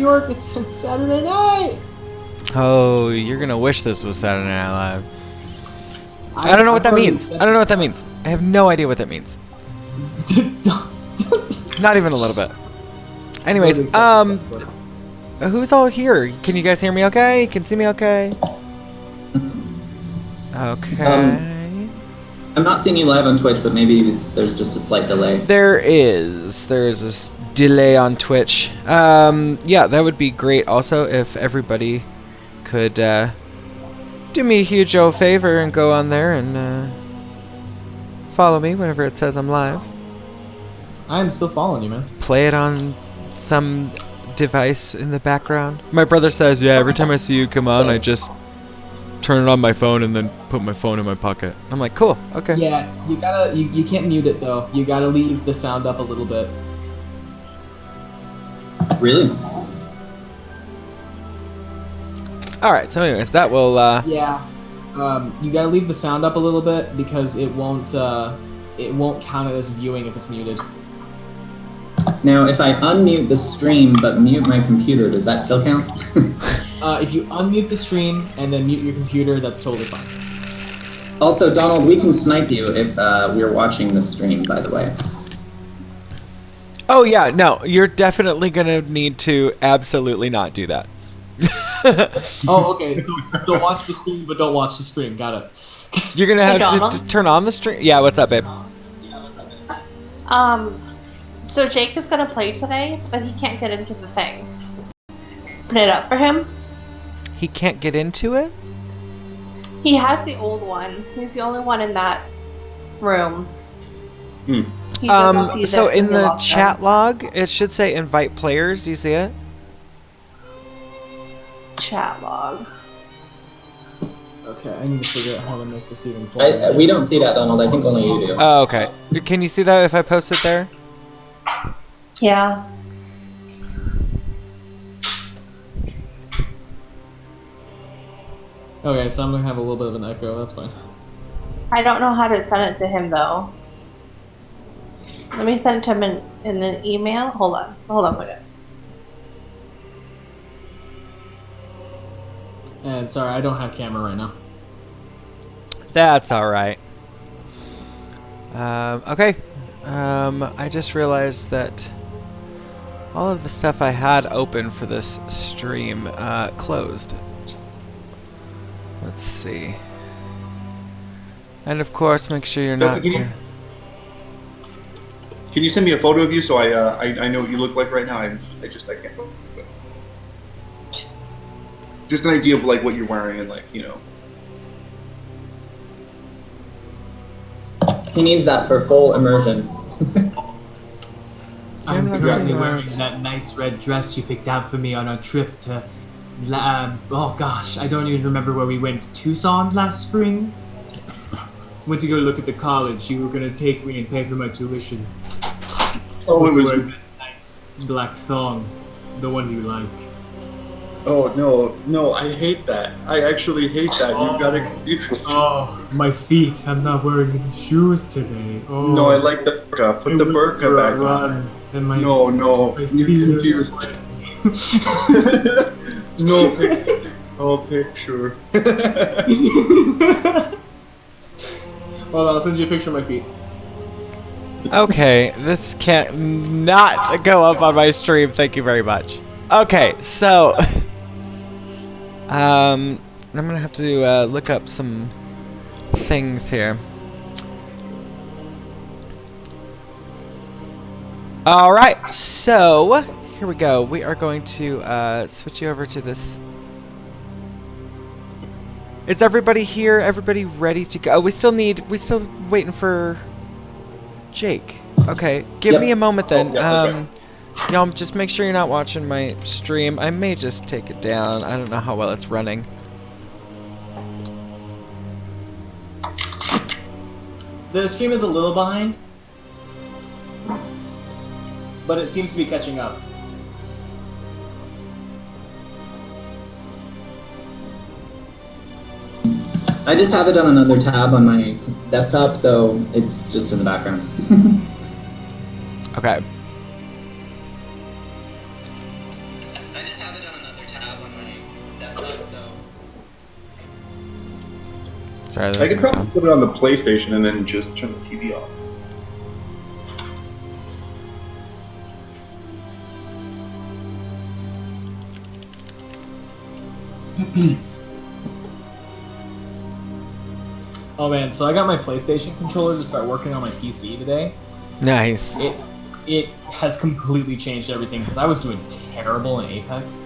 York. It's Saturday night. Oh, you're gonna wish this was Saturday Night Live. I don't know what that means. I don't know what that means. I have no idea what that means. Not even a little bit. Anyways, who's all here? Can you guys hear me okay? You can see me okay? Okay. I'm not seeing you live on Twitch, but maybe there's just a slight delay. There is this delay on Twitch. Yeah, that would be great also if everybody could do me a huge old favor and go on there and follow me whenever it says I'm live. I'm still following you, man. Play it on some device in the background. My brother says, yeah, every time I see you come on, I just turn it on my phone and then put my phone in my pocket. I'm like, cool, okay. Yeah, you can't mute it though. You gotta leave the sound up a little bit. Really? Alright, so anyways, that will, Yeah. You gotta leave the sound up a little bit because it won't count it as viewing if it's muted. Now, if I unmute the stream but mute my computer, does that still count? If you unmute the stream and then mute your computer, that's totally fine. Also, Donald, we can snipe you if we're watching the stream, by the way. Oh yeah, no, you're definitely gonna need to absolutely not do that. Oh, okay, so watch the stream, but don't watch the stream, got it. You're gonna have to turn on the stream? Yeah, what's up, babe? So Jake is gonna play today, but he can't get into the thing. Open it up for him. He can't get into it? He has the old one. He's the only one in that room. He doesn't see so this in when the you chat log, it should say invite players. Do you see it? Chat log. Okay, I need to figure out how to make this even play. We don't see that, Donald. I think only you do. Oh, okay. Can you see that if I post it there? Yeah. Okay, so I'm gonna have a little bit of an echo, that's fine. I don't know how to send it to him though. Let me send it to him in an email. Hold on a second. And sorry, I don't have camera right now. That's alright. Okay. I just realized that all of the stuff I had open for this stream closed. Let's see. And of course, make sure you're not... Can you send me a photo of you so I know what you look like right now? I can't. Just an idea of like what you're wearing and like, you know. He needs that for full immersion. I'm currently wearing that nice red dress you picked out for me on our trip to... oh gosh, I don't even remember where we went. Tucson last spring? Went to go look at the college. You were gonna take me and pay for my tuition. Oh, it was wearing that nice black thong, the one you like. Oh no, I hate that. I actually hate that. You gotta confuse. Oh, my feet. I'm not wearing any shoes today. Oh. No, I like the burqa. Put the burqa back on. And my, no, my you confused. No picture. Hold on, I'll send you a picture of my feet. Okay, this can't not go up on my stream. Thank you very much. Okay, so I'm gonna have to look up some things here. All right, so here we go. We are going to switch you over to this. Is everybody here? Everybody ready to go? We still waiting for Jake. Okay, give me a moment then. Y'all just make sure you're not watching my stream. I may just take it down. I don't know how well it's running. The stream is a little behind, but it seems to be catching up. I just have it on another tab on my desktop, so it's just in the background. Okay. I just have it on another tab on my desktop, so. Sorry, that I was could my probably phone. put it on the PlayStation and then just turn the TV off. Oh man, so I got my PlayStation controller to start working on my PC today. Nice. It has completely changed everything because I was doing terrible in Apex.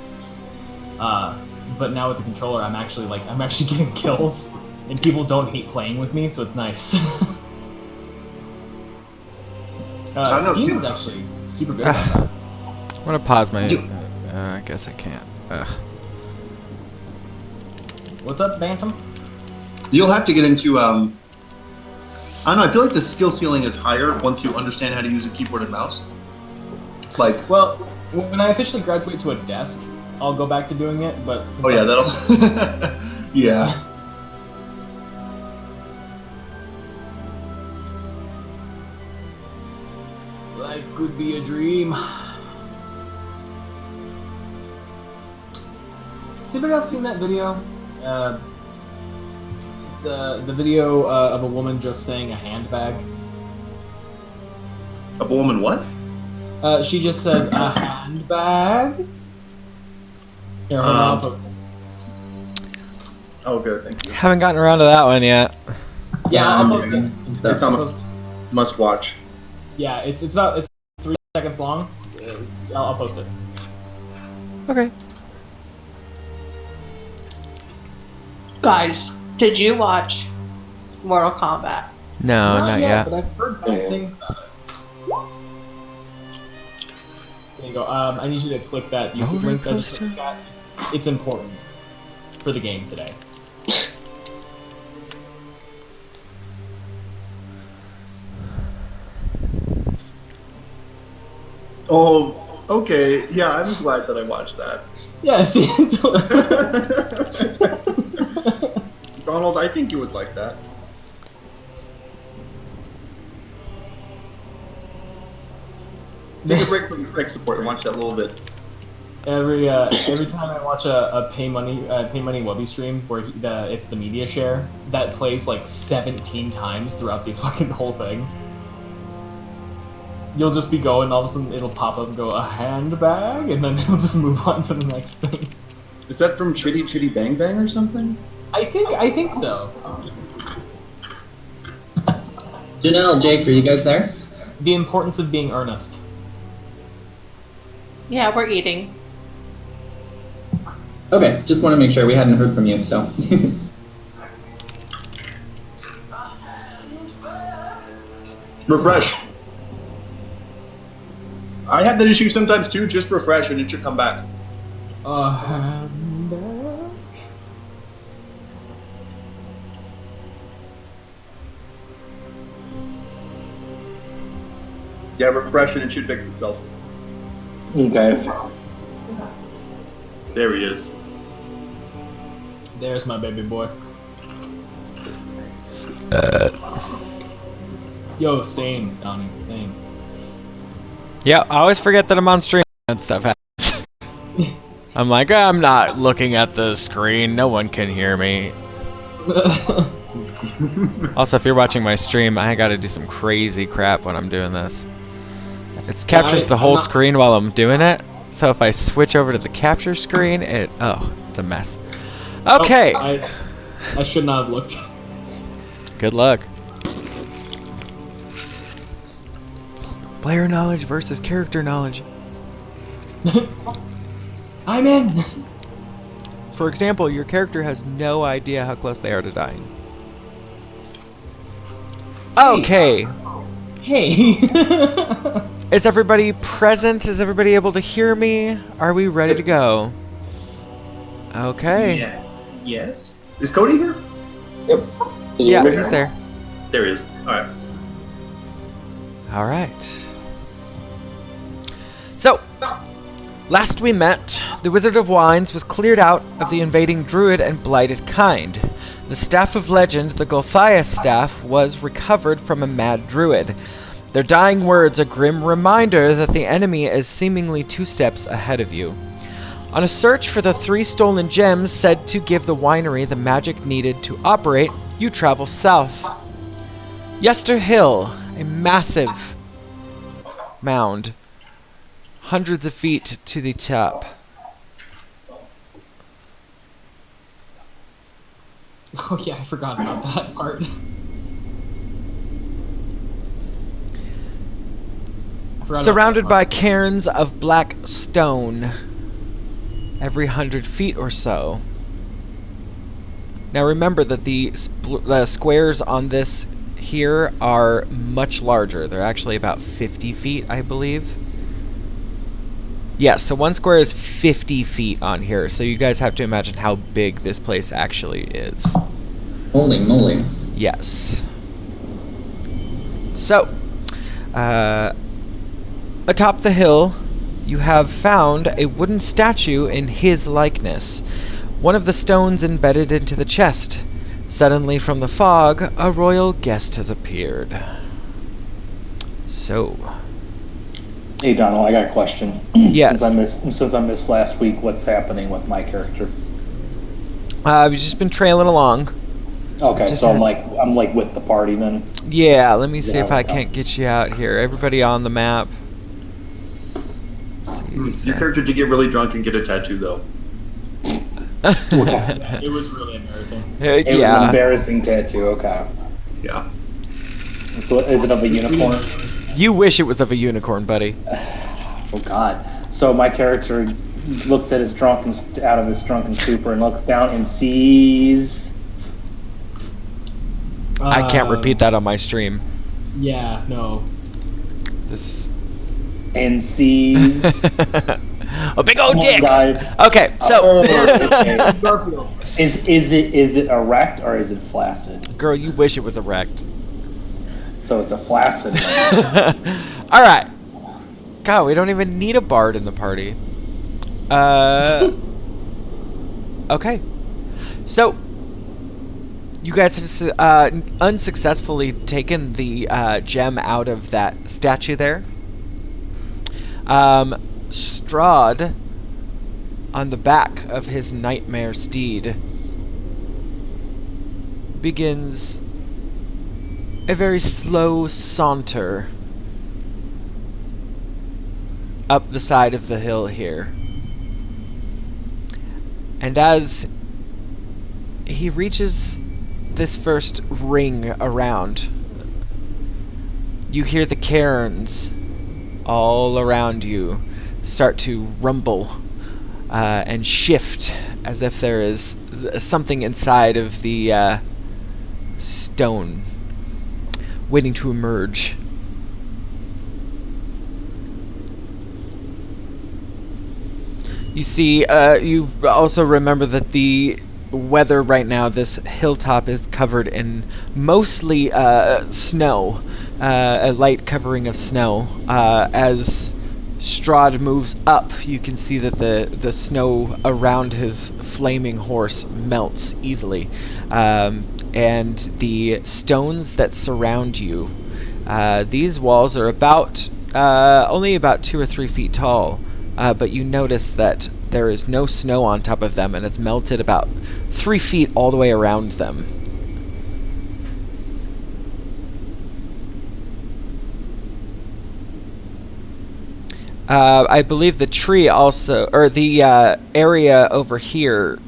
But now with the controller, I'm actually getting kills, and people don't hate playing with me, so it's nice. don't know, Steam too. is actually super good about that. I'm gonna pause my. I guess I can't. What's up, Bantam? You'll have to get into, I don't know, I feel like the skill ceiling is higher once you understand how to use a keyboard and mouse. Like, Well, when I officially graduate to a desk, I'll go back to doing it. But since oh yeah, I'm- that'll, yeah. Life could be a dream. Has anybody else seen that video? The video of a woman just saying a handbag. A woman what? She just says a handbag. Here, hold on, I'll post it. Oh good, thank you. Haven't gotten around to that one yet. Yeah, I'll I'm post doing it. it. It's on a must watch. Yeah, it's 3 seconds long. I'll post it. Okay. Guys, did you watch Mortal Kombat? No, not yet. But I've heard bad things about it. There you go. I need you to click that YouTube Roller link. I just coaster? clicked that. It's important for the game today. Oh, okay. Yeah, I'm glad that I watched that. Yeah, see. Donald, I think you would like that. Take a break from tech support and watch that a little bit. Every time I watch a pay money Webby stream where it's the media share, that plays like 17 times throughout the fucking whole thing. You'll just be going, all of a sudden it'll pop up and go a handbag, and then it'll just move on to the next thing. Is that from Chitty Chitty Bang Bang or something? I think so. Janelle, Jake, are you guys there? The importance of being earnest. Yeah, we're eating. Okay, just want to make sure we hadn't heard from you, so. Refresh. I have that issue sometimes too. Just refresh and it should come back. A handbag? Yeah, refresh and it should fix itself. Okay. There he is. There's my baby boy. Yo, same, Donnie, same. Yeah, I always forget that I'm on stream and stuff happens. I'm like, I'm not looking at the screen. No one can hear me. Also, if you're watching my stream, I gotta do some crazy crap when I'm doing this. It captures the whole screen while I'm doing it. So if I switch over to the capture screen, it's a mess. Okay. Oh, I should not have looked. Good luck. Player knowledge versus character knowledge. I'm in. For example, your character has no idea how close they are to dying. Okay. Hey. Is everybody present? Is everybody able to hear me? Are we ready to go? Okay. Yeah. Yes. Is Cody here? Yeah, he's there. There he is. All right. All right. So, last we met, the Wizard of Wines was cleared out of the invading druid and blighted kind. The Staff of Legend, the Gothias staff, was recovered from a mad druid. Their dying words a grim reminder that the enemy is seemingly 2 steps ahead of you. On a search for the 3 stolen gems said to give the winery the magic needed to operate, you travel south. Yester Hill, a massive mound, hundreds of feet to the top. Oh yeah, I forgot about that part. Surrounded by cairns of black stone every 100 feet or so. Now remember that the squares on this here are much larger. They're actually about 50 feet, I believe. Yes, so one square is 50 feet on here, so you guys have to imagine how big this place actually is. Holy moly. Yes. So, atop the hill, you have found a wooden statue in his likeness. One of the stones embedded into the chest. Suddenly from the fog, a royal guest has appeared. So... Hey Donald, I got a question. Yes. Since I missed last week, what's happening with my character? I've just been trailing along. Okay, so I'm like with the party then. Yeah, let me see if I can't get you out here. Everybody on the map. Your character did get really drunk and get a tattoo, though. It was really embarrassing. It was an embarrassing tattoo. Okay. Yeah. So is it of a unicorn? You wish it was of a unicorn, buddy. Oh God. So my character looks at his out of his drunken stupor and looks down and sees. I can't repeat that on my stream. Yeah, no. This. And sees. A big old dick. Guys. Okay, so. Okay. Is it erect or is it flaccid? Girl, you wish it was erect. So it's a flaccid. All right. God, we don't even need a bard in the party. Okay. So, you guys have unsuccessfully taken the gem out of that statue there. Strahd, on the back of his nightmare steed, begins a very slow saunter up the side of the hill here. And as he reaches this first ring around, you hear the cairns all around you start to rumble and shift as if there is something inside of the stone waiting to emerge. You see, you also remember that the weather right now, this hilltop is covered in mostly snow, a light covering of snow. As Strahd moves up, you can see that the snow around his flaming horse melts easily. And the stones that surround you, these walls are about only about 2 or 3 feet tall, but you notice that there is no snow on top of them, and it's melted about 3 feet all the way around them. I believe the tree also, or the area over here,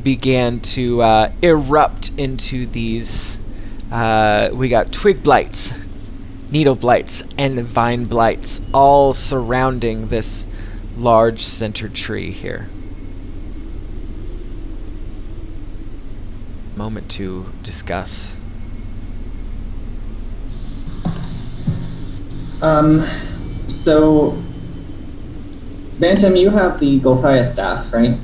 began to erupt into these. We got twig blights, needle blights, and vine blights, all surrounding this large center tree here. Moment to discuss. So, Bantam, you have the Golthia staff, right?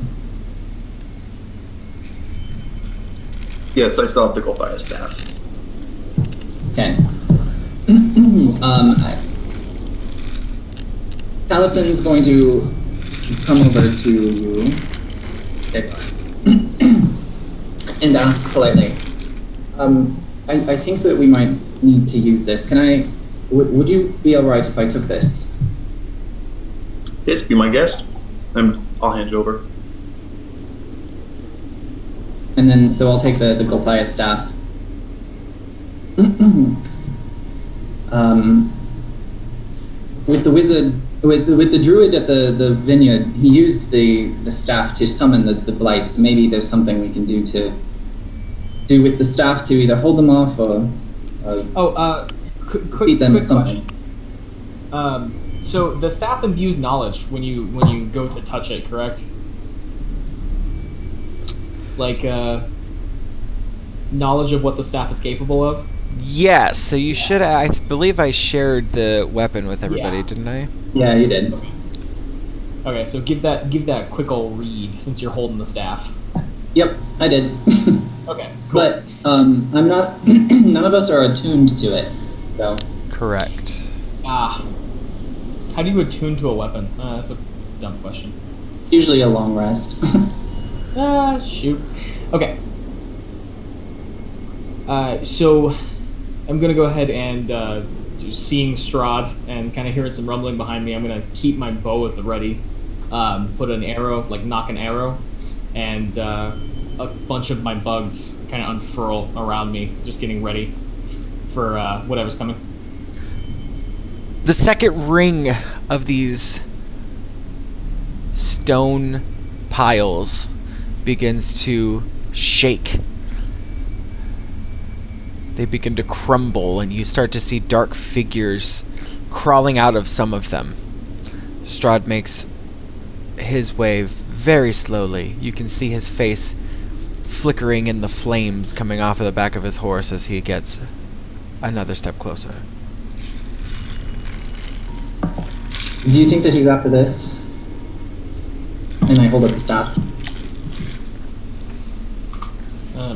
Yes, I still have the Golthia staff. Okay. Talison's going to come over to you and ask politely. I think that we might need to use this. Would you be alright if I took this? Yes, be my guest. I'll hand it over. And then, so I'll take the Gulthias staff. With the wizard, with the druid at the vineyard, he used the staff to summon the blights. Maybe there's something we can do with the staff to either hold them off or Quick them with something. question. So the staff imbues knowledge when you go to touch it, correct? Like knowledge of what the staff is capable of. Yes, so you should. I believe I shared the weapon with everybody, Yeah. didn't I? Yeah, you did. Okay, so give that quick old read since you're holding the staff. Yep, I did. Okay, cool. But I'm not. None of us are attuned to it, so. Correct. How do you attune to a weapon? That's a dumb question. Usually a long rest. Shoot. Okay. So I'm gonna go ahead and seeing Strahd and kind of hearing some rumbling behind me. I'm gonna keep my bow at the ready. Put an arrow, like knock an arrow, and a bunch of my bugs kind of unfurl around me, just getting ready for whatever's coming. The second ring of these stone piles begins to shake. They begin to crumble, and you start to see dark figures crawling out of some of them. Strahd makes his way very slowly. You can see his face flickering in the flames coming off of the back of his horse as he gets another step closer. Do you think that he's after this? And I hold up the staff.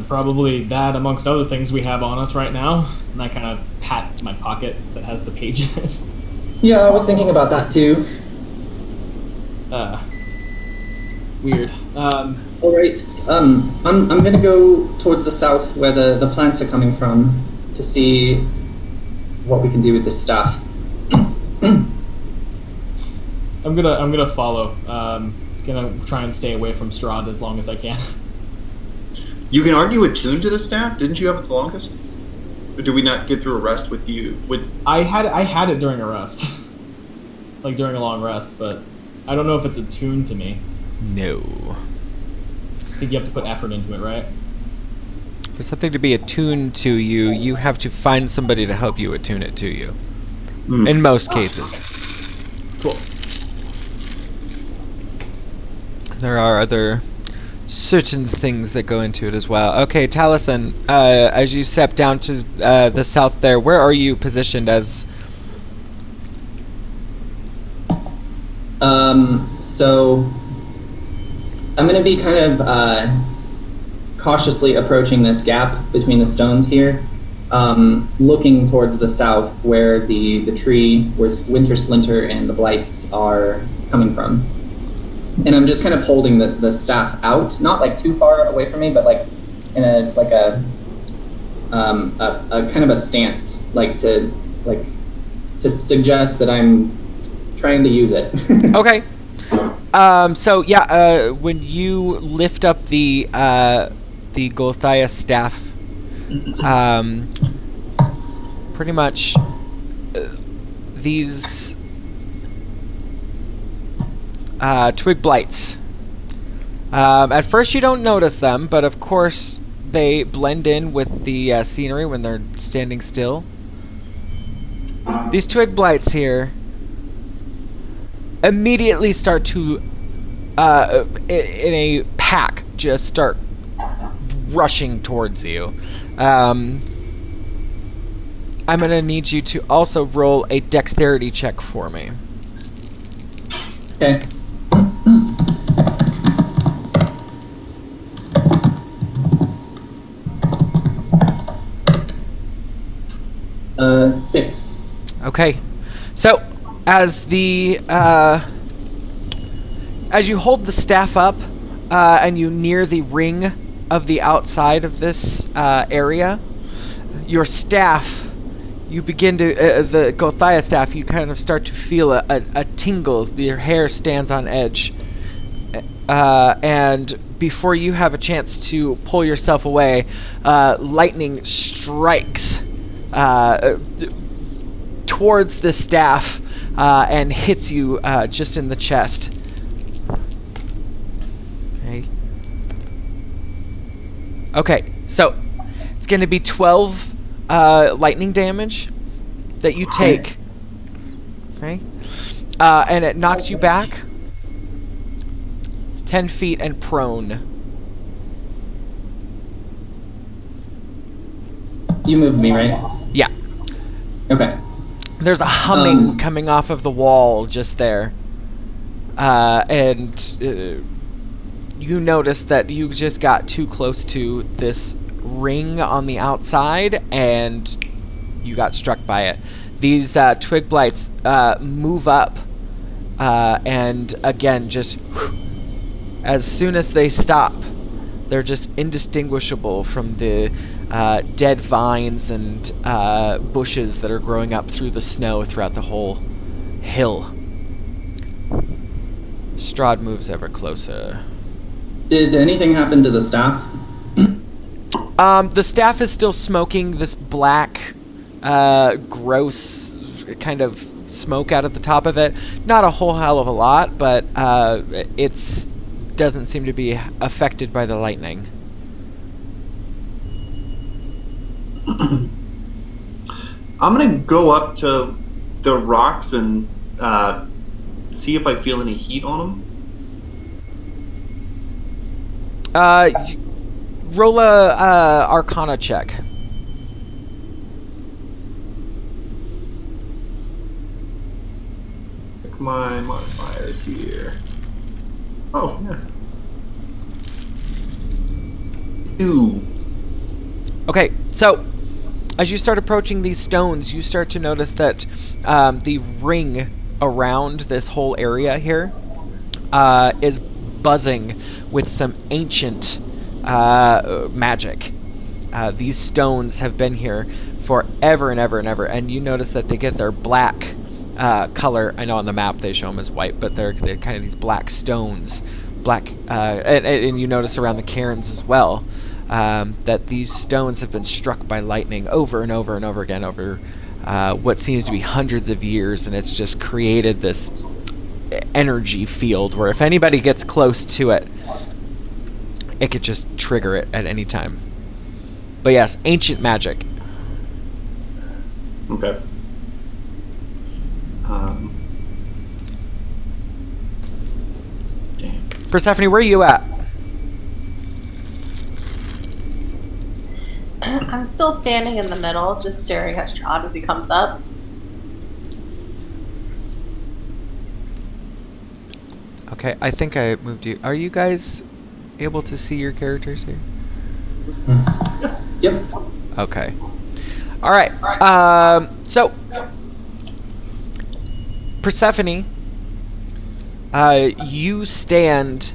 Probably that, amongst other things we have on us right now. And I kind of pat my pocket that has the page in it. Yeah, I was thinking about that too. Weird. All right. I'm gonna go towards the south where the plants are coming from to see what we can do with this staff. I'm gonna follow. Gonna try and stay away from Strahd as long as I can. You can argue attuned to the staff. Didn't you have it the longest? Or did we not get through a rest with you? I had it during a rest, like during a long rest, but I don't know if it's attuned to me. No. I think you have to put effort into it, right? For something to be attuned to you, you have to find somebody to help you attune it to you. In most cases. Cool. There are other certain things that go into it as well. Okay, Taliesin, as you step down to the south there, where are you positioned as? So I'm going to be kind of cautiously approaching this gap between the stones here, looking towards the south where the tree, where Winter Splinter and the blights are coming from. And I'm just kind of holding the staff out, not like too far away from me, but like in a kind of a stance, to suggest that I'm trying to use it. Okay. So yeah, when you lift up the Gulthias staff, pretty much these twig blights. At first you don't notice them, but of course they blend in with the scenery when they're standing still. These twig blights here immediately start to, in a pack, just start rushing towards you. I'm going to need you to also roll a dexterity check for me. Okay. 6. Okay, so as the as you hold the staff up and you near the ring of the outside of this area, your staff, you begin to the Gulthias staff, you kind of start to feel a tingle. Your hair stands on edge and before you have a chance to pull yourself away, lightning strikes towards the staff and hits you just in the chest. Okay, so it's going to be 12 lightning damage that you take. Okay, and it knocks you back 10 feet and prone. You moved me, right? Yeah. Okay. There's a humming coming off of the wall just there. And you notice that you just got too close to this ring on the outside, and you got struck by it. These twig blights move up, and again, just as soon as they stop, they're just indistinguishable from the dead vines and bushes that are growing up through the snow throughout the whole hill. Strahd moves ever closer. Did anything happen to the staff? The staff is still smoking this black, gross kind of smoke out at the top of it. Not a whole hell of a lot, but it's doesn't seem to be affected by the lightning. I'm gonna go up to the rocks and see if I feel any heat on them. Roll a Arcana check. Pick my modifier here. Oh, yeah. 2. Okay, so as you start approaching these stones, you start to notice that the ring around this whole area here is buzzing with some ancient magic. These stones have been here forever and ever and ever, and you notice that they get their black color. I know on the map they show them as white, but they're kind of these black stones. And you notice around the cairns as well that these stones have been struck by lightning over and over and over again over what seems to be hundreds of years, and it's just created this energy field where if anybody gets close to it, it could just trigger it at any time. But yes, ancient magic. Okay. Damn. Persephone, where are you at? I'm still standing in the middle, just staring at Strahd as he comes up. Okay, I think I moved you. Are you guys able to see your characters here? Yep. Okay. All right. So Persephone, you stand.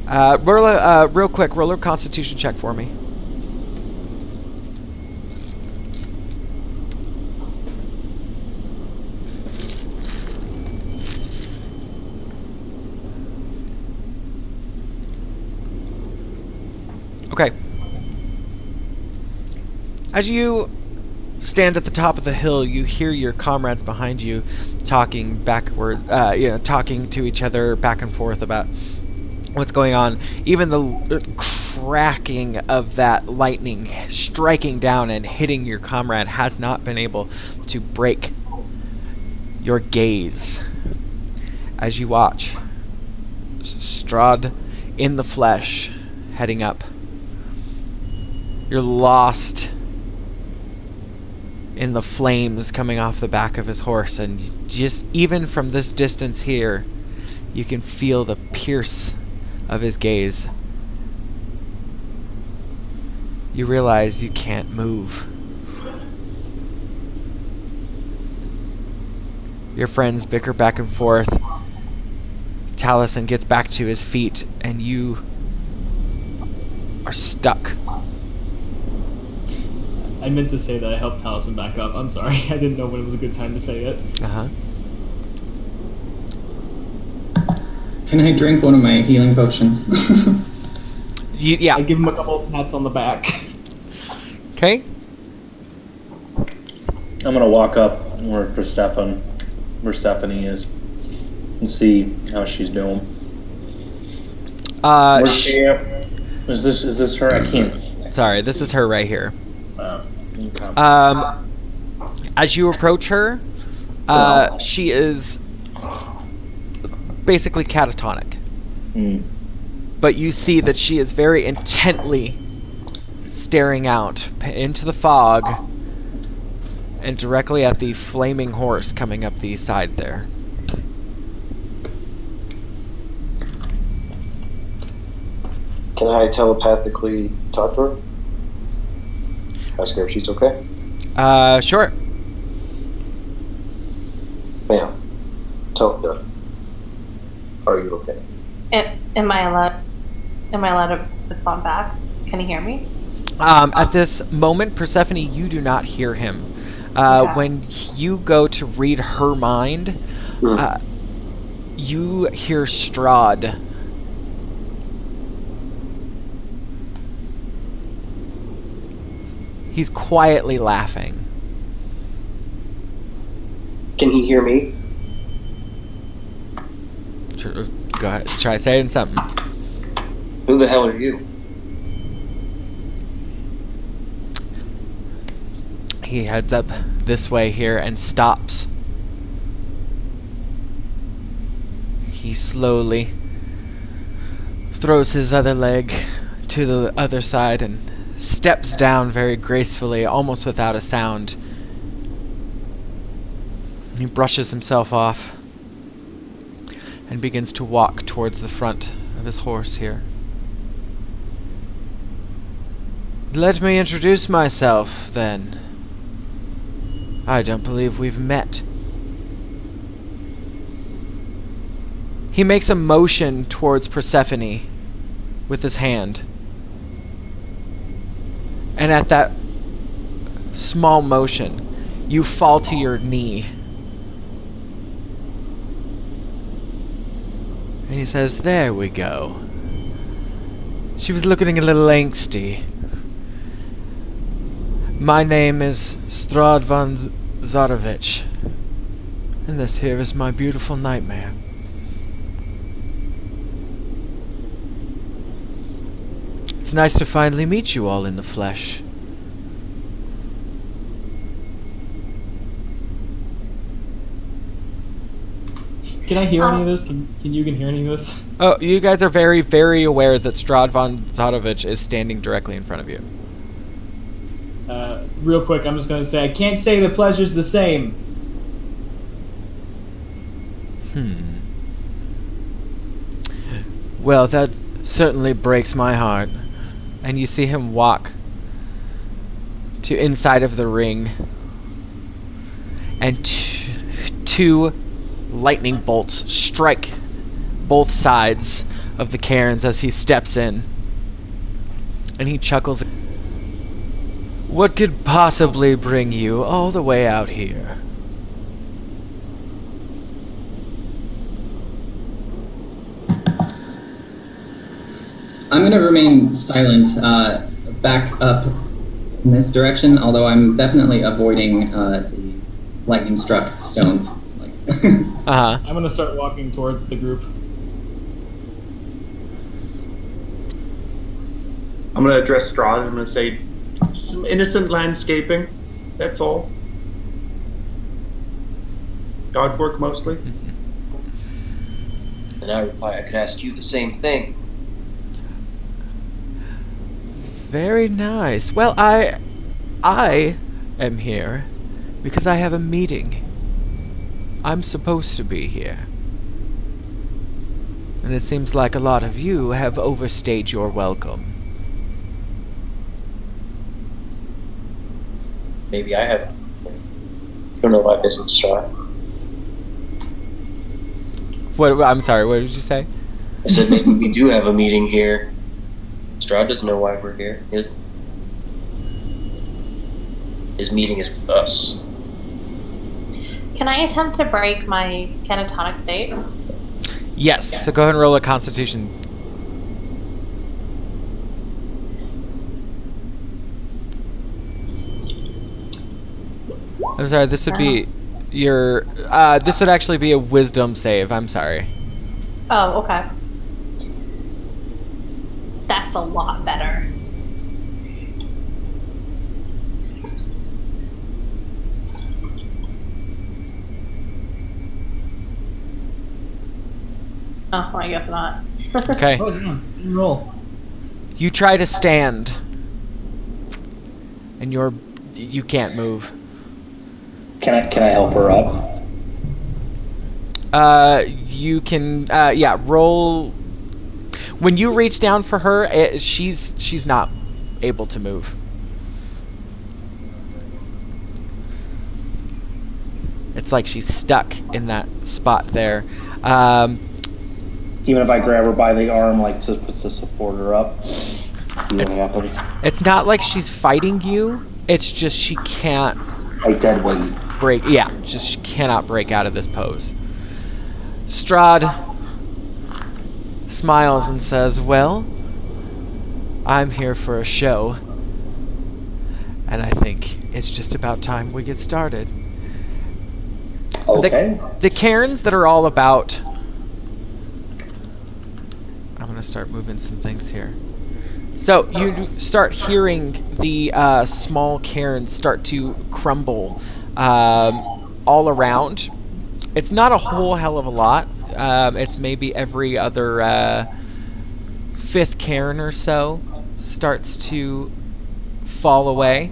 Real quick, roll a Constitution check for me. Okay. As you stand at the top of the hill, you hear your comrades behind you talking backward, talking to each other back and forth about what's going on. Even the cracking of that lightning striking down and hitting your comrade has not been able to break your gaze. As you watch Strahd in the flesh heading up, you're lost in the flames coming off the back of his horse, and just even from this distance here, you can feel the pierce of his gaze. You realize you can't move. Your friends bicker back and forth. Taliesin gets back to his feet, and you are stuck. I meant to say that I helped Taliesin back up. I'm sorry. I didn't know when it was a good time to say it. Uh-huh. Can I drink one of my healing potions? Yeah. I give him a couple of pats on the back. Okay. I'm gonna walk up where Persephone is, and see how she's doing. Where's she at? Is this her? I can't. Sorry, this is her right here. Okay. As you approach her, she is basically catatonic. But you see that she is very intently staring out into the fog and directly at the flaming horse coming up the side there. Can I telepathically talk to her? Ask her if she's okay? Sure. Ma'am, telepathy. Are you okay? Am I allowed to respond back? Can you hear me? At this moment, Persephone, you do not hear him. Okay. When you go to read her mind, you hear Strahd. He's quietly laughing. Can he hear me? Go ahead. Try saying something. Who the hell are you? He heads up this way here and stops. He slowly throws his other leg to the other side and steps down very gracefully, almost without a sound. He brushes himself off and begins to walk towards the front of his horse here. Let me introduce myself, then. I don't believe we've met. He makes a motion towards Persephone with his hand. And at that small motion, you fall to your knee. And he says, "There we go. She was looking a little angsty. My name is Strahd von Zarovich, and this here is my beautiful nightmare." It's nice to finally meet you all in the flesh. Can I hear any of this? Can you hear any of this? Oh, you guys are very, very aware that Strahd von Zarovich is standing directly in front of you. Real quick, I'm just gonna say I can't say the pleasure's the same. Well, that certainly breaks my heart. And you see him walk to inside of the ring, and two lightning bolts strike both sides of the cairns as he steps in. And he chuckles. What could possibly bring you all the way out here? I'm going to remain silent, back up in this direction, although I'm definitely avoiding the lightning-struck stones. Uh-huh. I'm gonna start walking towards the group. I'm going to address Strahd and I'm going to say, some innocent landscaping, that's all. God work mostly. And I reply, I could ask you the same thing. Very nice. Well, I am here because I have a meeting. I'm supposed to be here. And it seems like a lot of you have overstayed your welcome. Maybe I have. Don't know why business Strahd. What? I'm sorry, what did you say? I said maybe we do have a meeting here. Strahd doesn't know why we're here. His meeting is with us. Can I attempt to break my catatonic state? Yes. So go ahead and roll a Constitution. I'm sorry. This would be your. This would actually be a Wisdom save. I'm sorry. Oh, okay. That's a lot better. Oh, I guess not. Okay. Oh, damn. Roll. You try to stand, and you can't move. Can I help her up? You can. Yeah. Roll. When you reach down for her, she's not able to move. It's like she's stuck in that spot there. Even if I grab her by the arm, like to support her up, see what happens. It's not like she's fighting you. It's just she can't Like dead weight. break. Yeah, just she cannot break out of this pose. Strahd smiles and says, "Well, I'm here for a show, and I think it's just about time we get started." Okay. The cairns that are all about. I'm gonna start moving some things here. So you start hearing the small cairns start to crumble all around. It's not a whole hell of a lot. It's maybe every other fifth cairn or so starts to fall away.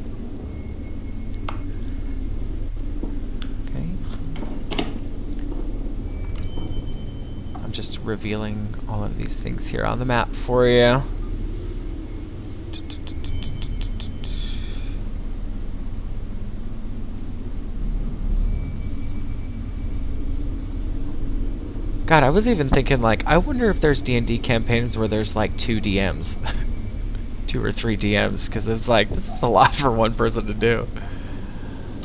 Okay. I'm just revealing all of these things here on the map for you. God, I was even thinking, like, I wonder if there's D&D campaigns where there's, like, 2 DMs. 2 or 3 DMs, because it's like, this is a lot for one person to do.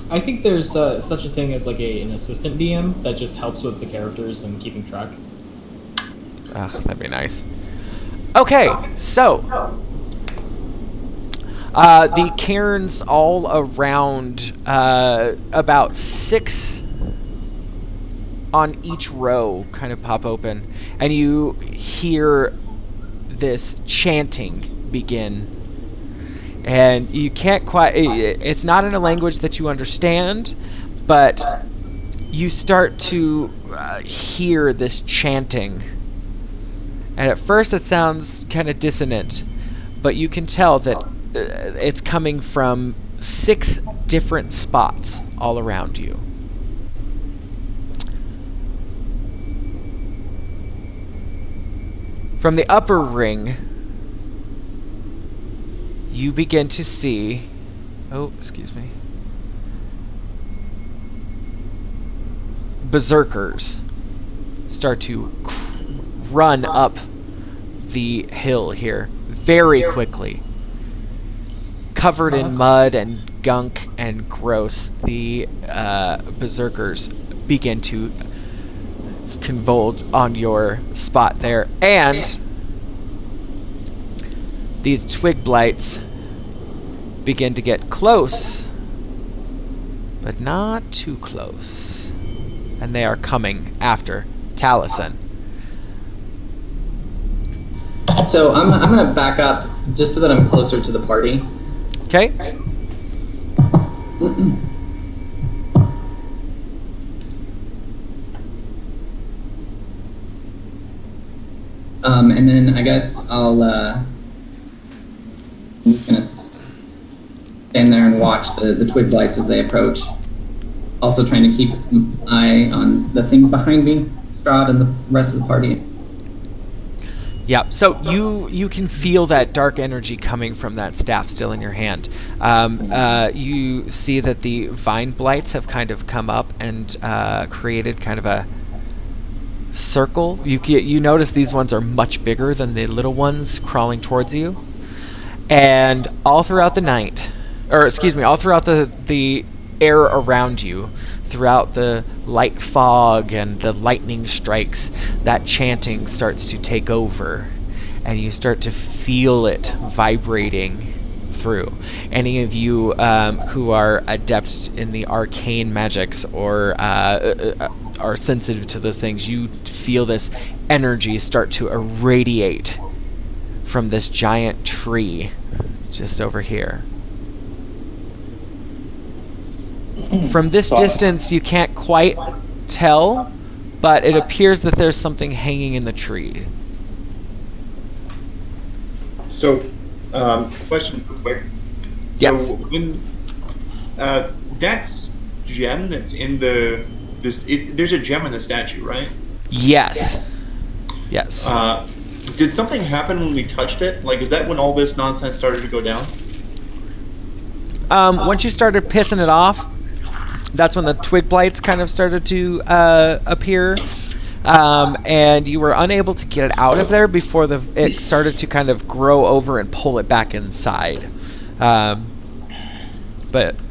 I think there's such a thing as like an assistant DM that just helps with the characters and keeping track. Ugh, that'd be nice. Okay, so the cairns all around, about 6 on each row kind of pop open, and you hear this chanting begin. And you can't quite, it's not in a language that you understand, but you start to hear this chanting. And at first it sounds kind of dissonant, but you can tell that it's coming from 6 different spots all around you. From the upper ring, you begin to see... Oh, excuse me. Berserkers start to run up the hill here very quickly. Covered in mud and gunk and gross, the berserkers begin to convulge on your spot there, and these twig blights begin to get close, but not too close, and they are coming after Taliesin. So I'm gonna back up just so that I'm closer to the party. Okay. And then I guess I'm just gonna stand there and watch the twig blights as they approach. Also trying to keep an eye on the things behind me, Strahd and the rest of the party. Yeah, so you can feel that dark energy coming from that staff still in your hand. You see that the vine blights have kind of come up and created kind of a circle. You notice these ones are much bigger than the little ones crawling towards you. And all throughout the night, or excuse me, all throughout the air around you, throughout the light fog and the lightning strikes, that chanting starts to take over, and you start to feel it vibrating through. Any of you who are adept in the arcane magics or are sensitive to those things, you feel this energy start to irradiate from this giant tree just over here. From this distance, you can't quite tell, but it appears that there's something hanging in the tree. So, question quick. Yes. So when that gem that's in there's a gem in the statue, right? Yes. Yes. Did something happen when we touched it? Like, is that when all this nonsense started to go down? Once you started pissing it off, that's when the twig blights kind of started to appear. And you were unable to get it out of there before it started to kind of grow over and pull it back inside. But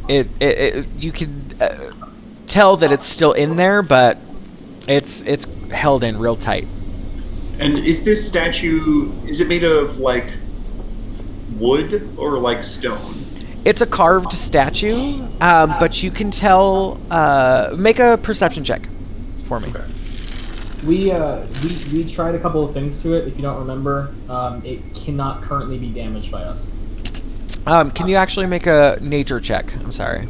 you can tell that it's still in there, but it's held in real tight. And is this statue, is it made of like wood or like stone? It's a carved statue, but you can tell. Make a perception check for me. Okay. We tried a couple of things to it. If you don't remember, it cannot currently be damaged by us. Can you actually make a nature check? I'm sorry.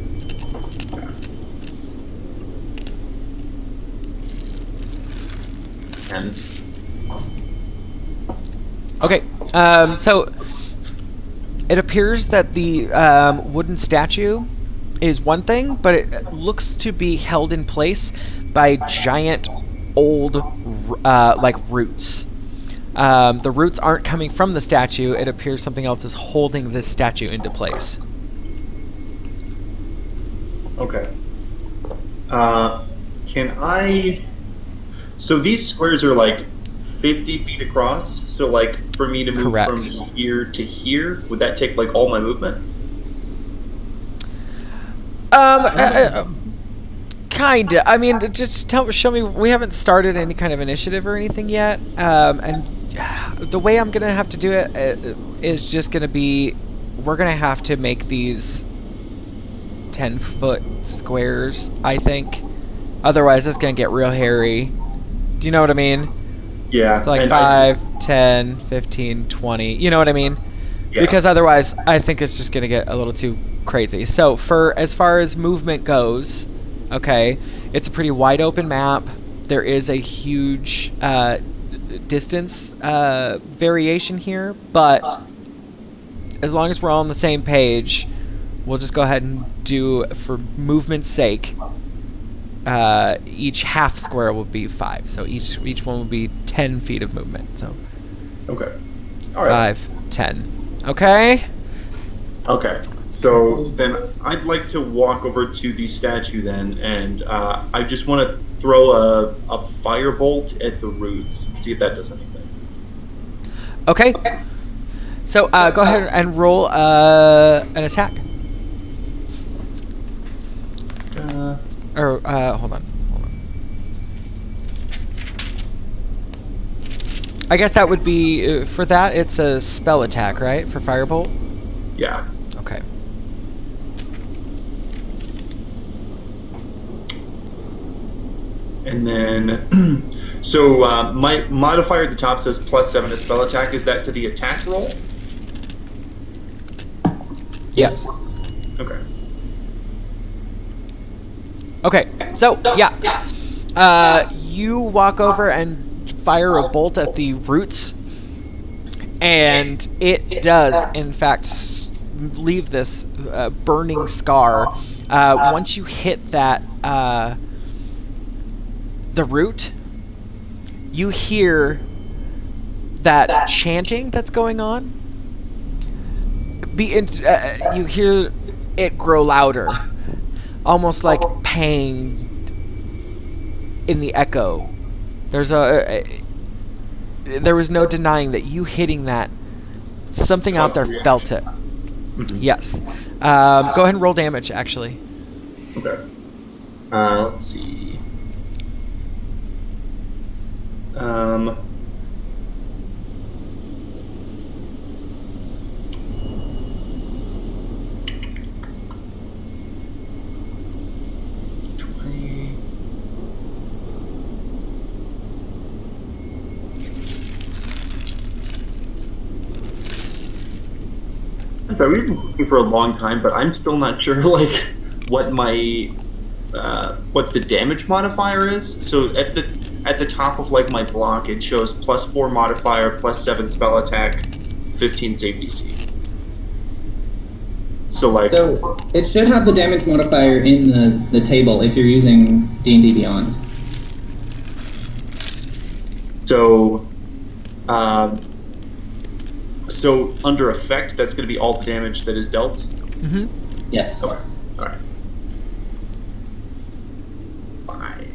And Okay. So it appears that the wooden statue is one thing, but it looks to be held in place by giant old like roots. The roots aren't coming from the statue. It appears something else is holding this statue into place. okay. Can I? So these squares are like 50 feet across. So like for me to move Correct. from here to here, would that take like all my movement? Kinda. I mean, just show me. We haven't started any kind of initiative or anything yet. And the way I'm gonna have to do it is just gonna be, we're gonna have to make these 10-foot squares, I think. Otherwise, it's gonna get real hairy. Do you know what I mean? Yeah. So like and 5, 10, 15, 20. You know what I mean? Yeah. Because otherwise, I think it's just gonna get a little too crazy. So as far as movement goes, okay, it's a pretty wide open map. There is a huge distance variation here, but as long as we're all on the same page, we'll just go ahead and do, for movement's sake, each half square will be 5. So each one will be 10 feet of movement. So Okay. All right. 5, 10. Okay? Okay. So then I'd like to walk over to the statue then, and I just want to throw a firebolt at the roots and see if that does anything. Okay. So go ahead and roll an attack. Hold on. I guess that would be, for that, it's a spell attack, right? For firebolt? Yeah. Okay. And then, so my modifier at the top says +7 to spell attack. Is that to the attack roll? Yes. Okay. Okay, so, yeah. You walk over and fire a bolt at the roots, and it does, in fact, leave this burning scar. Once you hit that, the root, you hear that chanting that's going on. You hear it grow louder, almost like pang in the echo. There was no denying that you hitting that, something out there felt it. Mm-hmm. Yes. Go ahead and roll damage, actually. Okay. Let's see. We've been looking for a long time, but I'm still not sure like what my what the damage modifier is. So at the top of like my block, it shows +4 modifier, +7 spell attack, 15 save DC. So like, So it should have the damage modifier in the table if you're using D&D Beyond. so so under effect, that's going to be all the damage that is dealt. Mm-hmm. Yes. Okay. All right. 5.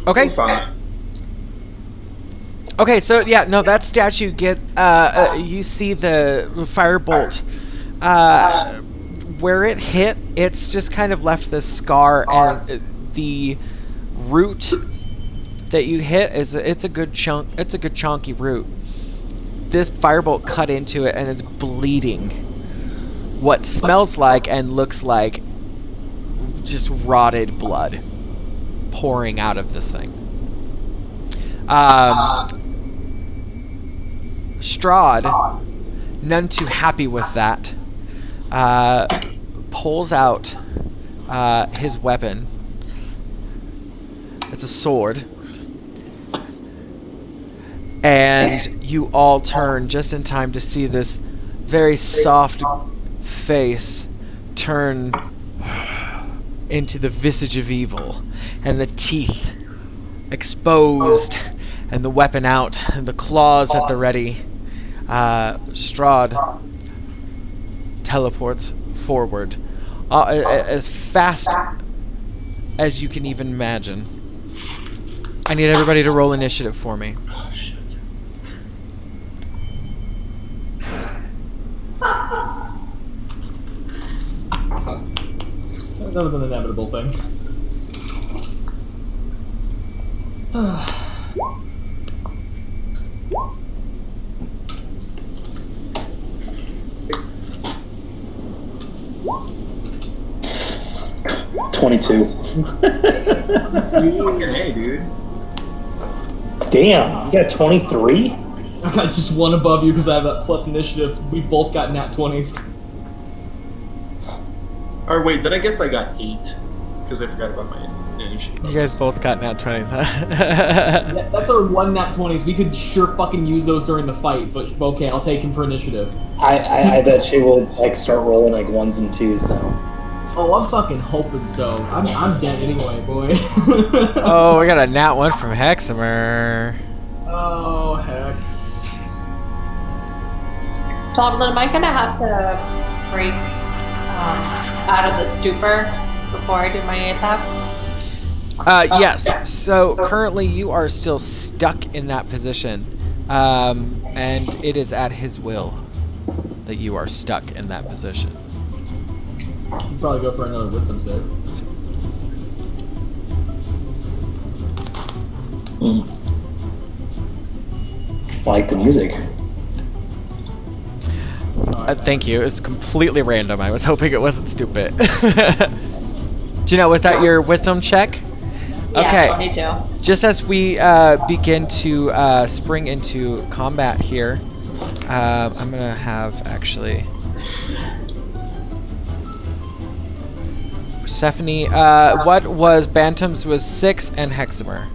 Okay. 5. Okay, so yeah, no, that statue get you see the firebolt where it hit. It's just kind of left this scar, and the root that you hit it's a good chunk. It's a good chunky root. This firebolt cut into it, and it's bleeding. What smells like and looks like just rotted blood pouring out of this thing. Strahd, none too happy with that, pulls out his weapon. It's a sword. And you all turn just in time to see this very soft face turn into the visage of evil, and the teeth exposed, and the weapon out, and the claws at the ready. Strahd teleports forward as fast as you can even imagine. I need everybody to roll initiative for me. Oh shit. That was an inevitable thing. Hey, dude. Damn, you got 23? I got just one above you because I have that plus initiative. We both got nat 20s. Or wait, then I guess I got 8 because I forgot about my initiative. You guys both got nat 20s, huh? Yeah, that's our one nat 20s. We could sure fucking use those during the fight, but okay, I'll take him for initiative. I bet she will like start rolling like 1s and 2s though. Oh, I'm fucking hoping so. I'm dead anyway, boy. Oh, we got a nat 1 from Heximer. Oh, Hex. Toddler, am I gonna have to break out of the stupor before I do my attack? Yes. So currently you are still stuck in that position, and it is at his will that you are stuck in that position. You can probably go for another wisdom save. Like the music. Thank you. It's completely random. I was hoping it wasn't stupid. Gina, was that your wisdom check? Yeah, Okay. 22. Just as we begin to spring into combat here, I'm going to have actually... Persephone, what was Bantam's was 6 and Heximer?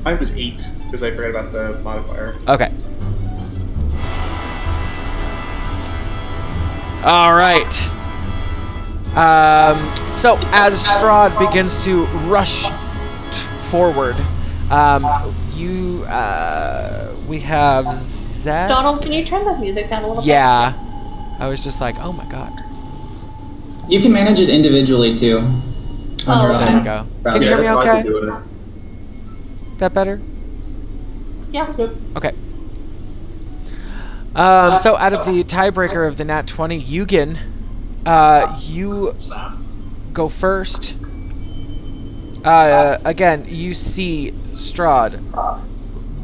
Mine was 8 because I forgot about the modifier. Okay. All right. So as Strahd begins to rush forward, we have Zest. Donald, can you turn the music down a little bit? Yeah. I was just like, oh my god. You can manage it individually too. On your There own. we go. Can you hear me that's why I've okay? been doing it. That better? Yeah, it's good. Okay. So out of the tiebreaker of the nat 20, Eugen, you go first. Again, you see Strahd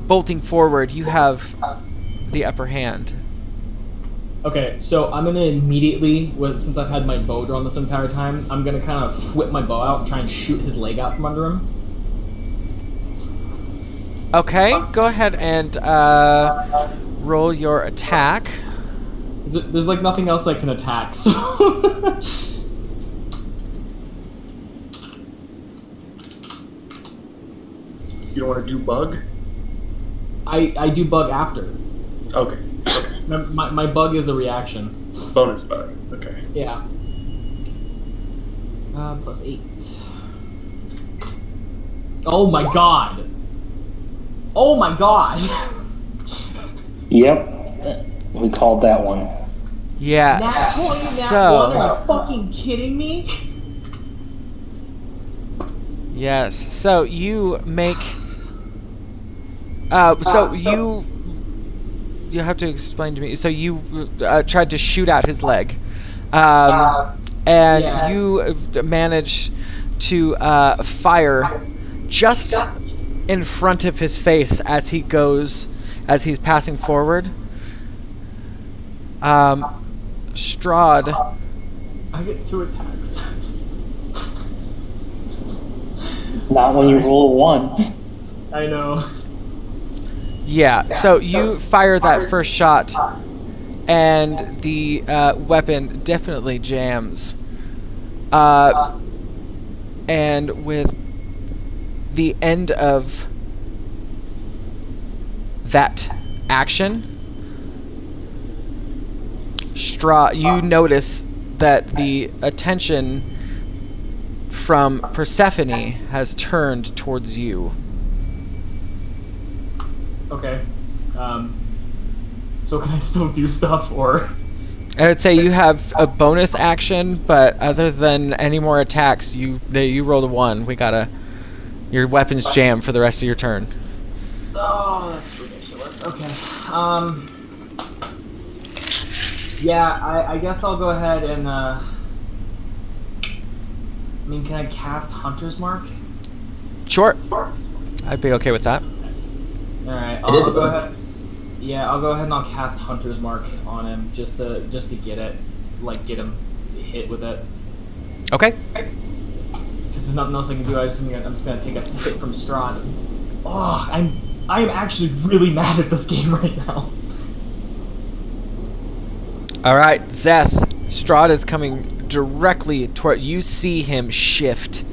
bolting forward. You have the upper hand. Okay, so I'm gonna immediately, since I've had my bow drawn this entire time, I'm gonna kind of whip my bow out and try and shoot his leg out from under him. Okay, go ahead and roll your attack. There's like nothing else I can attack, so... You don't want to do bug? I do bug after. Okay. My bug is a reaction. Bonus bug. Okay. Yeah. Plus 8. Oh my god! Oh my god! Yep. We called that one. Yeah. Nat 20, nat So- 1, are you fucking kidding me? Yes. So you make. You have to explain to me. So you tried to shoot out his leg, and Yeah. you managed to fire just in front of his face as he's passing forward. Strahd. I get 2 attacks. Not when you roll a 1. I know. Yeah, so you fire that first shot, and the weapon definitely jams. And with the end of that action, you notice that the attention from Persephone has turned towards you. Okay. So can I still do stuff, or... I would say you have a bonus action, but other than any more attacks, you rolled a 1. Your weapon's jammed for the rest of your turn. Oh, that's ridiculous. Okay. Yeah, I guess I'll go ahead and, I mean, can I cast Hunter's Mark? Sure. I'd be okay with that. Alright, It is I'll a go bonus. ahead. Yeah, I'll go ahead and I'll cast Hunter's Mark on him just to get it, like get him hit with it. Okay. Because there's nothing else I can do. I'm just gonna take a hit from Strahd. Oh, I am actually really mad at this game right now. All right, Zeth. Strahd is coming directly toward you. See him shift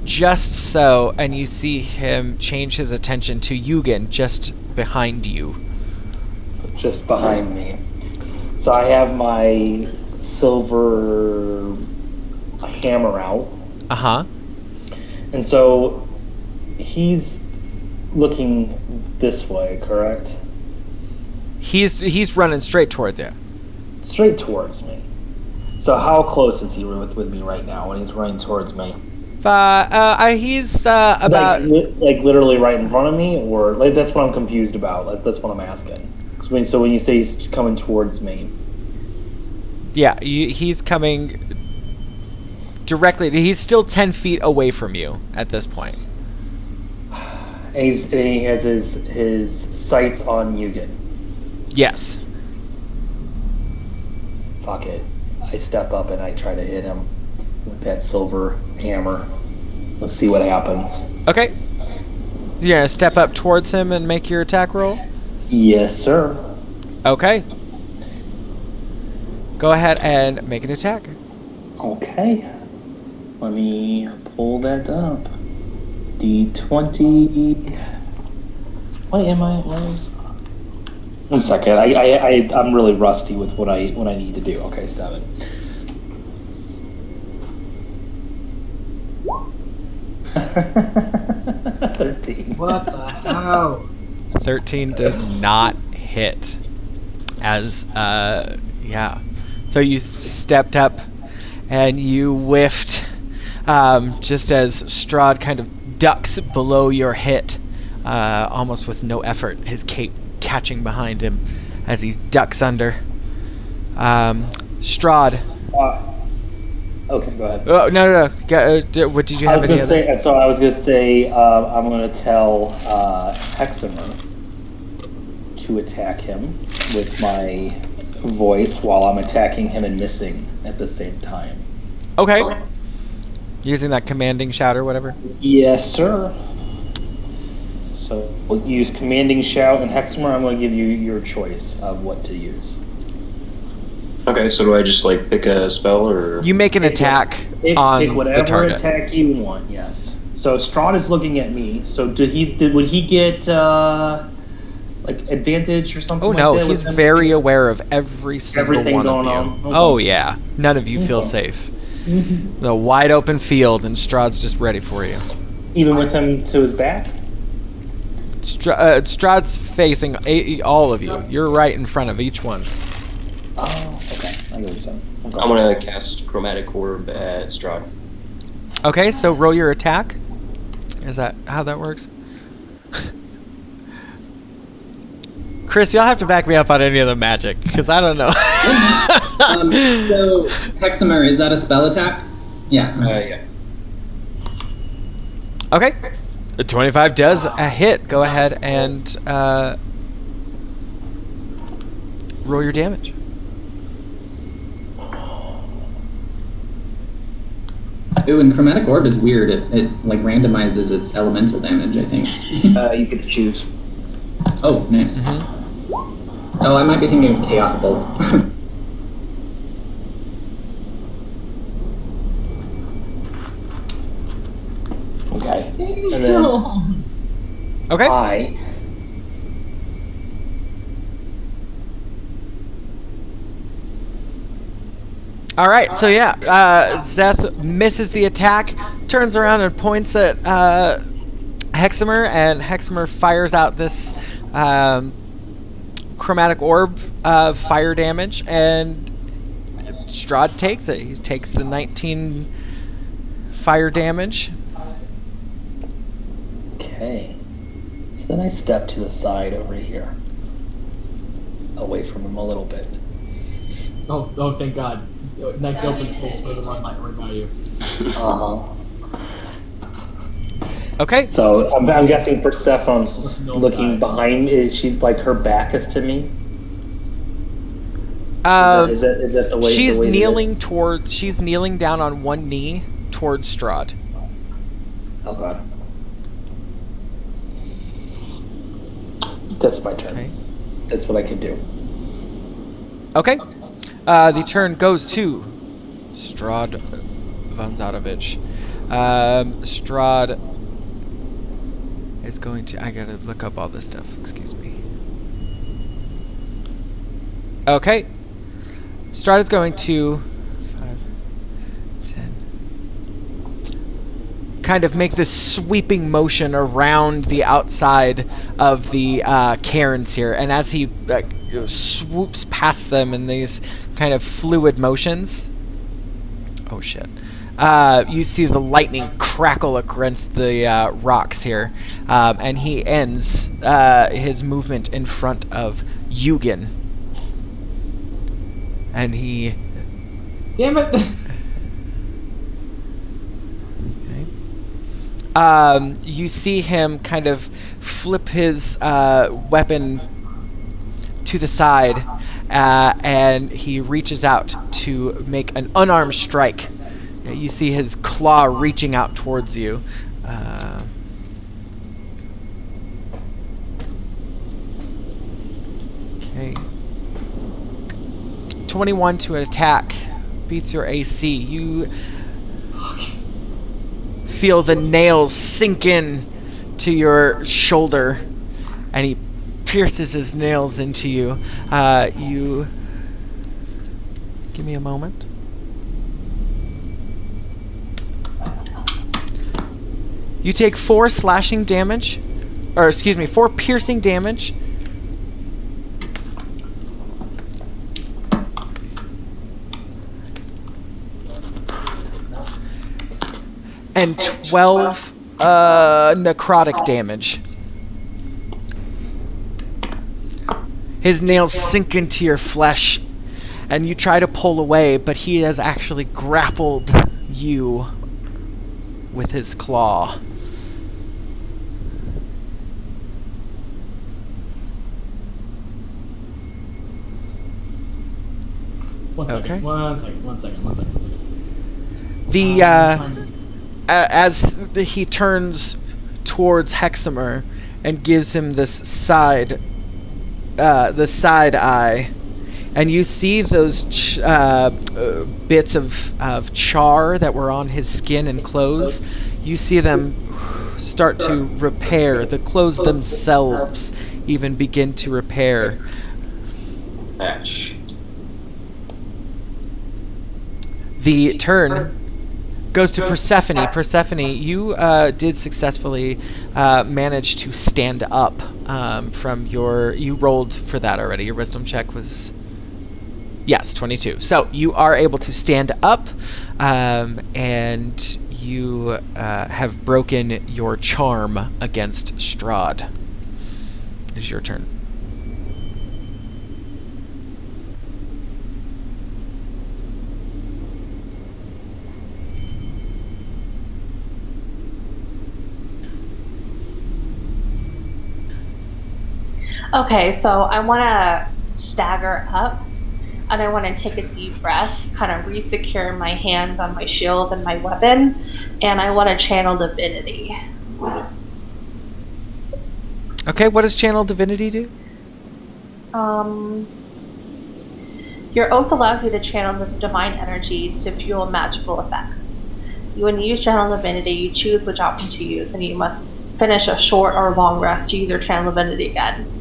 just so, and you see him change his attention to Yugen just behind you. So just behind me. So I have my silver hammer out. Uh-huh. And so he's looking this way, correct? He's running straight towards you. Straight towards me. So how close is he with me right now when he's running towards me? He's about... Like literally right in front of me? Or like that's what I'm confused about. Like, that's what I'm asking. So when you say he's coming towards me. Yeah, he's coming directly... He's still 10 feet away from you at this point. And he has his sights on Yugen. Yes. Fuck it. I step up and I try to hit him with that silver hammer. Let's see what happens. Okay. You're gonna step up towards him and make your attack roll? Yes, sir. Okay. Go ahead and make an attack. Okay. Let me pull that up. D20. What am I? One second. I'm really rusty with what I need to do. Okay, 7. $13. What the hell? 13 does not hit. As, yeah. So you stepped up and you whiffed just as Strahd kind of ducks below your hit, almost with no effort, his cape catching behind him as he ducks under. Strahd, Okay, go ahead. Oh, no. What did you have? I was gonna say, I'm gonna tell Hexamer to attack him with my voice while I'm attacking him and missing at the same time. Okay. Using that commanding shout or whatever? Yes, sir. So we'll use commanding shout, and Hexamer, I'm going to give you your choice of what to use. Okay, so do I just like pick a spell or? You make an attack on pick whatever the target. attack you want. Yes. So Strahd is looking at me. So would he get like advantage or something? Oh no, like that? he's very aware of every single Everything one going of you. on. Okay. Oh yeah, none of you feel safe. The wide open field, and Strahd's just ready for you. Even with him to his back. Strahd's facing all of you. You're right in front of each one. Oh, okay. I get what you're saying. Okay. I'm gonna cast Chromatic Orb at Strahd. Okay, so roll your attack. Is that how that works? Chris, you'll have to back me up on any of the magic, because I don't know. So, Hexamer, is that a spell attack? Yeah. Yeah. Okay. The 25 does a hit. Go ahead and roll your damage. Ooh, and Chromatic Orb is weird. It like randomizes its elemental damage, I think. You get to choose. Oh, nice. Mm-hmm. Oh, I might be thinking of Chaos Bolt. Okay. And then Okay. All right, so yeah, Zeth misses the attack, turns around and points at Hexamer, and Hexamer fires out this chromatic orb of fire damage, and Strahd takes it. He takes the 19 fire damage. Okay. So then I step to the side over here. Away from him a little bit. Oh, thank God. Nice open space for the run right by you. Uh-huh. Okay. So I'm guessing Persephone's looking behind me. Is she like her back is to me? Is that the way? She's the way kneeling towards. She's kneeling down on one knee towards Strahd. Okay. That's my turn. Okay. That's what I can do. Okay. The turn goes to Strahd Vanzatovich. Strahd is going to... I gotta look up all this stuff. Excuse me. Okay. Strahd is going to... 5, 10... kind of make this sweeping motion around the outside of the cairns here. And as he swoops past them in these kind of fluid motions... Oh, shit. You see the lightning crackle against the rocks here. And he ends his movement in front of Yugen. And he... Damn it! Okay. You see him kind of flip his weapon to the side, and he reaches out to make an unarmed strike. You see his claw reaching out towards you. Okay. 21 to attack. Beats your AC. You feel the nails sink in to your shoulder, and he pierces his nails into you. You... Give me a moment. You take 4 slashing damage, or excuse me, 4 piercing damage. And 12 necrotic damage. His nails sink into your flesh, and you try to pull away, but he has actually grappled you with his claw. Okay. One second. As he turns towards Hexamer and gives him this side eye, and you see those bits of char that were on his skin and clothes. You see them start to repair. The clothes themselves even begin to repair. Ash. The turn goes to Persephone. Persephone, you did successfully manage to stand up from your... You rolled for that already. Your wisdom check was... Yes, 22. So you are able to stand up, and you have broken your charm against Strahd. It is your turn. Okay, so I want to stagger up, and I want to take a deep breath, kind of re-secure my hands on my shield and my weapon, and I want to channel divinity. Okay, what does channel divinity do? Your oath allows you to channel the divine energy to fuel magical effects. When you use channel divinity, you choose which option to use, and you must finish a short or long rest to use your channel divinity again.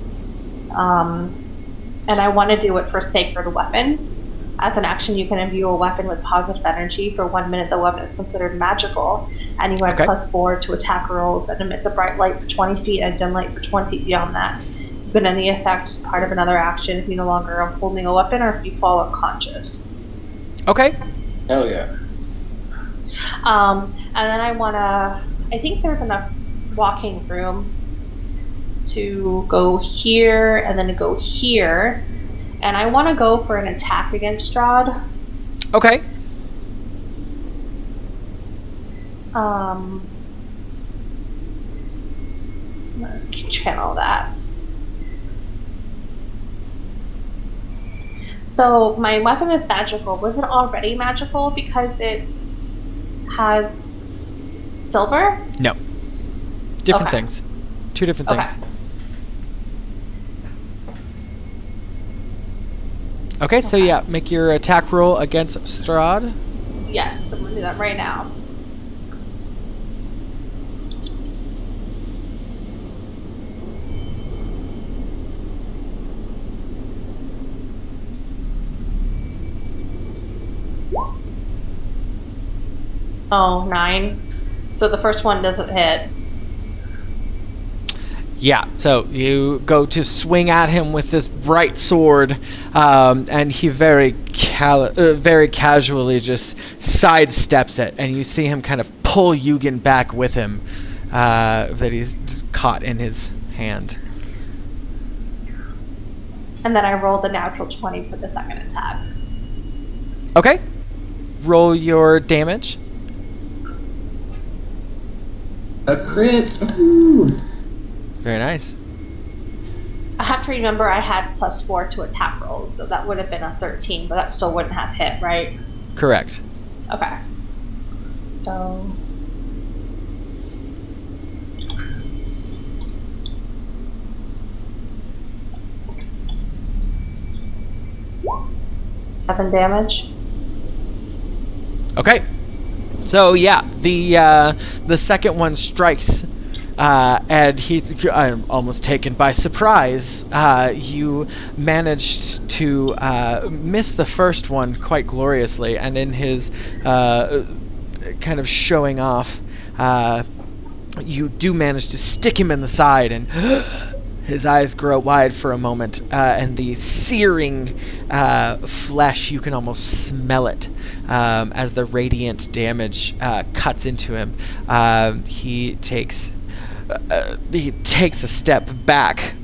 And I want to do it for Sacred Weapon. As an action, you can imbue a weapon with positive energy. For 1 minute, the weapon is considered magical, and you add +4 to attack rolls and emits a bright light for 20 feet and dim light for 20 feet beyond that. You can end the effect as part of another action if you no longer are holding a weapon or if you fall unconscious. Okay. Hell yeah. And then I think there's enough walking room to go here and then to go here, and I want to go for an attack against Strahd. Okay. Channel that. So my weapon is magical. Was it already magical because it has silver? No. Different things. Two different things. Okay, so yeah, make your attack roll against Strahd. Yes, I'm going to do that right now. Oh, 9. So the first one doesn't hit. Yeah, so you go to swing at him with this bright sword, and he very casually just sidesteps it, and you see him kind of pull Yugen back with him, that he's caught in his hand. And then I rolled a natural 20 for the second attack. Okay. Roll your damage. A crit. Ooh. Very nice. I have to remember I had +4 to attack rolls, so that would have been a 13, but that still wouldn't have hit, right? Correct. Okay. So... seven damage. Okay. So yeah, the second one strikes, and I'm almost taken by surprise. You managed to miss the first one quite gloriously, and in his kind of showing off, you do manage to stick him in the side, and his eyes grow wide for a moment, and the searing flesh, you can almost smell it as the radiant damage cuts into him. He takes a step back,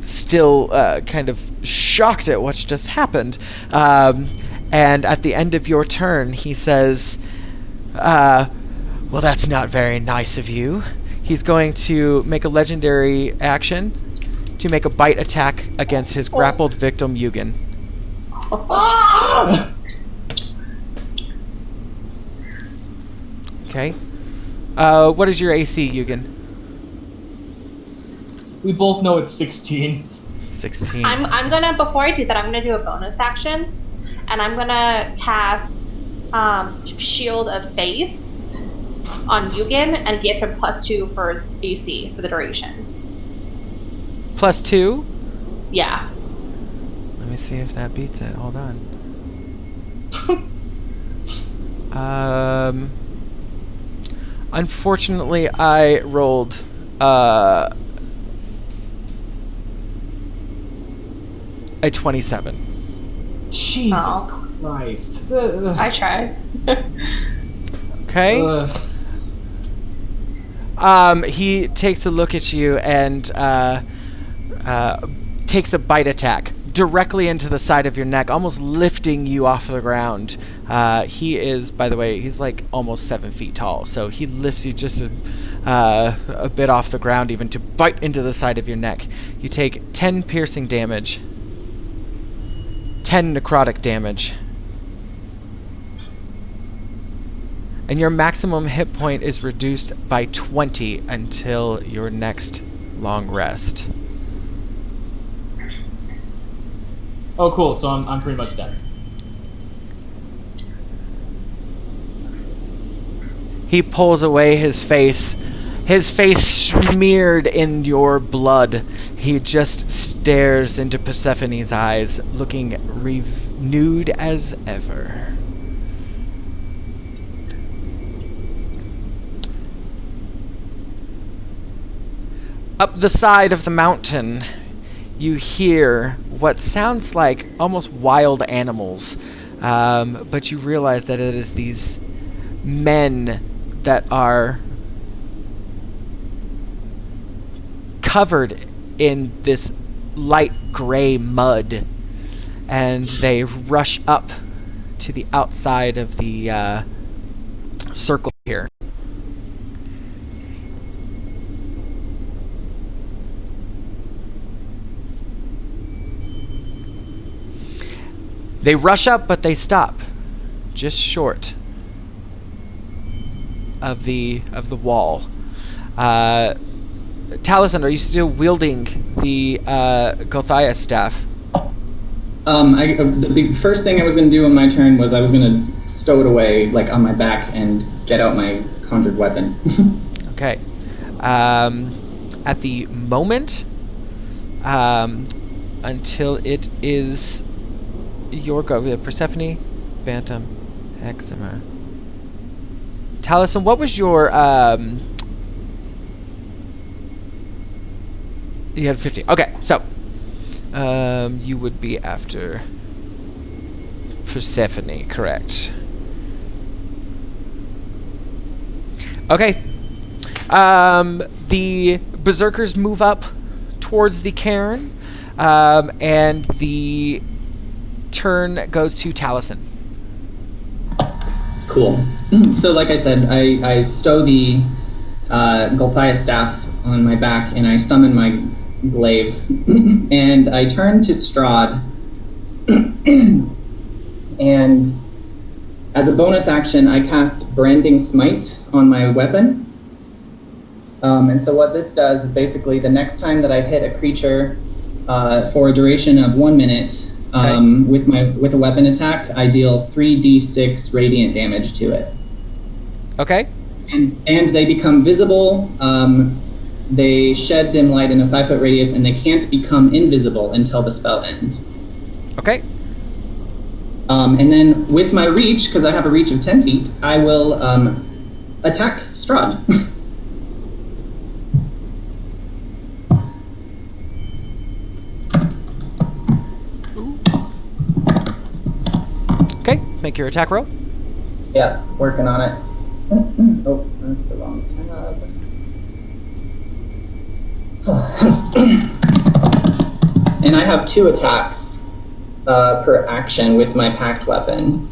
still kind of shocked at what's just happened. And at the end of your turn, he says, well, that's not very nice of you. He's going to make a legendary action to make a bite attack against his grappled victim, Yugen. Okay. What is your AC, Yugen? We both know it's 16. 16. I'm gonna, before I do that, I'm gonna do a bonus action, and I'm gonna cast Shield of Faith on Yugen and give him +2 for AC for the duration. +2? Yeah. Let me see if that beats it. Hold on. Unfortunately, I rolled a 27. Jesus Christ. I tried. Okay. He takes a look at you and takes a bite attack directly into the side of your neck, almost lifting you off the ground. He is, by the way, he's like almost 7 feet tall, so he lifts you just a bit off the ground even to bite into the side of your neck. You take 10 piercing damage, 10 necrotic damage, and your maximum hit point is reduced by 20 until your next long rest. Oh, cool. So I'm pretty much dead. He pulls away his face smeared in your blood. He just stares into Persephone's eyes, looking renewed as ever. Up the side of the mountain, you hear what sounds like almost wild animals, but you realize that it is these men that are covered in this light gray mud, and they rush up to the outside of the circle here. They rush up, but they stop just short of the wall. Taliesin, are you still wielding the Gothias staff? The first thing I was going to do on my turn was I was going to stow it away, like on my back, and get out my conjured weapon. Okay. At the moment, until it is your go, Persephone, Bantam, Hexamer. Taliesin, what was your you had 50. Okay, so you would be after Persephone, correct? Okay. The berserkers move up towards the cairn, and the turn goes to Taliesin. Cool. So, like I said, I stow the Gulthias staff on my back, and I summon my glaive, and I turn to Strahd, and as a bonus action, I cast Branding Smite on my weapon. And so what this does is basically the next time that I hit a creature for a duration of 1 minute, with a weapon attack, I deal 3d6 radiant damage to it. Okay. And they become visible. They shed dim light in a 5-foot radius, and they can't become invisible until the spell ends. Okay. And then with my reach, because I have a reach of 10 feet, I will attack Strahd. Okay, make your attack roll. Yeah, working on it. Oh, that's the wrong tab. And I have 2 attacks per action with my packed weapon.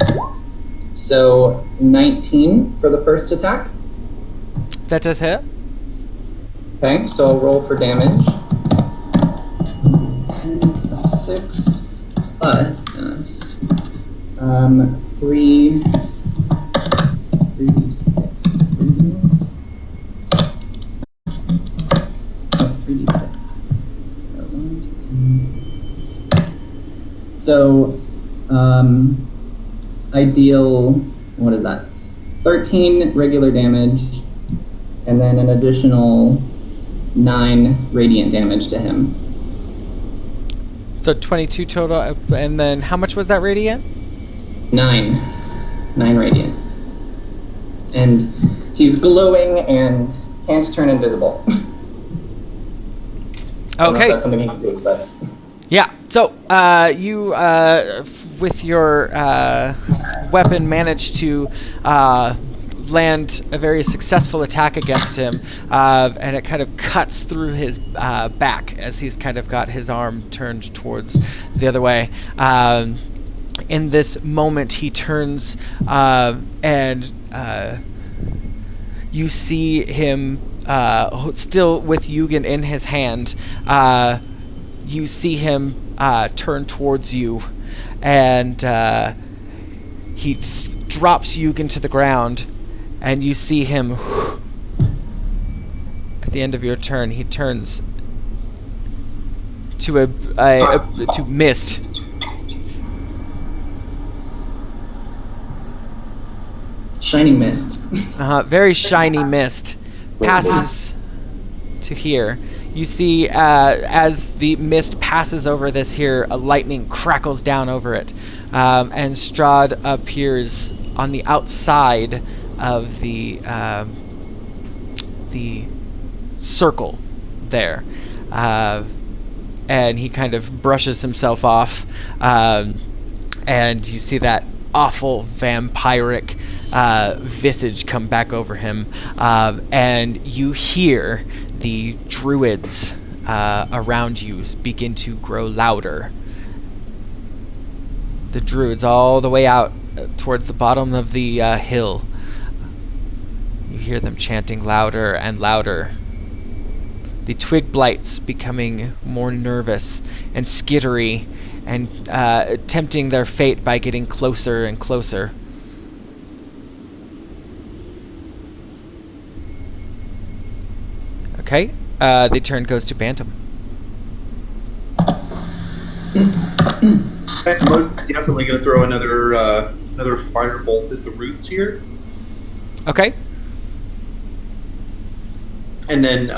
So 19 for the first attack. That does hit. Okay, so I'll roll for damage. 6 plus 3 3d6. So I deal, what is that? 13 regular damage, and then an additional 9 radiant damage to him. So 22 total, and then how much was that radiant? 9 radiant. And he's glowing and can't turn invisible. I don't know if Okay. that's something he can do, but... Yeah. So you, with your weapon, managed to land a very successful attack against him, and it kind of cuts through his back as he's kind of got his arm turned towards the other way. In this moment, he turns and you see him still with Yugen in his hand. You see him turn towards you, and he drops Yugen to the ground, and you see him at the end of your turn. He turns to to mist. Shining mist. Very shiny mist passes to here. You see, as the mist passes over this here, a lightning crackles down over it, and Strahd appears on the outside of the circle there, and he kind of brushes himself off, and you see that awful vampiric visage come back over him, and you hear the druids around you begin to grow louder. The druids all the way out towards the bottom of the hill. You hear them chanting louder and louder. The twig blights becoming more nervous and skittery, and tempting their fate by getting closer and closer. Okay, the turn goes to Bantam. I'm most definitely going to throw another firebolt at the roots here, Okay. and then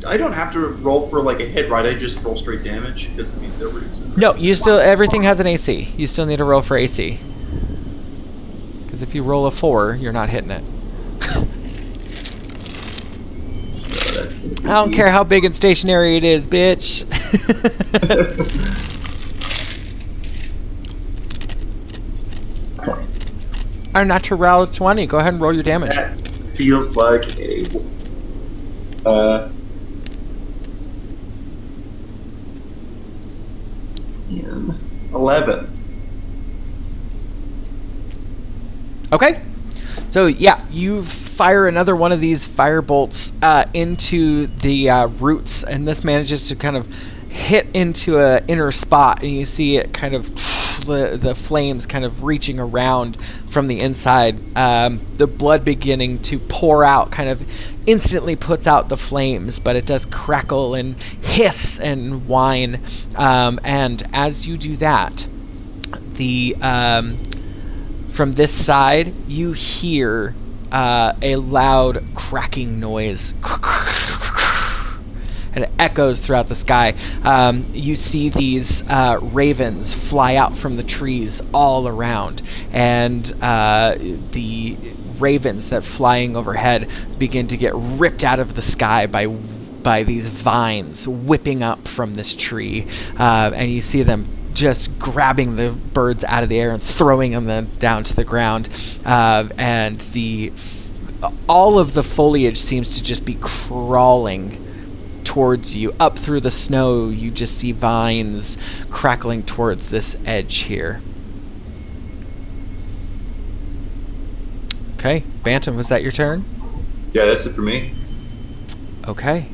I don't have to roll for like a hit, right? I just roll straight damage because I mean they're roots. No, you still, everything has an AC. You still need to roll for AC. Because if you roll a 4, you're not hitting it. So that's gonna be I don't care how big and stationary it is, bitch. Our natural 20. Go ahead and roll your damage. That feels like a 11. Okay. So yeah, you fire another one of these fire bolts into the roots, and this manages to kind of hit into an inner spot, and you see it kind of the flames kind of reaching around from the inside. The blood beginning to pour out kind of instantly puts out the flames, but it does crackle and hiss and whine. And as you do that, the from this side, you hear a loud cracking noise. And it echoes throughout the sky. You see these ravens fly out from the trees all around. And the ravens that flying overhead begin to get ripped out of the sky by these vines whipping up from this tree. And you see them just grabbing the birds out of the air and throwing them down to the ground, and all of the foliage seems to just be crawling towards you. Up through the snow, you just see vines crackling towards this edge here. Okay, Bantam, was that your turn? Yeah, that's it for me. Okay.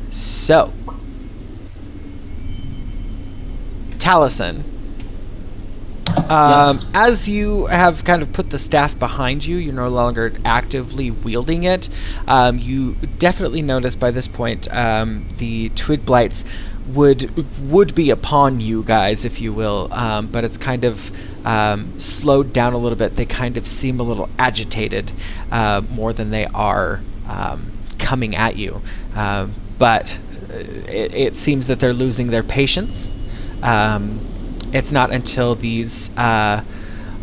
So, Taliesin. As you have kind of put the staff behind you, you're no longer actively wielding it. You definitely notice by this point the twig blights would be upon you guys, if you will, but it's kind of slowed down a little bit. They kind of seem a little agitated more than they are coming at you. But it seems that they're losing their patience. It's not until these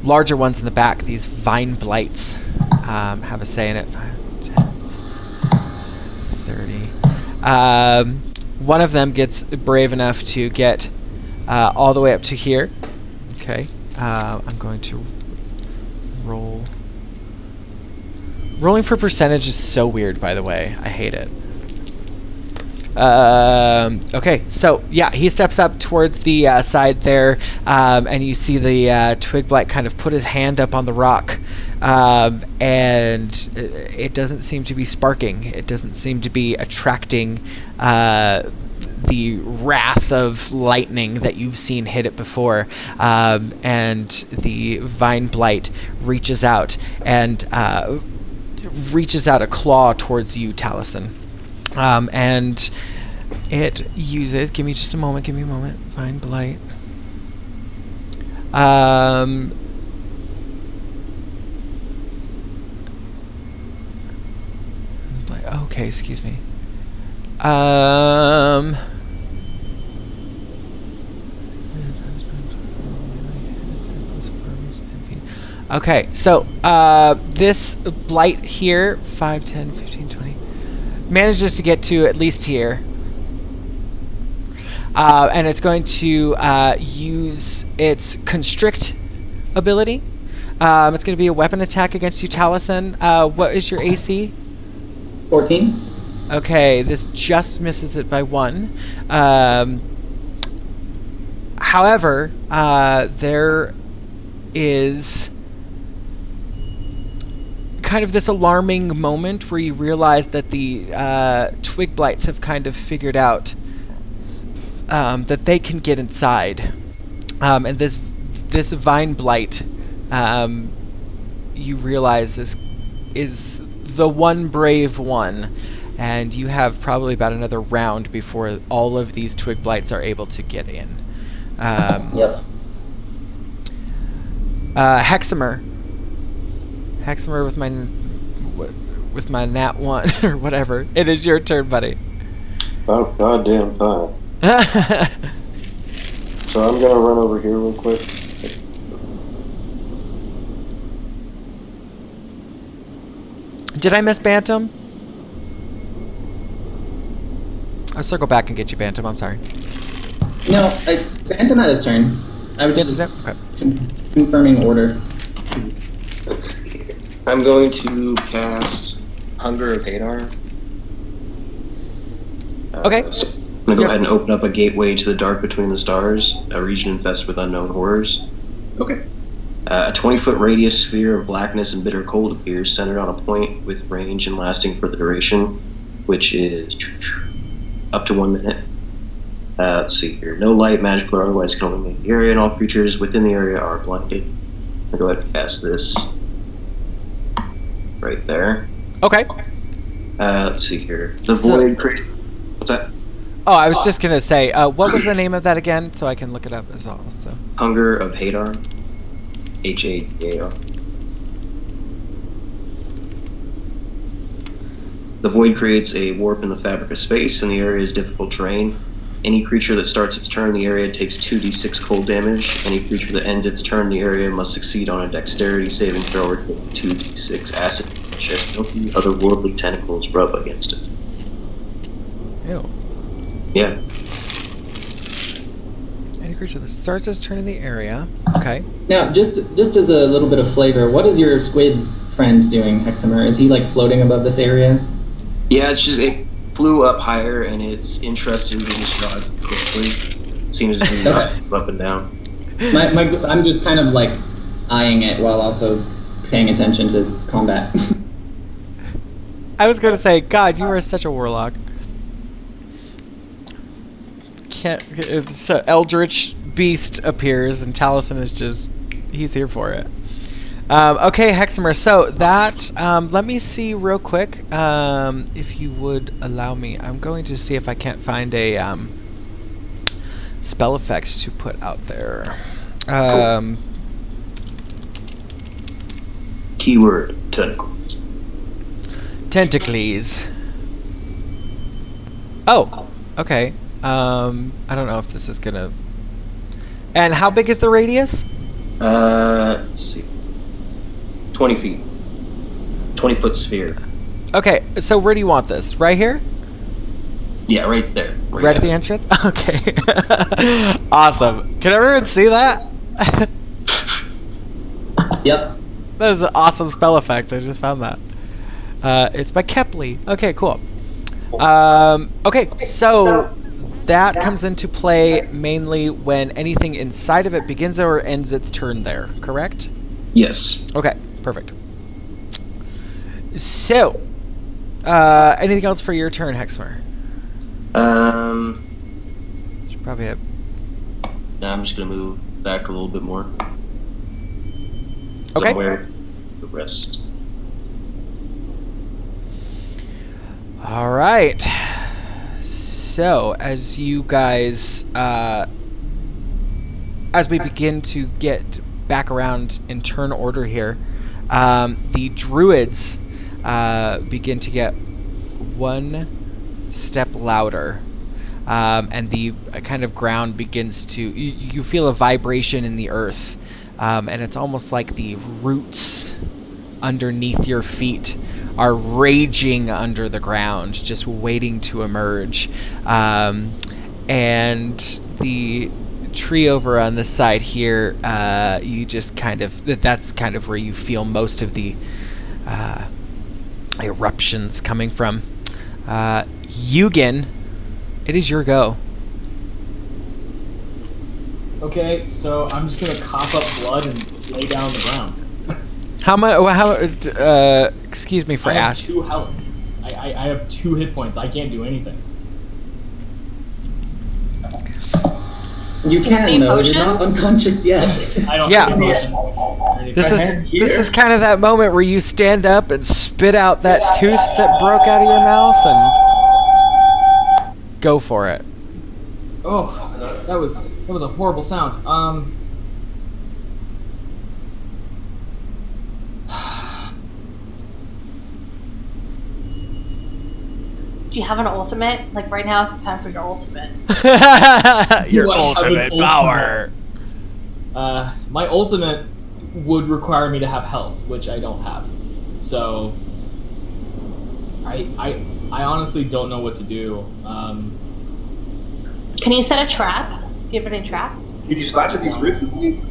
larger ones in the back, these vine blights, have a say in it. 5, 10, 30. One of them gets brave enough to get all the way up to here. Okay. I'm going to roll. Rolling for percentage is so weird, by the way. I hate it. Okay, so yeah, he steps up towards the side there, and you see the twig blight kind of put his hand up on the rock, and it doesn't seem to be sparking. It doesn't seem to be attracting the wrath of lightning that you've seen hit it before, and the vine blight reaches out a claw towards you, Taliesin. And it uses, give me a moment, vine blight. Okay, excuse me. Okay, so this blight here, 5, 10, 15, 20, manages to get to at least here. And it's going to use its constrict ability. It's going to be a weapon attack against you, Taliesin. What is your AC? 14. Okay, this just misses it by 1. However, there is kind of this alarming moment where you realize that the twig blights have kind of figured out that they can get inside, and this vine blight, you realize is the one brave one, and you have probably about another round before all of these twig blights are able to get in. Yep. Hexamer with my nat 1 or whatever. It is your turn, buddy. Oh, goddamn time. So I'm gonna run over here real quick. Did I miss Bantam? I'll circle back and get you, Bantam. I'm sorry. No, Bantam had his turn. I was just okay. confirming order. Let's see. I'm going to cast Hunger of Hadar. Okay. So I'm going to go ahead and open up a gateway to the dark between the stars, a region infested with unknown horrors. Okay. A 20-foot radius sphere of blackness and bitter cold appears, centered on a point with range and lasting for the duration, which is up to 1 minute. Let's see here. No light, magical, or otherwise can illuminate the area, and all creatures within the area are blinded. I'll go ahead and cast this right there. Okay. Let's see here. The void creature. What's that? Oh, I was just gonna say, what was the name of that again, so I can look it up as well. So. Hunger of Hadar. Hadar. The void creates a warp in the fabric of space, and the area is difficult terrain. Any creature that starts its turn in the area takes 2d6 cold damage. Any creature that ends its turn in the area must succeed on a dexterity saving throw or take 2d6 acid damage as no otherworldly tentacles rub against it. Ew. Yeah. Any creature that starts its turn in the area. Okay. Now, just as a little bit of flavor, what is your squid friend doing, Hexamer? Is he like floating above this area? Yeah, it's just it flew up higher and it's interested in Strahd quickly. Seems to be up and down. I'm just kind of like eyeing it while also paying attention to combat. I was gonna say, God, you are such a warlock. It's an eldritch beast appears, and Taliesin is just—he's here for it. Okay, Hexamer. So that, let me see real quick, if you would allow me. I'm going to see if I can't find a spell effect to put out there. Cool. Keyword tentacles. Tentacles. Oh, okay. I don't know if this is gonna. And how big is the radius? Let's see. 20 feet. 20-foot sphere. Okay, so where do you want this? Right here? Yeah, right there. Right at the entrance? Okay. Awesome. Can everyone see that? Yep. That is an awesome spell effect. I just found that. It's by Kepley. Okay, cool. Okay, so that comes into play mainly when anything inside of it begins or ends its turn there, correct? Yes. Okay, perfect. So, anything else for your turn, Hexmer? Should probably have... Nah, I'm just gonna move back a little bit more. Okay. Somewhere the rest. All right. So, as you guys, as we begin to get back around in turn order here, the druids begin to get one step louder, and the kind of ground begins to, you feel a vibration in the earth, and it's almost like the roots underneath your feet are raging under the ground, just waiting to emerge. And the tree over on this side here, you just kind of, that's kind of where you feel most of the eruptions coming from. Eugen, it is your go. Okay, so I'm just gonna cough up blood and lay down on the ground. How much? Excuse me for asking. 2 health. I have 2 hit points. I can't do anything. You can, though. You're not unconscious yet. I don't Yeah. have motion. This is kind of that moment where you stand up and spit out that tooth that broke out of your mouth and go for it. Oh, that was a horrible sound. Do you have an ultimate? Like right now, it's the time for your ultimate. Your Do I have an ultimate power. My ultimate would require me to have health, which I don't have. So I honestly don't know what to do. Can you set a trap? Do you have any traps? Did you slap at these roots with me?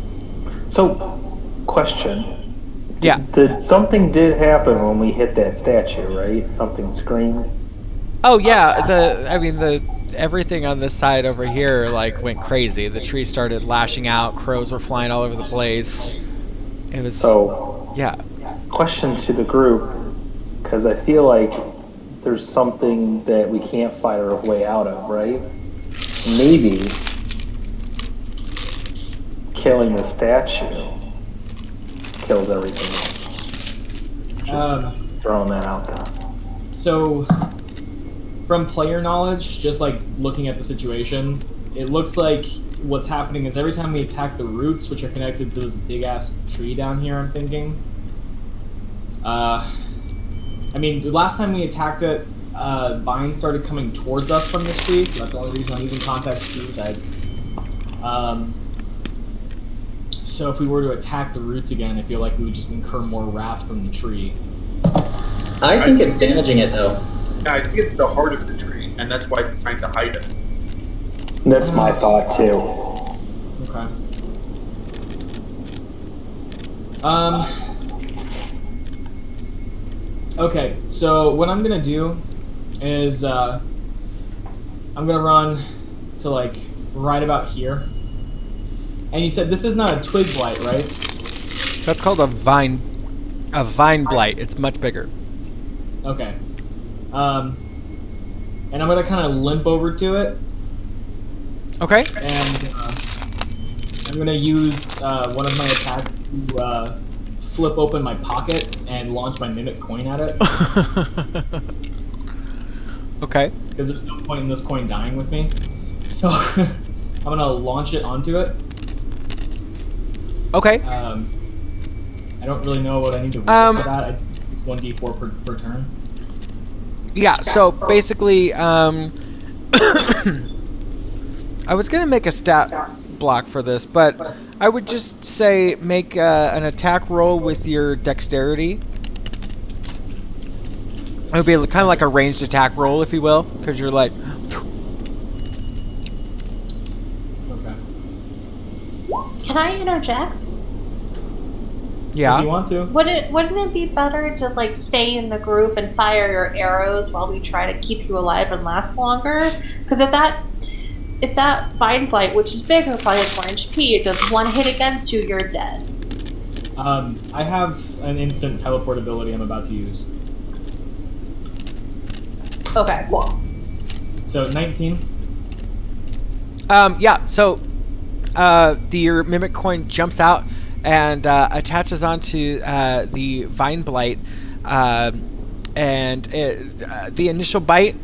So, question. Yeah. Something did happen when we hit that statue, right? Something screamed. Oh yeah, everything on this side over here like went crazy. The tree started lashing out. Crows were flying all over the place. It was yeah. Question to the group, because I feel like there's something that we can't fight our way out of, right? Maybe killing the statue kills everything else. Just throwing that out there. So, from player knowledge, just like looking at the situation, it looks like what's happening is every time we attack the roots, which are connected to this big ass tree down here, I'm thinking. I mean, the last time we attacked it, vines started coming towards us from this tree, so that's the only reason I'm using context clues. So if we were to attack the roots again, I feel like we would just incur more wrath from the tree. I think it's damaging it, though. Yeah, I think it's the heart of the tree, and that's why they're trying to hide it. That's my thought too. Okay. Okay, so what I'm gonna do is I'm gonna run to like right about here. And you said this is not a twig blight, right? That's called a vine blight. It's much bigger. Okay. And I'm gonna kind of limp over to it. Okay. And I'm gonna use one of my attacks to flip open my pocket and launch my mimic coin at it. Okay. Because there's no point in this coin dying with me. So I'm gonna launch it onto it. Okay. I don't really know what I need to roll for that. It's 1d4 per turn. Yeah, so basically, I was going to make a stat block for this, but I would just say make an attack roll with your dexterity. It would be kind of like a ranged attack roll, if you will, because you're like... Okay. Can I interject? Yeah. If you want to. Wouldn't it be better to like stay in the group and fire your arrows while we try to keep you alive and last longer? Because if that vine blight, which is bigger by like 1 HP, does one hit against you, you're dead. I have an instant teleport ability I'm about to use. Okay, cool. So 19. Yeah, so your mimic coin jumps out and attaches onto the vine blight, and the initial bite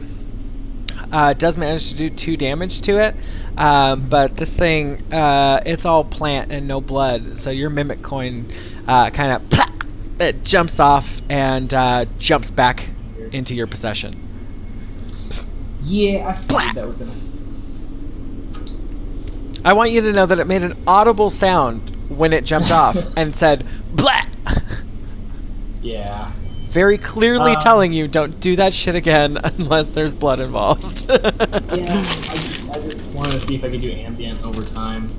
does manage to do 2 damage to it, but this thing, it's all plant and no blood, so your mimic coin kind of it jumps off and jumps back into your possession. Yeah, I figured that was gonna... I want you to know that it made an audible sound when it jumped off and said, blah! Yeah. Very clearly telling you don't do that shit again unless there's blood involved. Yeah, I just wanted to see if I could do ambient over time.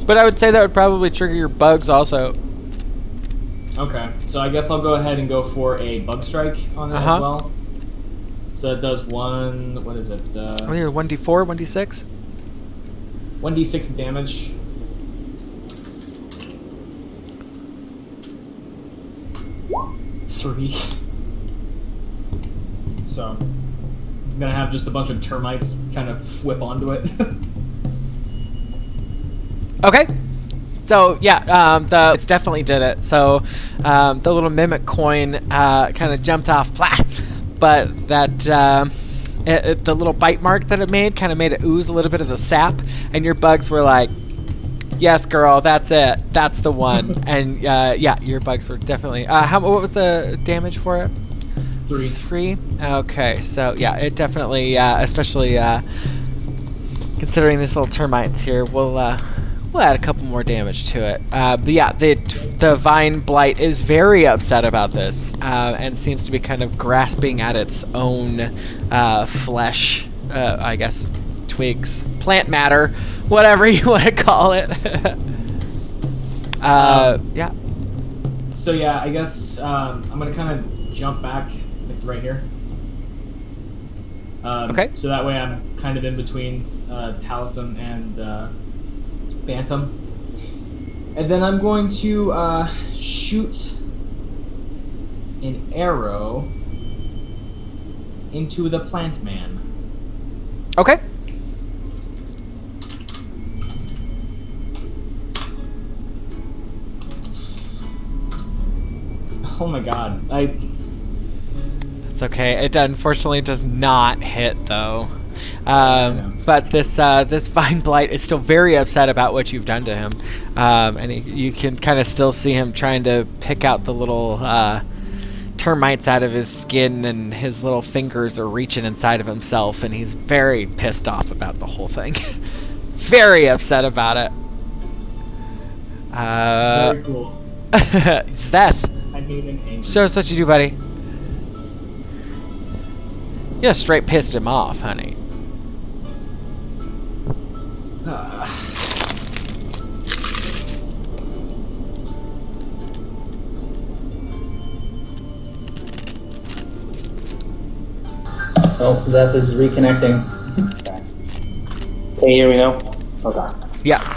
But I would say that would probably trigger your bugs also. Okay, so I guess I'll go ahead and go for a bug strike on it as well. So it does one, what is it? 1d4, 1d6? 1d6 damage. Three. So I'm gonna have just a bunch of termites kind of whip onto it. Okay. So yeah, it definitely did it. So the little mimic coin kind of jumped off, but that the little bite mark that it made kind of made it ooze a little bit of the sap, and your bugs were like, "Yes, girl, that's it. That's the one." And yeah, your bugs were definitely. What was the damage for it? 3. 3. Okay, so yeah, it definitely, especially considering these little termites here, we'll add a couple more damage to it. But yeah, the vine blight is very upset about this, and seems to be kind of grasping at its own flesh, I guess, twigs, plant matter, whatever you want to call it. Yeah. So yeah, I guess I'm gonna kind of jump back. It's right here. Okay. So that way I'm kind of in between Taliesin and Bantam. And then I'm going to shoot an arrow into the plant man. Okay. Oh my god. It's okay. It unfortunately does not hit though. But this vine blight is still very upset about what you've done to him, and you can kind of still see him trying to pick out the little termites out of his skin, and his little fingers are reaching inside of himself, and he's very pissed off about the whole thing. Very upset about it. Very cool. Seth, I made him angry. show us what you do, buddy. You just straight pissed him off, honey. Oh, Zeth is reconnecting. Okay. Can you hear me now? Okay. Yes.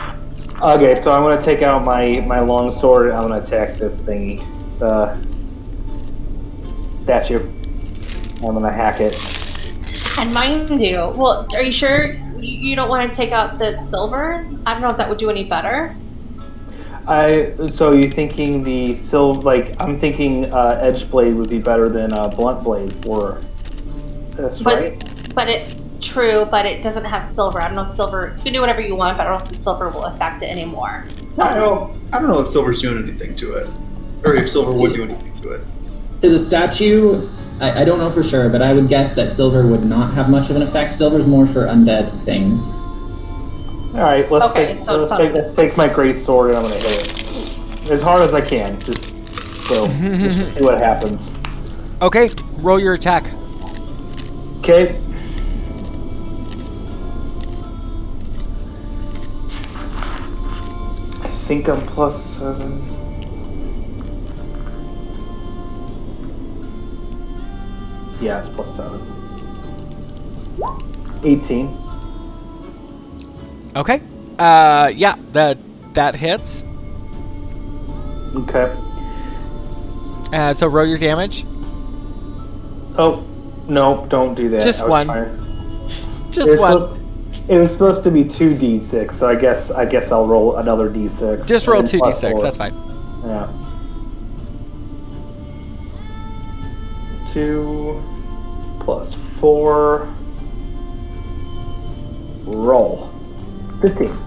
Okay, so I'm gonna take out my long sword and I'm gonna attack this thingy, the statue. I'm gonna hack it. And mind you, well, are you sure you don't want to take out the silver? I don't know if that would do any better. So you're thinking the silver? Like I'm thinking, edge blade would be better than blunt blade for this, right? But it doesn't have silver. I don't know if silver. You can do whatever you want, but I don't know if the silver will affect it anymore. I don't know if silver's doing anything to it, or if silver would do anything to it. To the statue, I don't know for sure, but I would guess that silver would not have much of an effect. Silver's more for undead things. All right, let's take my great sword and I'm gonna hit it as hard as I can. Just let's just see what happens. Okay, roll your attack. Okay. I think I'm +7. Yeah, it's +7. 18. Okay. Yeah, that hits. Okay. So roll your damage. Oh, no, don't do that. Just one. Just one. It was supposed to be 2d6, so I guess I'll roll another d6. Just roll 2d6. That's fine. Yeah. 2 + 4. Roll. 15.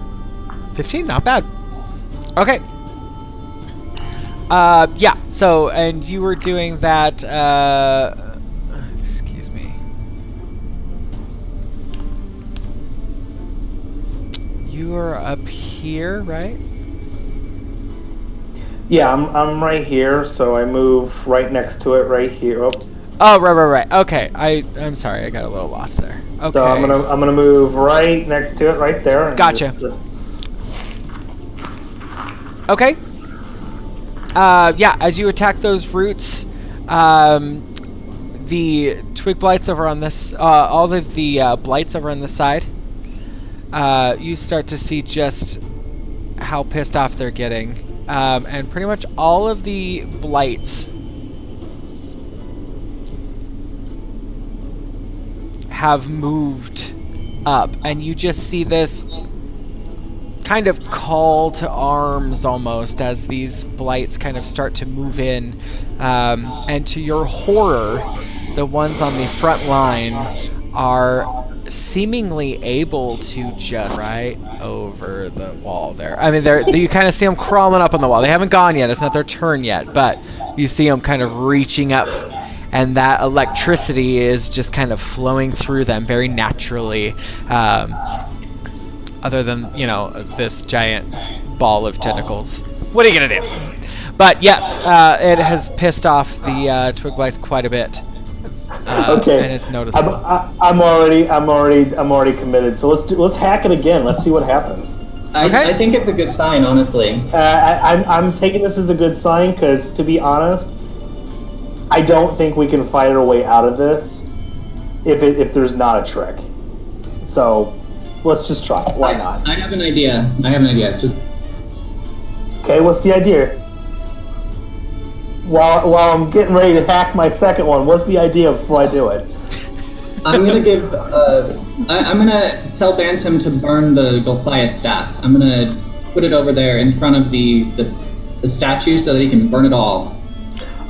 15, not bad. Okay. Yeah, so, and you were doing that, excuse me. You are up here, right? Yeah, I'm right here, so I move right next to it, right here. Oh, right. Okay, I'm sorry, I got a little lost there. Okay. So I'm gonna move right next to it, right there. And gotcha. Okay. Yeah, as you attack those roots, the twig blights over on this, all of the blights over on this side, you start to see just how pissed off they're getting. And pretty much all of the blights have moved up, and you just see this kind of call to arms almost as these blights kind of start to move in, and to your horror, the ones on the front line are seemingly able to just right over the wall there. I mean, you kind of see them crawling up on the wall. They haven't gone yet. It's not their turn yet, but you see them kind of reaching up, and that electricity is just kind of flowing through them very naturally. Other than, this giant ball of tentacles. What are you gonna do? But yes, it has pissed off the twig blights quite a bit. Okay. And it's noticeable. I'm already committed. So let's hack it again. Let's see what happens. I think it's a good sign, honestly. I'm taking this as a good sign because, to be honest, I don't think we can fight our way out of this if there's not a trick. So let's just try it. Why not? I have an idea. Just okay. What's the idea? While I'm getting ready to hack my second one, what's the idea before I do it? I'm gonna give. I'm gonna tell Bantam to burn the Golthias staff. I'm gonna put it over there in front of the statue so that he can burn it all.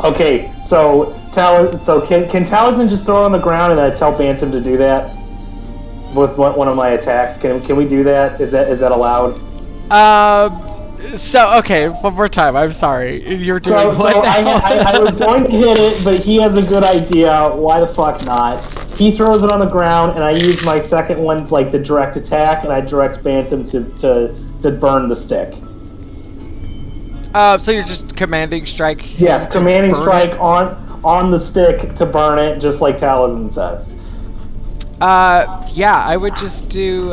Okay, so can Taliesin just throw it on the ground and I tell Bantam to do that with one of my attacks? Can we do that? Is that allowed? So okay, one more time. I'm sorry. You're doing what now? I was going to hit it, but he has a good idea. Why the fuck not? He throws it on the ground, and I use my second one like the direct attack, and I direct Bantam to burn the stick. So you're just commanding strike? Yes, commanding strike on the stick to burn it, just like Taliesin says. Yeah, I would just do.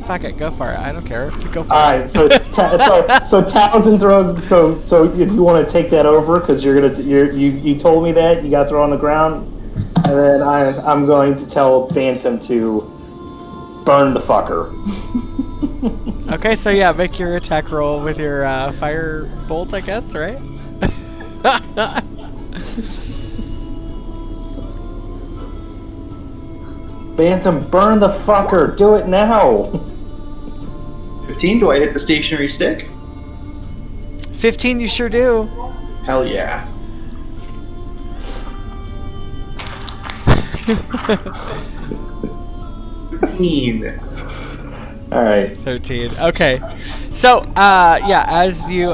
Fuck it, go for it. I don't care. Go for it. All right, so Taliesin throws. So if you want to take that over, because you told me that you got to throw on the ground. And then I'm going to tell Bantam to burn the fucker. Okay, so yeah, make your attack roll with your fire bolt, I guess, right? Bantam, burn the fucker! Do it now! 15, do I hit the stationary stick? 15, you sure do. Hell yeah. All right. 13. Okay. So, yeah, as you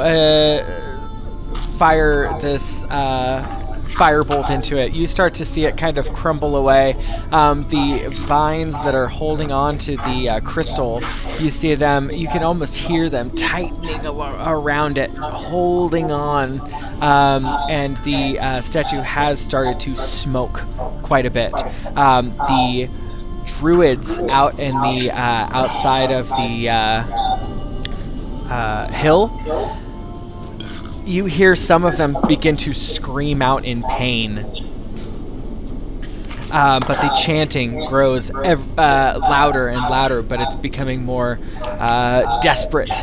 fire this firebolt into it, you start to see it kind of crumble away. The vines that are holding on to the crystal, you see them, you can almost hear them tightening around it, holding on, and the statue has started to smoke quite a bit. The druids out in the outside of the hill, you hear some of them begin to scream out in pain. But the chanting grows louder and louder, but it's becoming more desperate.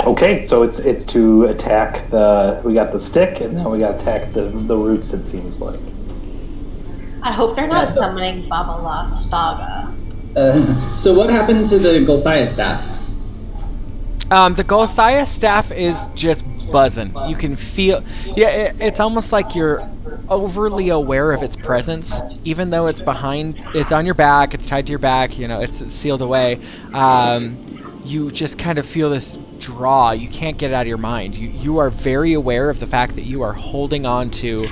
Okay, so it's to attack we got the stick, and now we got to attack the roots, it seems like. I hope they're not summoning Babala Saga. So what happened to the Golthiah staff? The Golthiah staff is just buzzing. You can feel... Yeah, it's almost like you're overly aware of its presence, even though it's on your back, it's tied to your back, it's sealed away. You just kind of feel this draw. You can't get it out of your mind. You are very aware of the fact that you are holding on to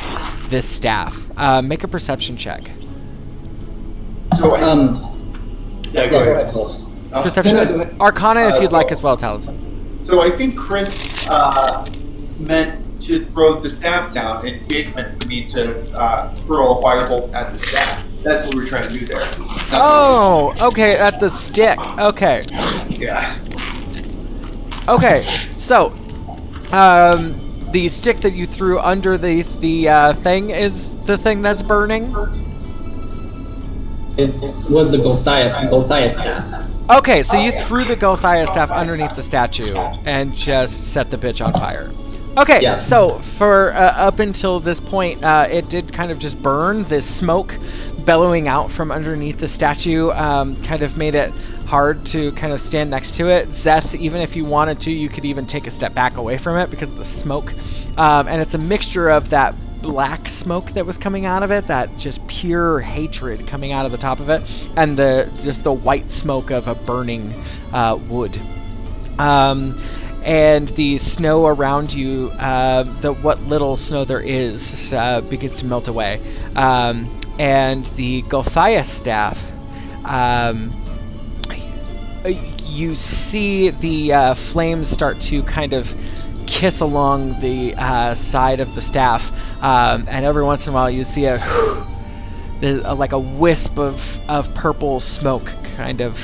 this staff. Make a perception check. So, yeah, go ahead. Perception, go ahead. Arcana if you'd like as well, Taliesin. So I think Chris meant to throw the staff down, and Jake meant for me to throw a firebolt at the staff. That's what we were trying to do there. Oh, okay, at the stick. Okay. Yeah. Okay, so, the stick that you threw under the thing is the thing that's burning? Was the Golthiah staff. Okay, so you threw the Golthiah staff underneath the statue and just set the bitch on fire. Okay, Yeah. So for up until this point, it did kind of just burn. This smoke bellowing out from underneath the statue kind of made it hard to kind of stand next to it. Zeth, even if you wanted to, you could even take a step back away from it because of the smoke. And it's a mixture of that black smoke that was coming out of it, that just pure hatred coming out of the top of it, and just the white smoke of a burning wood. And the snow around you, what little snow there is, begins to melt away. And the Golthiah staff, you see the flames start to kind of kiss along the side of the staff, and every once in a while you see like a wisp of purple smoke, kind of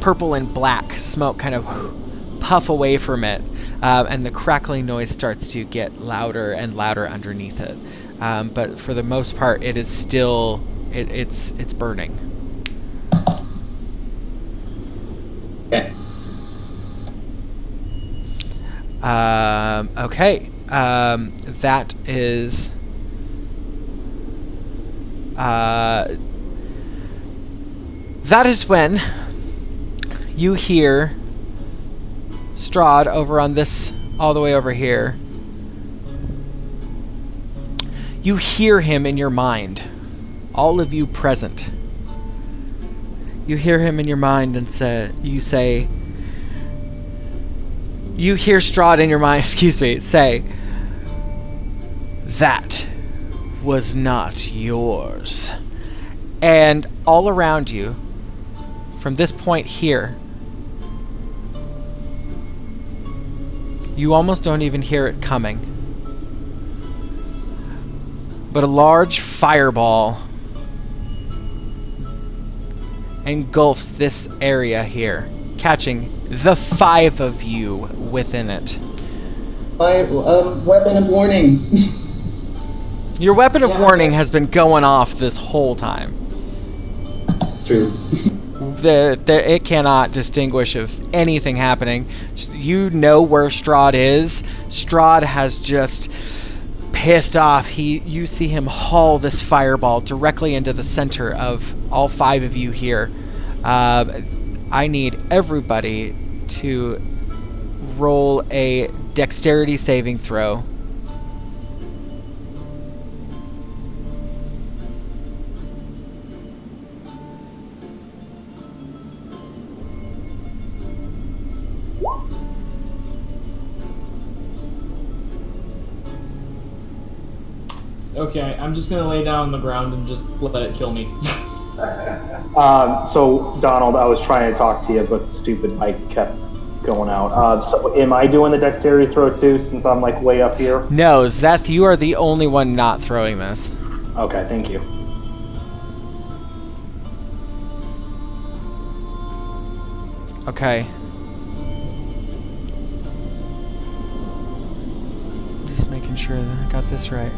purple and black smoke kind of puff away from it, and the crackling noise starts to get louder and louder underneath it. But for the most part, it is still it's burning. Okay. Okay. That is. That is when you hear Strahd over on this, all the way over here. You hear him in your mind, all of you present. You hear him in your mind and you hear Strahd in your mind, say, "That was not yours." And all around you, from this point here, you almost don't even hear it coming, but a large fireball engulfs this area here, catching the 5 of you within it. Weapon of warning. Your weapon of warning has been going off this whole time. True. It cannot distinguish of anything happening. You know where Strahd is. Strahd has just pissed off. You see him haul this fireball directly into the center of all 5 of you here. I need everybody to roll a dexterity saving throw. Okay, I'm just gonna lay down on the ground and just let it kill me. So, Donald, I was trying to talk to you, but the stupid mic kept going out. So am I doing the dexterity throw too, since I'm like way up here? No, Zeth, you are the only one not throwing this. Okay, thank you. Okay. Just making sure that I got this right.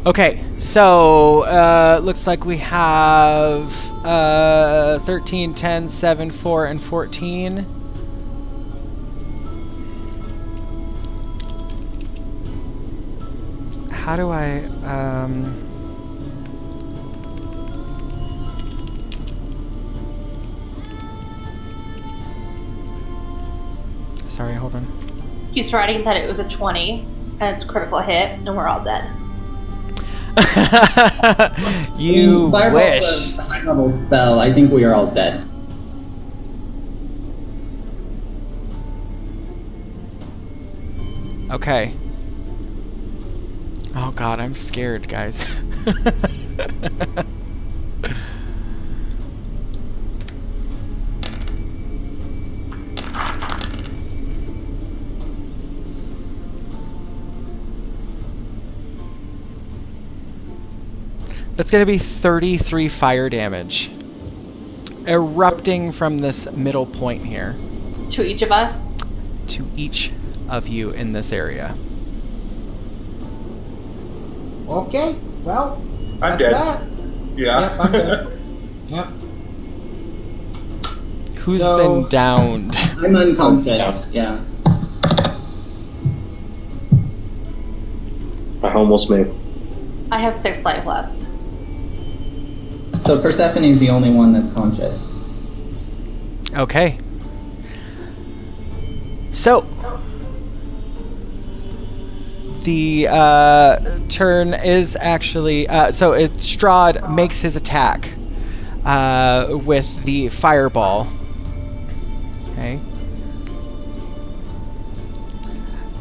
Okay, so looks like we have 13, 10, 7, 4, and 14. How do I... Sorry, hold on. He's writing that it was a 20, and it's critical hit, and we're all dead. You Fireball's wish. a high-level spell. I think we are all dead. Okay. Oh god, I'm scared, guys. That's going to be 33 fire damage. Erupting from this middle point here. To each of us? To each of you in this area. Okay, well, I'm that's dead. that. Yeah. Yep, I'm dead. Yep. Who's So- been downed? I'm unconscious. Yeah. I almost made. I have 6 life left. So Persephone's the only one that's conscious. Okay. So the turn is actually Strahd makes his attack with the fireball. Okay.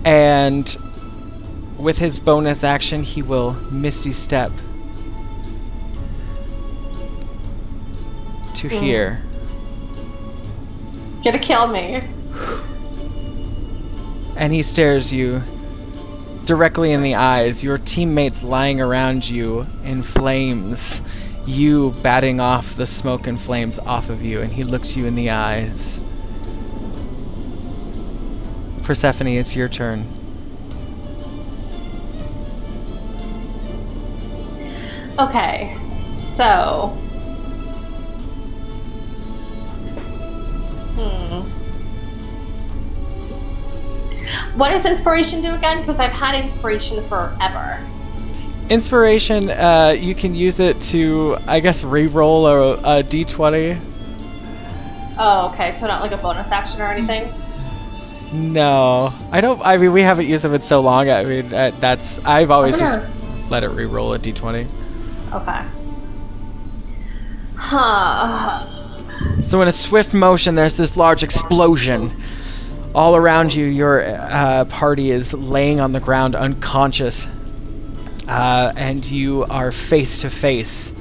And with his bonus action, he will Misty Step to here. Gonna kill me. And he stares you directly in the eyes, your teammates lying around you in flames, you batting off the smoke and flames off of you, and he looks you in the eyes. Persephone, it's your turn. Okay, so... What does inspiration do again? Because I've had inspiration forever. Inspiration, you can use it to, I guess, re-roll a d20. Oh, okay, so not like a bonus action or anything? No, I mean, we haven't used them in so long. I mean, I've always just let it re-roll a d20. Okay. Huh. So in a swift motion, there's this large explosion. All around you, your party is laying on the ground unconscious. And you are face to face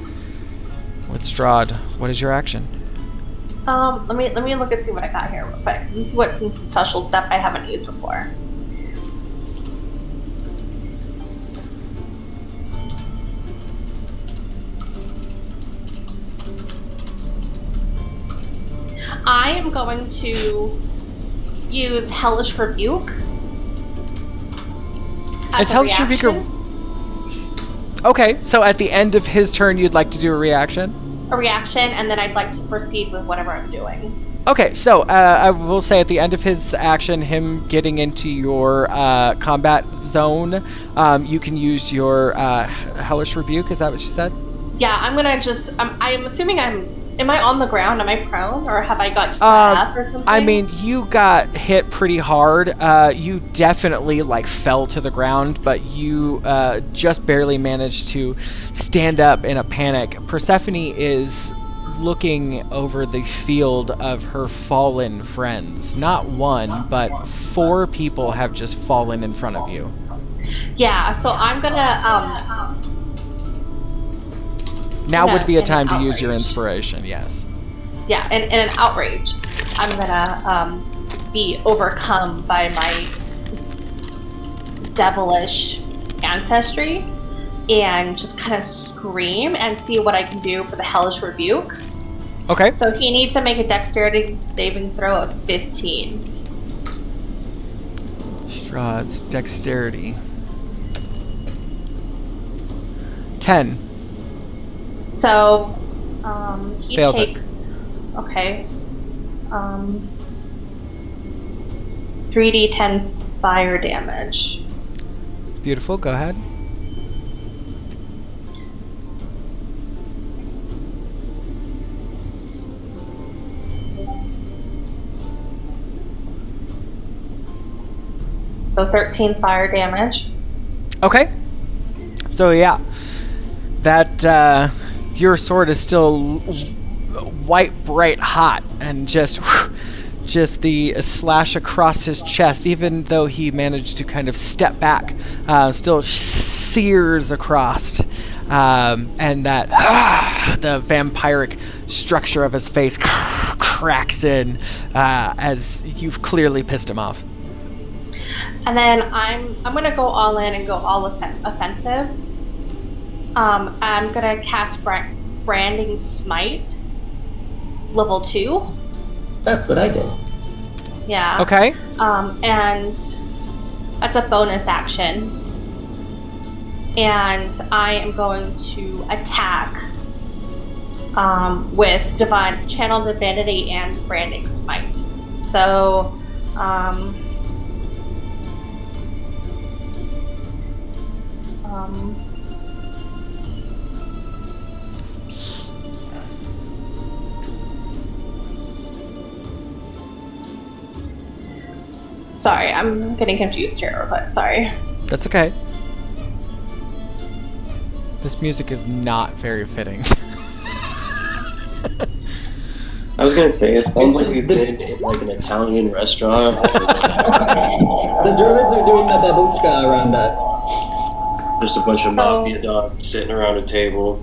with Strahd. What is your action? Let me look and see what I got here real quick. Let me see what some special stuff I haven't used before. I am going to use Hellish Rebuke. Is Hellish Rebuke Okay, so at the end of his turn, you'd like to do a reaction? A reaction, and then I'd like to proceed with whatever I'm doing. Okay, so I will say at the end of his action, him getting into your combat zone, you can use your Hellish Rebuke. Is that what you said? Yeah, I'm gonna just. I'm assuming Am I on the ground? Am I prone, or have I got staff or something? I mean, you got hit pretty hard. You definitely fell to the ground, but you just barely managed to stand up in a panic. Persephone is looking over the field of her fallen friends. Not one, but 4 people have just fallen in front of you. Yeah, so I'm gonna now would be a time to use your inspiration, yes. Yeah, in an outrage, I'm gonna be overcome by my devilish ancestry and just kind of scream and see what I can do for the Hellish Rebuke. Okay. So he needs to make a dexterity saving throw of 15. Strahd's dexterity. 10. So, he Fails takes, okay, 3d10 fire damage. Beautiful, go ahead. So 13 fire damage. Okay. So yeah, that your sword is still white, bright, hot, and just the slash across his chest, even though he managed to kind of step back, still sears across, and that the vampiric structure of his face cracks in as you've clearly pissed him off. And then I'm gonna go all in and go all offensive. I'm gonna cast Branding Smite, level 2. That's what I did. Yeah. Okay. And that's a bonus action. And I am going to attack with Channel Divinity and Branding Smite. So, sorry, I'm getting confused here, but sorry. That's okay. This music is not very fitting. I was gonna say, it sounds like we've been in an Italian restaurant. The druids are doing the babushka around that. Just a bunch of mafia dogs sitting around a table.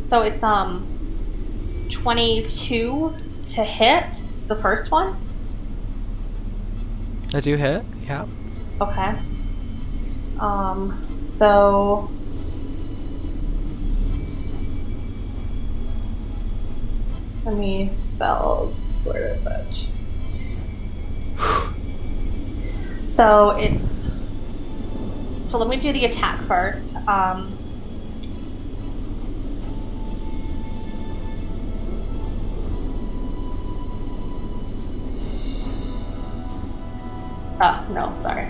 So it's 22 to hit the first one. I do hit, yeah. Okay. So let me spells. Where is it? So it's. So let me do the attack first. Oh, no, sorry.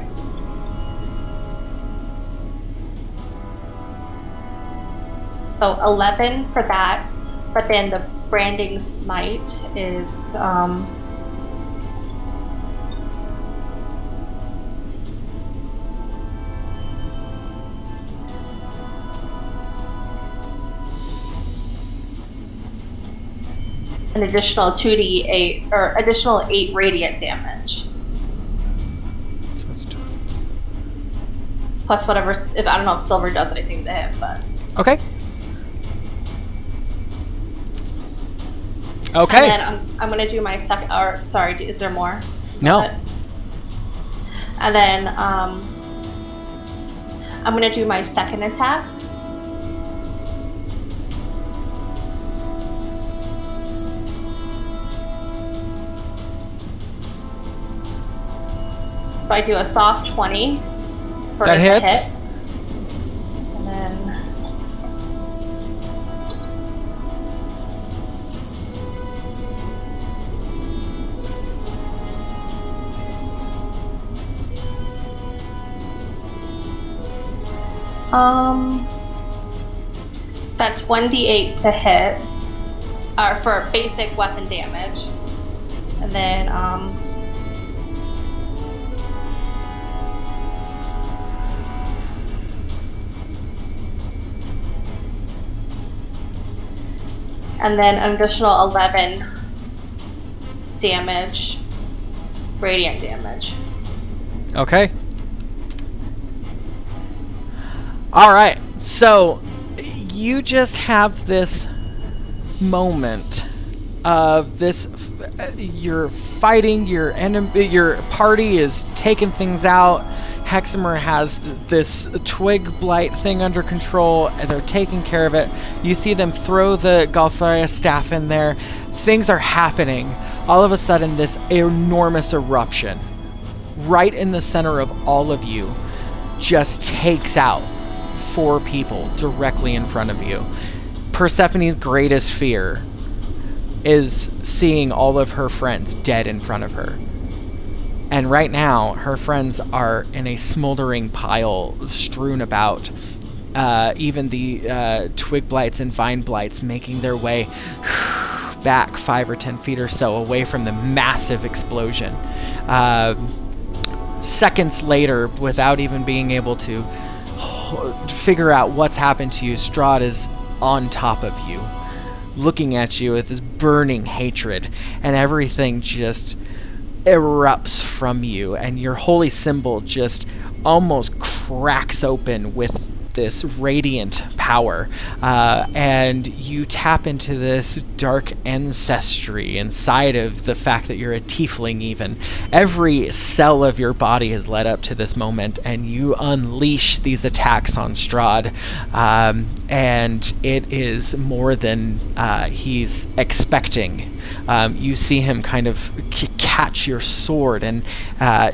So 11 for that, but then the Branding Smite is an additional 2d8 or additional 8 radiant damage. Plus whatever, if I don't know if silver does anything to him, but okay. Okay. And then I'm gonna do my second. Or sorry, is there more? No. And then I'm gonna do my second attack. So I do a soft 20 for That the hits. hit. And then that's 1d8 to hit, for basic weapon damage. And then, an additional 11 damage, radiant damage. Okay. All right. So you just have this moment of this. You're fighting your enemy. Your party is taking things out. Hexamer has this twig blight thing under control, and they're taking care of it. You see them throw the Galtharia staff in there. Things are happening. All of a sudden, this enormous eruption, right in the center of all of you, just takes out 4 people directly in front of you. Persephone's greatest fear is seeing all of her friends dead in front of her. And right now, her friends are in a smoldering pile strewn about. Even the twig blights and vine blights making their way back 5 or 10 feet or so away from the massive explosion. Seconds later, without even being able to figure out what's happened to you, Strahd is on top of you, looking at you with this burning hatred, and everything just erupts from you, and your holy symbol just almost cracks open with this radiant power, and you tap into this dark ancestry inside of the fact that you're a tiefling even. Every cell of your body is led up to this moment, and you unleash these attacks on Strahd, and it is more than he's expecting. You see him kind of catch your sword, and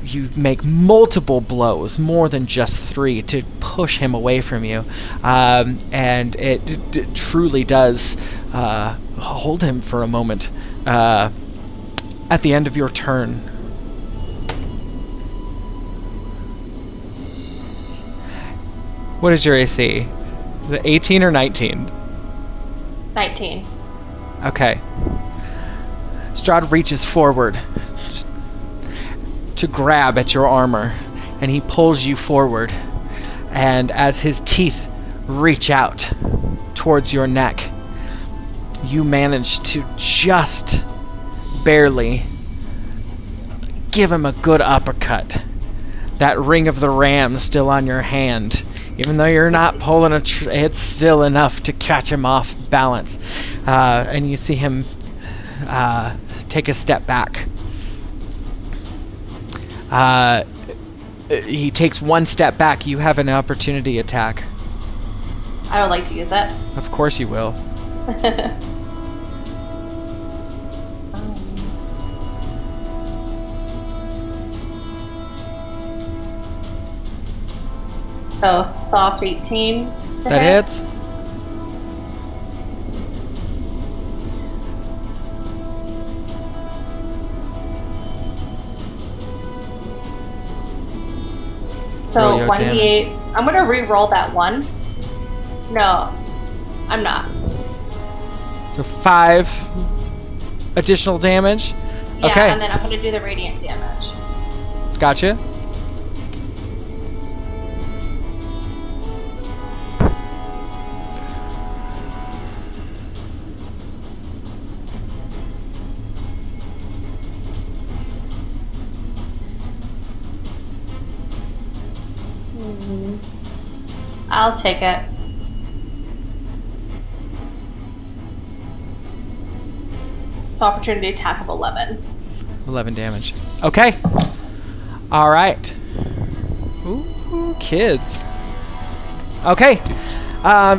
you make multiple blows, more than just 3, to push him away from you, and it truly does hold him for a moment. At the end of your turn, what is your AC? The 18 or 19? 19. Okay. Strahd reaches forward to grab at your armor, and he pulls you forward. And as his teeth reach out towards your neck, you manage to just barely give him a good uppercut. That ring of the ram still on your hand. Even though you're not pulling it's still enough to catch him off balance. And you see him take a step back. He takes 1 step back. You have an opportunity attack. I would like to use it. Of course you will. So, soft 18 to That hit. hits. Roll So your 1d8. I'm gonna re-roll that 1. No, I'm not. So 5 additional damage. Yeah, Okay. and then I'm gonna do the radiant damage. Gotcha. I'll take it. So opportunity attack of 11. 11 damage. Okay. All right. Ooh, kids. Okay.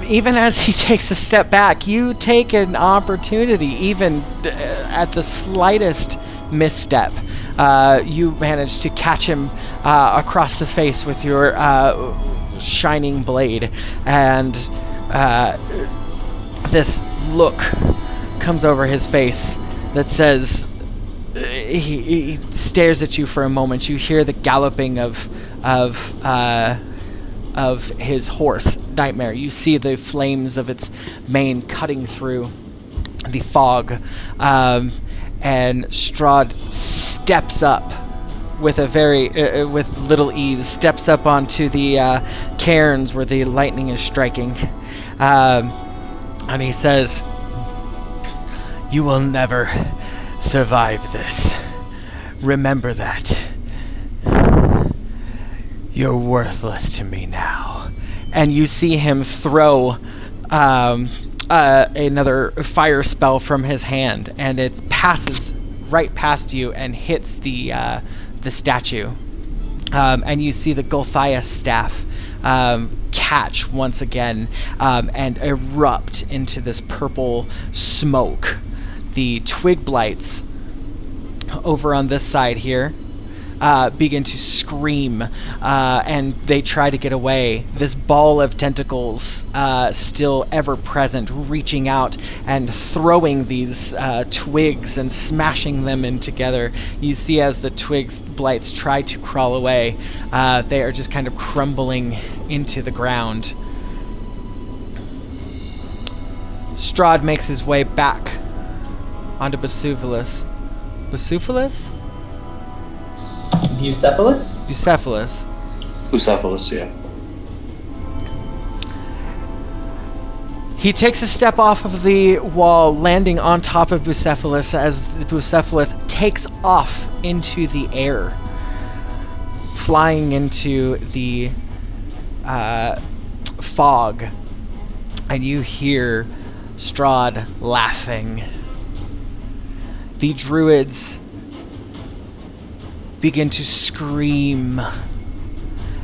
Even as he takes a step back, you take an opportunity, even at the slightest misstep. You manage to catch him across the face with your shining blade, and this look comes over his face that says, he stares at you for a moment. You hear the galloping of his horse, Nightmare. You see the flames of its mane cutting through the fog, and Strahd steps up with a with little ease, steps up onto the cairns where the lightning is striking, and he says, "You will never survive this. Remember that. You're worthless to me now." And you see him throw another fire spell from his hand, and it passes right past you and hits the statue. And you see the Gulthias staff catch once again and erupt into this purple smoke. The twig blights over on this side here begin to scream, and they try to get away. This ball of tentacles, still ever present, reaching out and throwing these twigs and smashing them in together. You see as the twigs blights try to crawl away, they are just kind of crumbling into the ground. Strahd makes his way back onto Bucephalus. Bucephalus? Bucephalus? Bucephalus. Bucephalus, yeah. He takes a step off of the wall, landing on top of Bucephalus as Bucephalus takes off into the air, flying into the fog. And you hear Strahd laughing. The druids begin to scream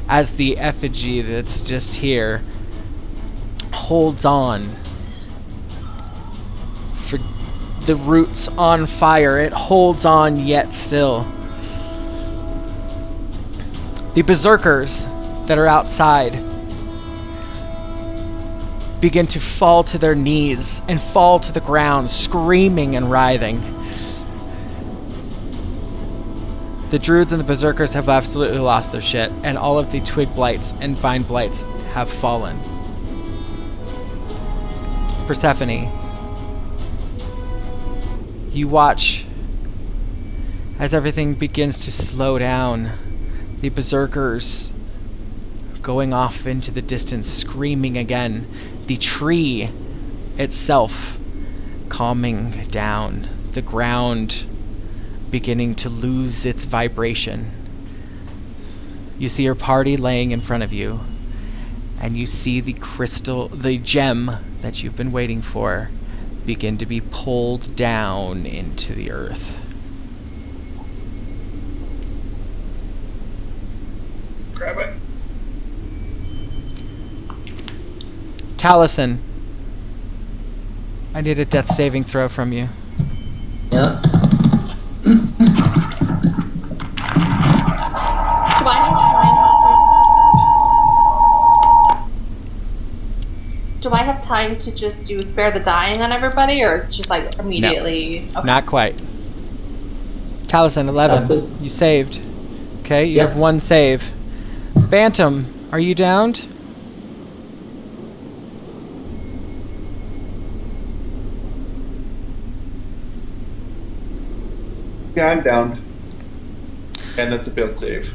as the effigy that's just here holds on. For the roots on fire, it holds on yet still. The berserkers that are outside begin to fall to their knees and fall to the ground, screaming and writhing. The druids and the berserkers have absolutely lost their shit, and all of the twig blights and vine blights have fallen. Persephone, you watch as everything begins to slow down. The berserkers going off into the distance, screaming again. The tree itself calming down. The ground beginning to lose its vibration. You see your party laying in front of you, and you see the gem that you've been waiting for begin to be pulled down into the earth. Grab it. Taliesin, I need a death saving throw from you. Yeah. Do I have time to just do spare the dying on everybody, or it's just like immediately? No, okay. not quite. Taliesin, 11. You saved. Okay, you have one save. Bantam, are you downed? Yeah, I'm down. And that's a failed save.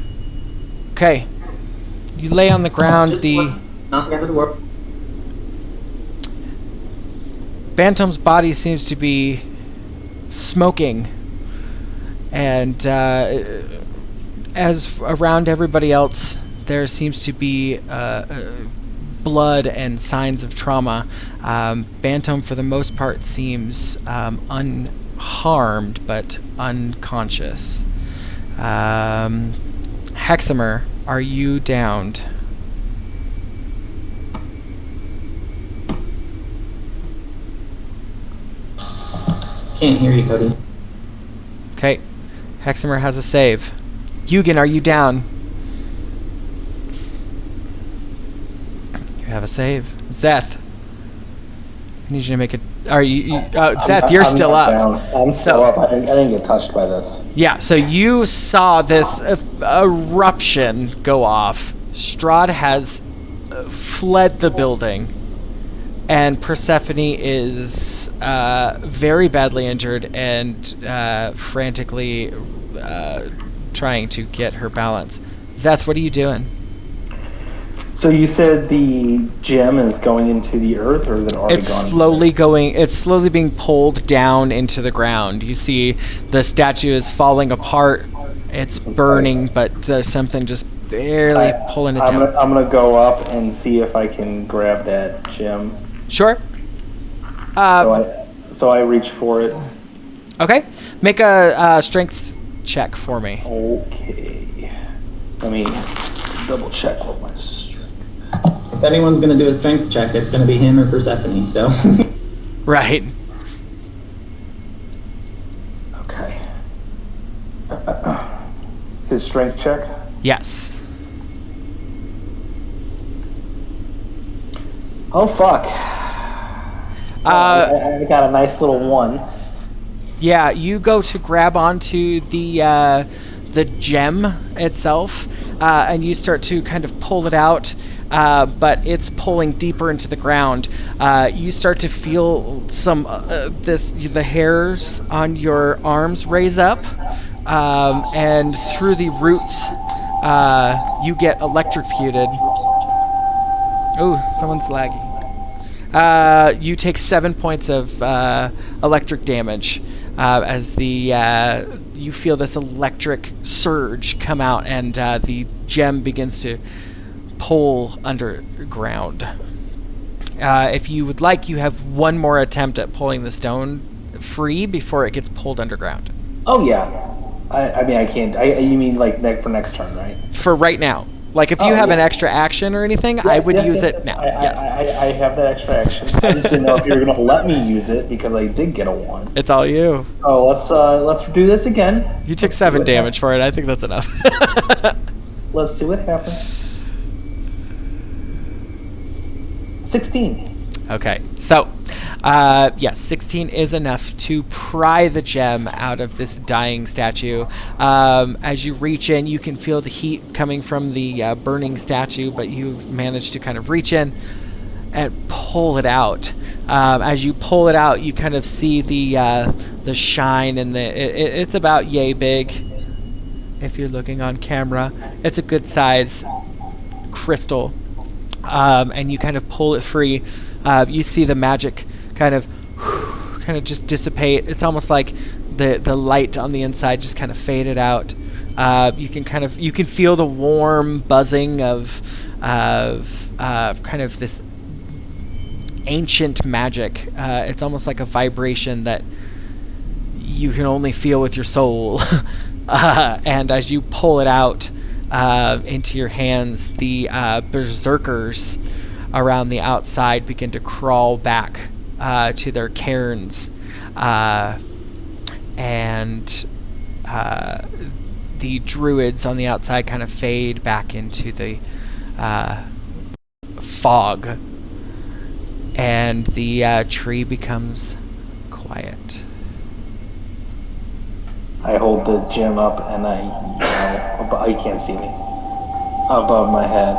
Okay. You lay on the ground. Bantam's body seems to be smoking, and as around everybody else, there seems to be blood and signs of trauma. Bantam, for the most part, seems unharmed but unconscious. Hexamer, are you downed? Can't hear you, Cody. Okay. Heximer has a save. Eugen, are you down? You have a save. Zeth, I need you to make it. Are you? Zeth, you're still up. Down. I'm still up. I didn't get touched by this. Yeah. So you saw this eruption go off. Strahd has fled the building, and Persephone is very badly injured and frantically trying to get her balance. Zeth, what are you doing? So you said the gem is going into the earth, or is it already It's gone? slowly going. It's slowly being pulled down into the ground. You see, the statue is falling apart. It's burning, but there's something just barely pulling it down. I'm gonna go up and see if I can grab that gem. Sure. So I reach for it. Okay. Make a strength check for me. Okay. Let me double check what my strength. If anyone's going to do a strength check, it's going to be him or Persephone, so. Right. Okay. Is it strength check? Yes. Oh, fuck. I got a nice little 1. Yeah, you go to grab onto the gem itself, and you start to kind of pull it out, but it's pulling deeper into the ground. You start to feel some the hairs on your arms raise up, and through the roots, you get electrocuted. Oh, someone's lagging. You take 7 points of electric damage as you feel this electric surge come out, and the gem begins to pull underground. If you would like, you have one more attempt at pulling the stone free before it gets pulled underground. Oh yeah. I mean, I can't. You mean like for next turn, right? For right now. Like, if you have an extra action or anything, I would use it now. I have that extra action. I just didn't know if you were going to let me use it, because I did get a 1. It's all you. Oh, let's do this again. You took 7 damage for it. I think that's enough. Let's see what happens. 16. Okay, so, yes, 16 is enough to pry the gem out of this dying statue. As you reach in, you can feel the heat coming from the burning statue, but you manage to kind of reach in and pull it out. As you pull it out, you kind of see the shine, and it's about yay big. If you're looking on camera, it's a good size crystal, and you kind of pull it free. You see the magic kind of just dissipate. It's almost like the light on the inside just kind of faded out. You can feel the warm buzzing of kind of this ancient magic. It's almost like a vibration that you can only feel with your soul. And as you pull it out into your hands, the berserkers around the outside begin to crawl back to their cairns, and the druids on the outside kind of fade back into the fog, and the tree becomes quiet. I hold the gem up and I yell, you can't see me, above my head.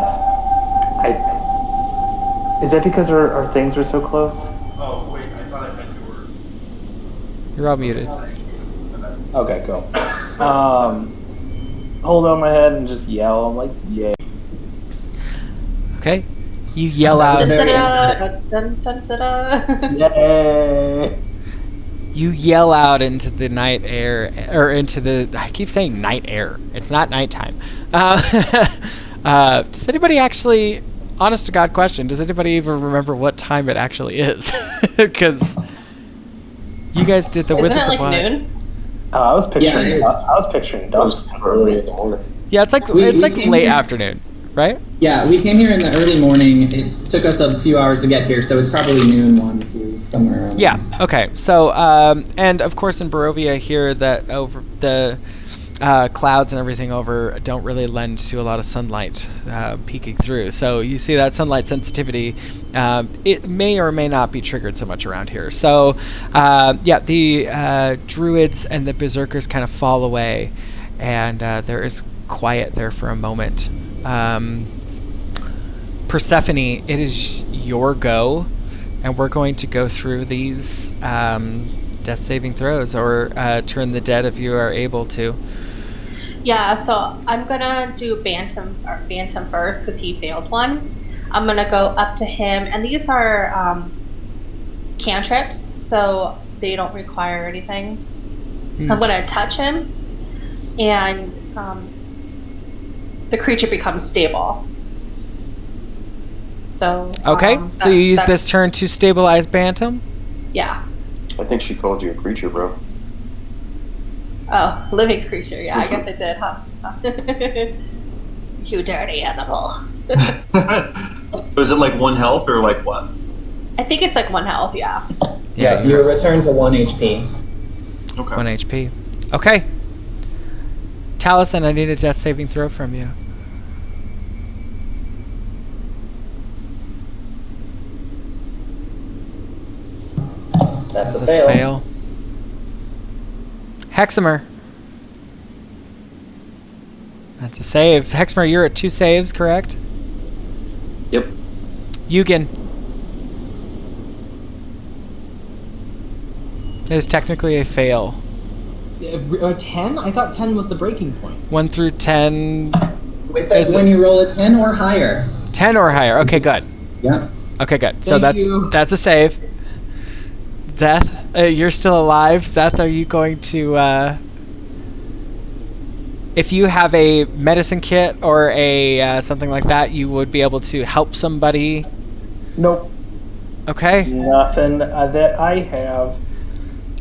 Is that because our things are so close? Oh, wait, I thought I meant you were. You're all muted. Okay, go. Hold on my head and just yell. I'm like, yay. Okay. You yell out. Yay! You yell out into the night air, or into the... I keep saying night air. It's not nighttime. Does anybody actually... Honest to God question, does anybody even remember what time it actually is? Because you guys did the Wizards of Wines. Noon? I was picturing dusk early in the morning. Yeah, it's like late afternoon, right? Yeah, we came here in the early morning. It took us a few hours to get here, so it's probably noon, 1, 2, somewhere around. Yeah. Okay. So, and of course in Barovia here, that over the clouds and everything over don't really lend to a lot of sunlight peeking through. So you see that sunlight sensitivity, it may or may not be triggered so much around here. So the druids and the berserkers kind of fall away, and there is quiet there for a moment. Persephone, it is your go, and we're going to go through these death saving throws, or turn the dead if you are able to. Yeah, so I'm gonna do Bantam first because he failed one. I'm gonna go up to him, and these are cantrips, so they don't require anything. I'm gonna touch him, and the creature becomes stable. So okay, so you use this turn to stabilize Bantam? Yeah. I think she called you a creature, bro. Oh, living creature. Yeah, I guess I did, huh? You dirty animal. Was it like 1 health or like what? I think it's like 1 health, yeah. Yeah, you return to 1 HP. Okay. 1 HP. Okay. Taliesin, I need a death saving throw from you. That's a fail. Hexamer. That's a save. Hexamer, you're at 2 saves, correct? Yep. Eugen. It is technically a fail. 10? I thought 10 was the breaking point. 1 through 10. It says when you roll a 10 or higher. 10 or higher. Okay, good. Yeah. Okay, good. So Thank you. that's a save. Zeth, you're still alive. Zeth, are you going to... if you have a medicine kit or a something like that, you would be able to help somebody? Nope. Okay. Nothing that I have.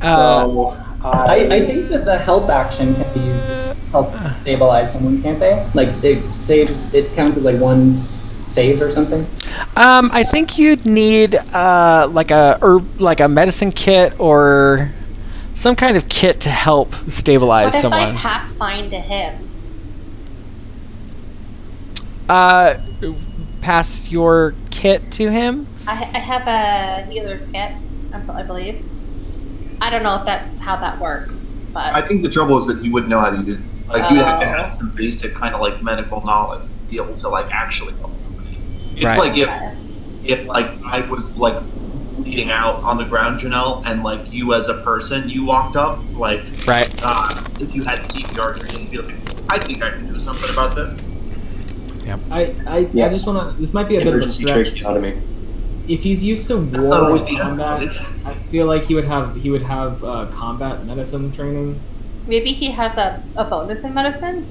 So I think that the help action can be used to help stabilize someone, can't they? Like it counts as like 1 save or something. I think you'd need like a medicine kit or some kind of kit to help stabilize What if someone. I pass fine to him? Pass your kit to him? I have a healer's kit, I believe. I don't know if that's how that works, but I think the trouble is that he wouldn't know how to use it. Like, you'd have to have some basic kind of like medical knowledge to be able to like actually help somebody. It's Right. like if like I was like bleeding out on the ground, Janelle, and like you as a person, you walked up, like, Right. If you had CPR training, you'd be like, I think I can do something about this. I just want to... This might be a bit of a Emergency stretch. tracheotomy. If he's used to not war always or the combat, end. I feel like he would have combat medicine training. maybe he has a bonus in medicine?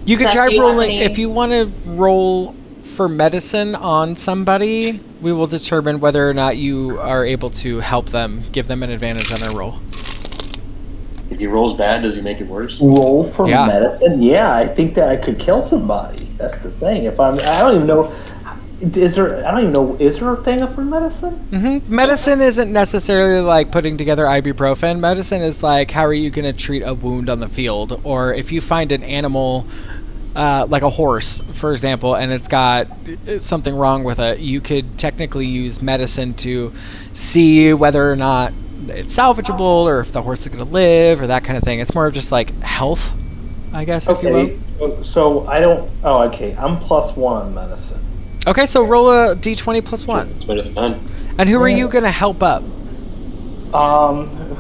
You could Zeth, try do you have rolling... any- If you want to roll for medicine on somebody, we will determine whether or not you are able to help them, give them an advantage on their roll. If he rolls bad, does he make it worse? roll for Yeah. medicine? Yeah, I think that I could kill somebody. That's the thing. I don't even know. Is there a thing for medicine? Medicine isn't necessarily like putting together ibuprofen. Medicine is like, how are you going to treat a wound on the field? Or if you find an animal, like a horse, for example, and it's got something wrong with it, you could technically use medicine to see whether or not it's salvageable, or if the horse is going to live, or that kind of thing. It's more of just like health, I guess, if you will. Okay, so I don't... Oh, okay. I'm +1 on medicine. Okay, so roll a d20 plus 1. It's better than none. And who are you going to help up?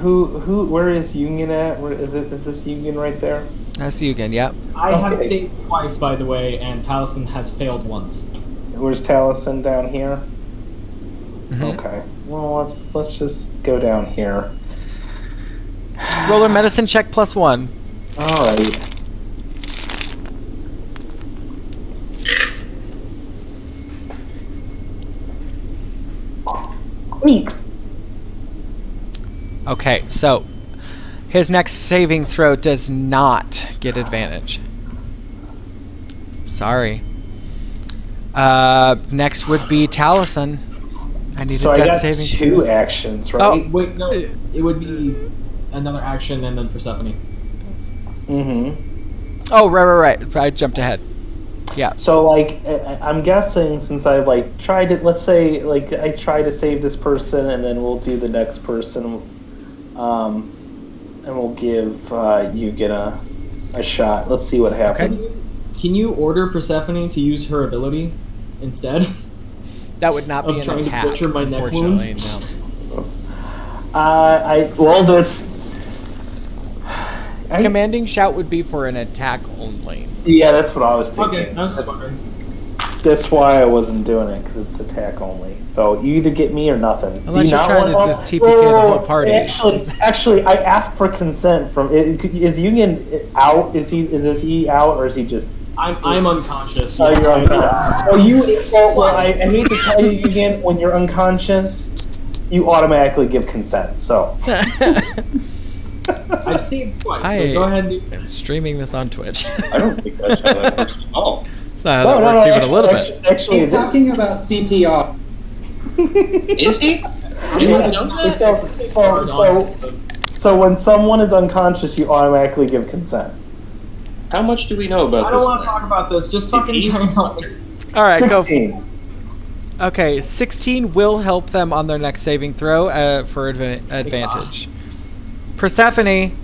Where is Union at? Where is it? Is this Union right there? That's you again, yep. I have Okay. saved twice, by the way, and Taliesin has failed once. Where's Taliesin down here? Mhm. Okay. Well, let's just go down here. Roll a medicine check plus 1. All right. Neat. Okay, so his next saving throw does not get advantage. Sorry. Next would be Taliesin. I need So a I death got saving 2 actions, right? Oh. Wait, no, it would be another action and then Persephone. Mm-hmm. Oh, right. I jumped ahead. Yeah. So, like, I'm guessing since I, like, tried to, let's say, like, I try to save this person, and then we'll do the next person, and we'll give Yugen a shot. Let's see what happens. Okay. Can you order Persephone to use her ability instead? That would not be Of an trying to attack, butcher my neck unfortunately, wound? no. Well, that's... Commanding shout would be for an attack only. Yeah, that's what I was thinking. Okay, I was just wondering. That's why I wasn't doing it, because it's attack only. So you either get me or nothing. Unless you're trying to just TPK the whole party. Actually, I asked for consent from. Is Yugen out? Is he out, or is he just? I'm unconscious. Oh, you're unconscious. Well, I hate to tell you, Yugen, when you're unconscious, you automatically give consent. So. I've seen it twice, so go ahead and I'm streaming this on Twitch. I don't think that's how that works at all. That works even a little bit. Actually, he's talking about CPR. Is he? Do you know that? So when someone is unconscious, you automatically give consent. How much do we know about I this? don't want to talk about this. Just fucking try and help me. All right, 16. go. Okay, 16 will help them on their next saving throw for advantage. Persephone.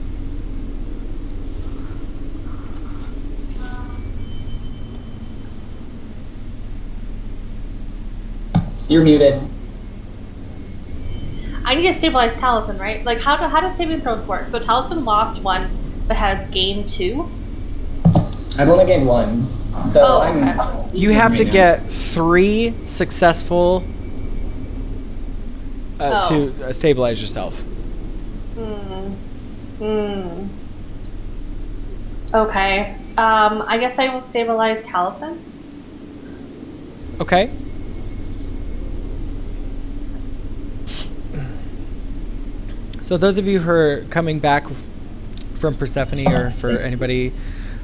You're muted. I need to stabilize Taliesin, right? Like, how does saving throws work? So Taliesin lost 1, but has gained 2? I've only gained 1. So okay. You have to get 3 successful to stabilize yourself. Okay. I guess I will stabilize Taliesin. Okay. So those of you who are coming back from Persephone, or for anybody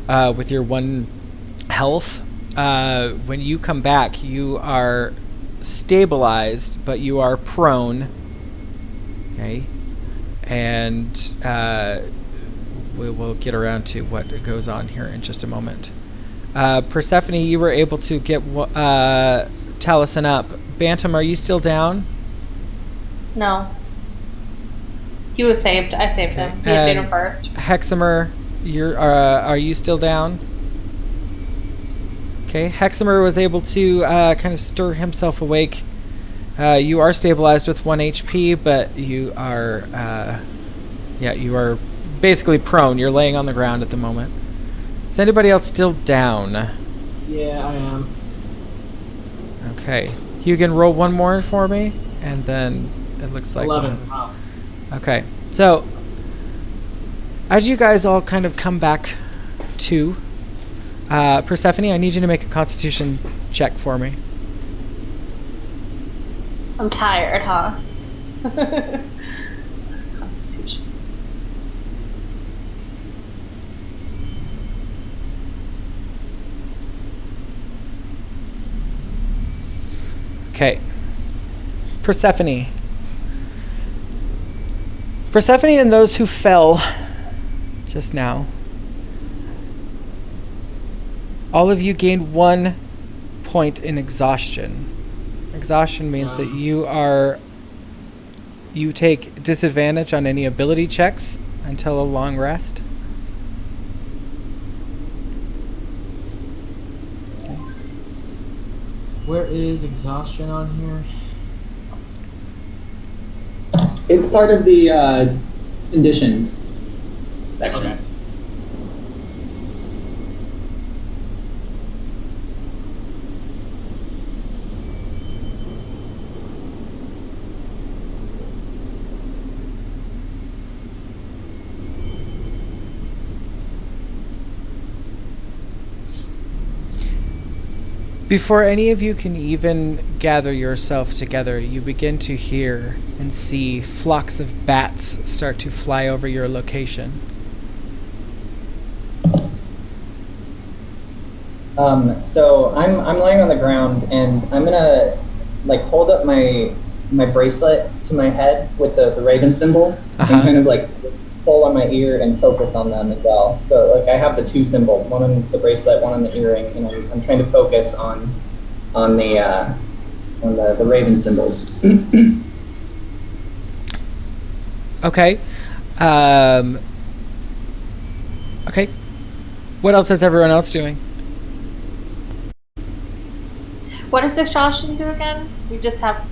with your 1 health, when you come back, you are stabilized, but you are prone. Okay. And we will get around to what goes on here in just a moment. Persephone, you were able to get Taliesin up. Bantam, are you still down? No. He was saved. I saved him. He saved him first. Hexamer, are you still down? Okay, Hexamer was able to kind of stir himself awake. You are stabilized with 1 HP, but you are, you are basically prone. You're laying on the ground at the moment. Is anybody else still down? Yeah, I am. Okay, you can roll 1 more for me, and then it looks like 11. Wow. Okay, so as you guys all kind of come back to Persephone, I need you to make a Constitution check for me. I'm tired, huh? Constitution. Okay. Persephone. Persephone and those who fell just now. All of you gained 1 point in exhaustion. Exhaustion means that you take disadvantage on any ability checks until a long rest. Okay. Where is exhaustion on here? It's part of the conditions section. Okay. Before any of you can even gather yourself together, you begin to hear and see flocks of bats start to fly over your location. So I'm lying on the ground, and I'm gonna like hold up my bracelet to my head with the raven symbol, and kind of like pull on my ear and focus on them as well. So like I have the two symbols, one on the bracelet, one on the earring, and I'm trying to focus on the raven symbols. Okay. Okay. What else is everyone else doing? What does exhaustion do again? You just have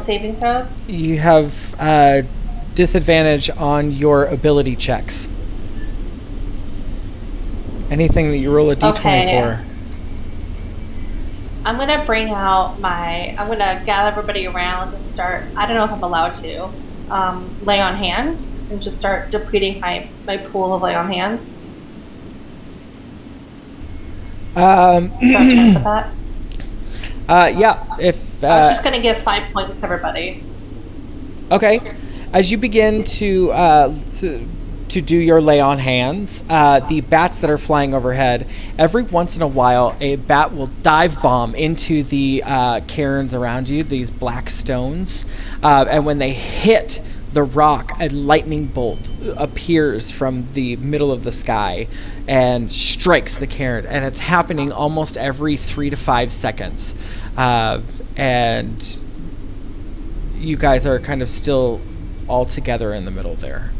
saving throws? You have disadvantage on your ability checks. Anything that you roll a d20 for. I'm gonna I'm gonna gather everybody around and start, I don't know if I'm allowed to, lay on hands and just start depleting my pool of lay on hands. Yeah, if... I was just going to give 5 points to everybody. Okay. As you begin to do your lay on hands, the bats that are flying overhead, every once in a while, a bat will dive bomb into the cairns around you, these black stones, and when they hit the rock, a lightning bolt appears from the middle of the sky and strikes the cairn, and it's happening almost every 3 to 5 seconds. And you guys are kind of still all together in the middle there.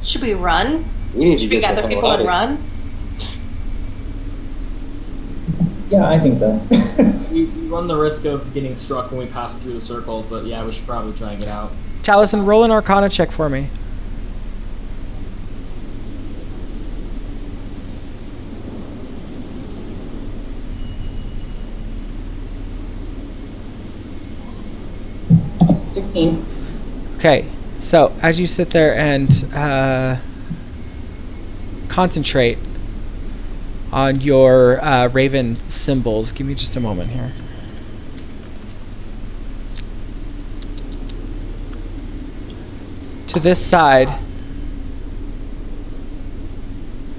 Should we run? Should we gather people and run? Yeah, I think so. We run the risk of getting struck when we pass through the circle, but yeah, we should probably try and get out. Taliesin, roll an Arcana check for me. $16. Okay, so as you sit there and concentrate on your raven symbols, give me just a moment here. To this side,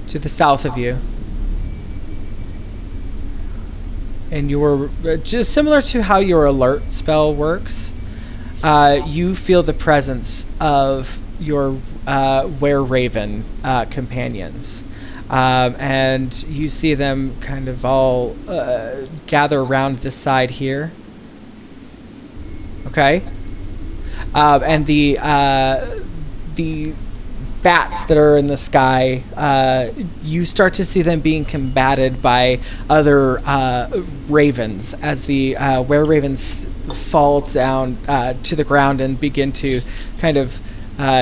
to the south of you, and your just similar to how your alert spell works, you feel the presence of your were-raven companions, and you see them kind of all gather around this side here. Okay. And the bats that are in the sky, you start to see them being combated by other ravens as the were-ravens fall down to the ground and begin to kind of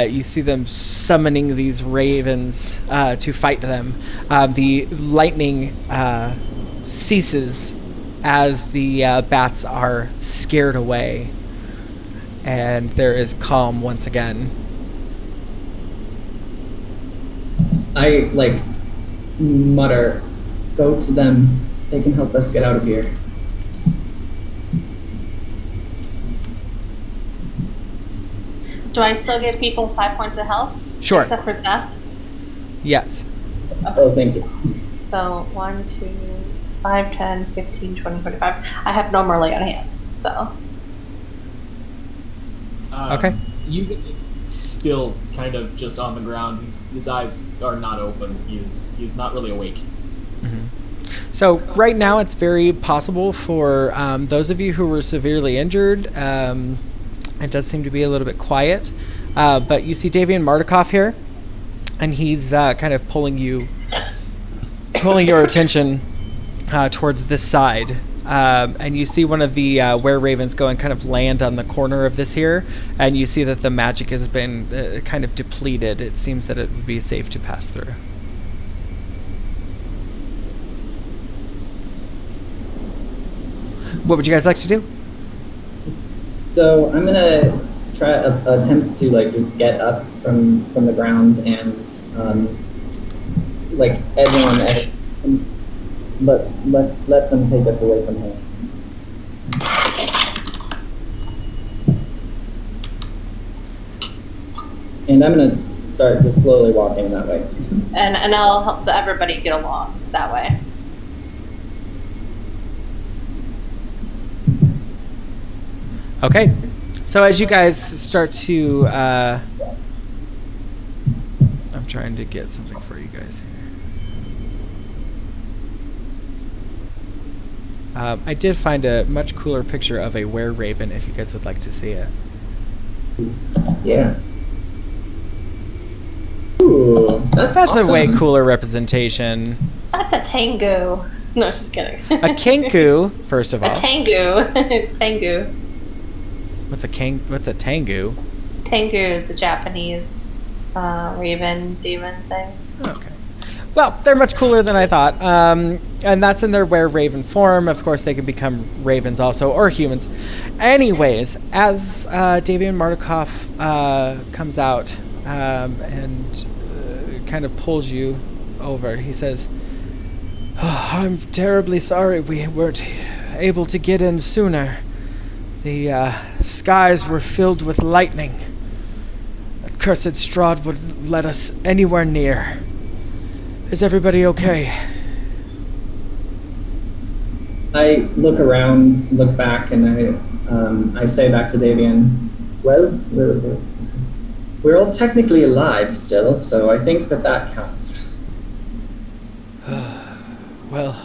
you see them summoning these ravens to fight them. The lightning ceases as the bats are scared away, and there is calm once again. I mutter, "Go to them. They can help us get out of here." Do I still give people 5 points of health? Sure. Except for death? Yes. Oh, thank you. So 1, 2, 5, 10, 15, 20, 25. I have no more lay on hands, so. Okay. He's still kind of just on the ground. His eyes are not open. He's not really awake. Mm-hmm. So right now it's very possible for those of you who were severely injured, it does seem to be a little bit quiet, but you see Davian Mardukov here, and he's kind of pulling your attention towards this side. And you see one of the were-ravens go and kind of land on the corner of this here, and you see that the magic has been kind of depleted. It seems that it would be safe to pass through. What would you guys like to do? So I'm gonna try attempt to just get up from the ground and edge on edge. But let's let them take us away from here. And I'm gonna start just slowly walking that way. And I'll help everybody get along that way. Okay. So as you guys start to trying to get something for you guys here. I did find a much cooler picture of a were-raven if you guys would like to see it. Yeah. Ooh, that's awesome. A way cooler representation. That's a tango. No, just kidding. A kinku, first of all. A tango. Tango. What's a tangu? Tango is the Japanese raven demon thing. Okay. Well, they're much cooler than I thought. And that's in their were-raven form. Of course, they can become ravens also, or humans. Anyways, as Davian Mardukov comes out and kind of pulls you over, he says, "Oh, I'm terribly sorry we weren't able to get in sooner. The skies were filled with lightning. That cursed Strahd wouldn't let us anywhere near. Is everybody okay?" I look around, look back, and I say back to Davian, "Well, we're all technically alive still, so I think that counts." Well,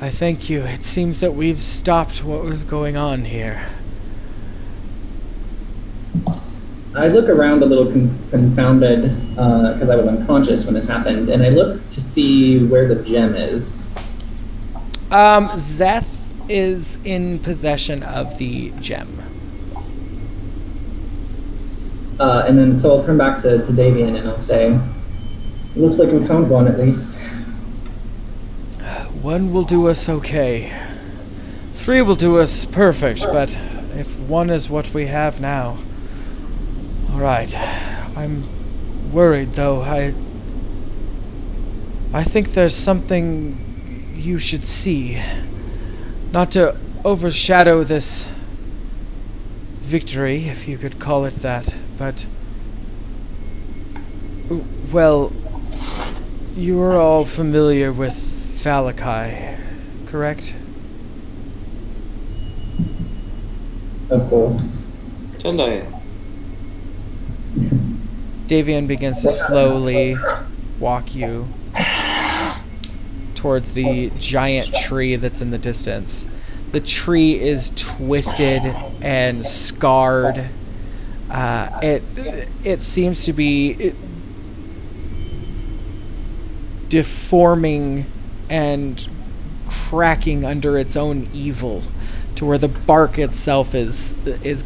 I thank you. It seems that we've stopped what was going on here. I look around a little confounded because I was unconscious when this happened, and I look to see where the gem is. Zeth is in possession of the gem. And then, so I'll turn back to Davian and I'll say, "Looks like we found one at least." One will do us okay. 3 will do us perfect, but if 1 is what we have now... Alright. I'm worried, though. I think there's something you should see. Not to overshadow this victory, if you could call it that, but... Well, you are all familiar with Valakai, correct? Of course. Tendai. Davian begins to slowly walk you towards the giant tree that's in the distance. The tree is twisted and scarred. It seems to be deforming and cracking under its own evil, to where the bark itself is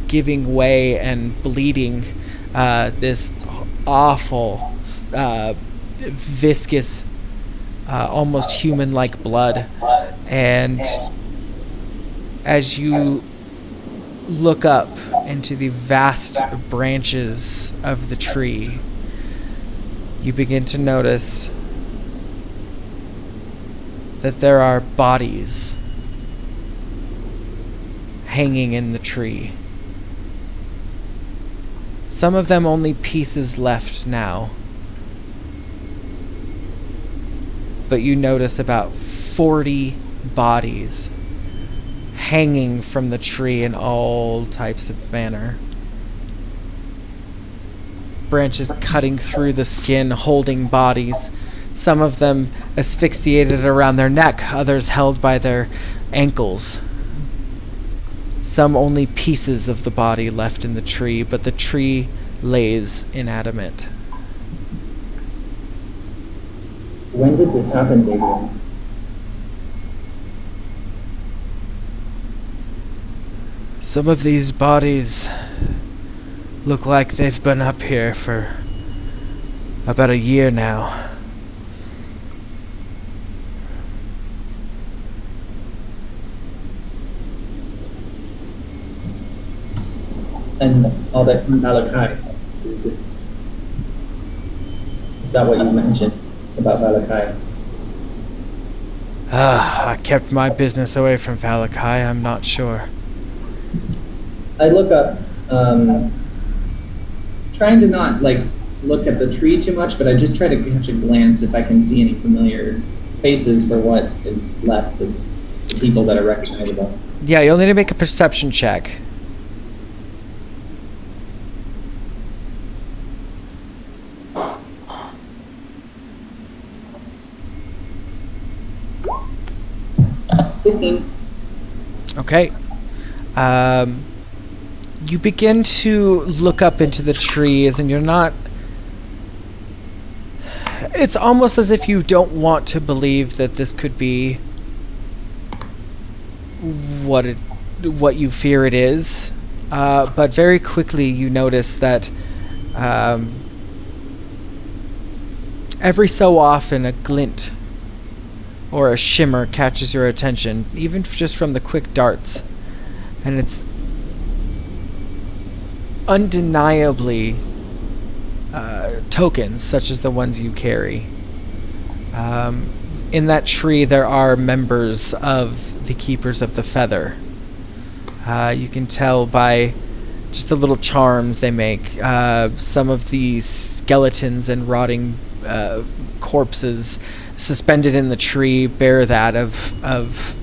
giving way and bleeding this awful, viscous, almost human-like blood. And as you look up into the vast branches of the tree, you begin to notice that there are bodies hanging in the tree. Some of them only pieces left now. But you notice about 40 bodies hanging from the tree in all types of manner. Branches cutting through the skin, holding bodies. Some of them asphyxiated around their neck, others held by their ankles. Some only pieces of the body left in the tree, but the tree lays inanimate. When did this happen, Davian? Some of these bodies look like they've been up here for about a year now. And all that from Valakai, is that what you mentioned about Valakai? I kept my business away from Valakai, I'm not sure. I look up, trying to not look at the tree too much, but I just try to catch a glance if I can see any familiar faces for what is left of the people that are recognizable. Yeah, you'll need to make a perception check. 15. Okay. You begin to look up into the trees, and you're not... It's almost as if you don't want to believe that this could be what you fear it is. But very quickly you notice that every so often a glint or a shimmer catches your attention, even just from the quick darts. And it's undeniably tokens, such as the ones you carry. In that tree there are members of the Keepers of the Feather. You can tell by just the little charms they make. Some of the skeletons and rotting corpses suspended in the tree bear that of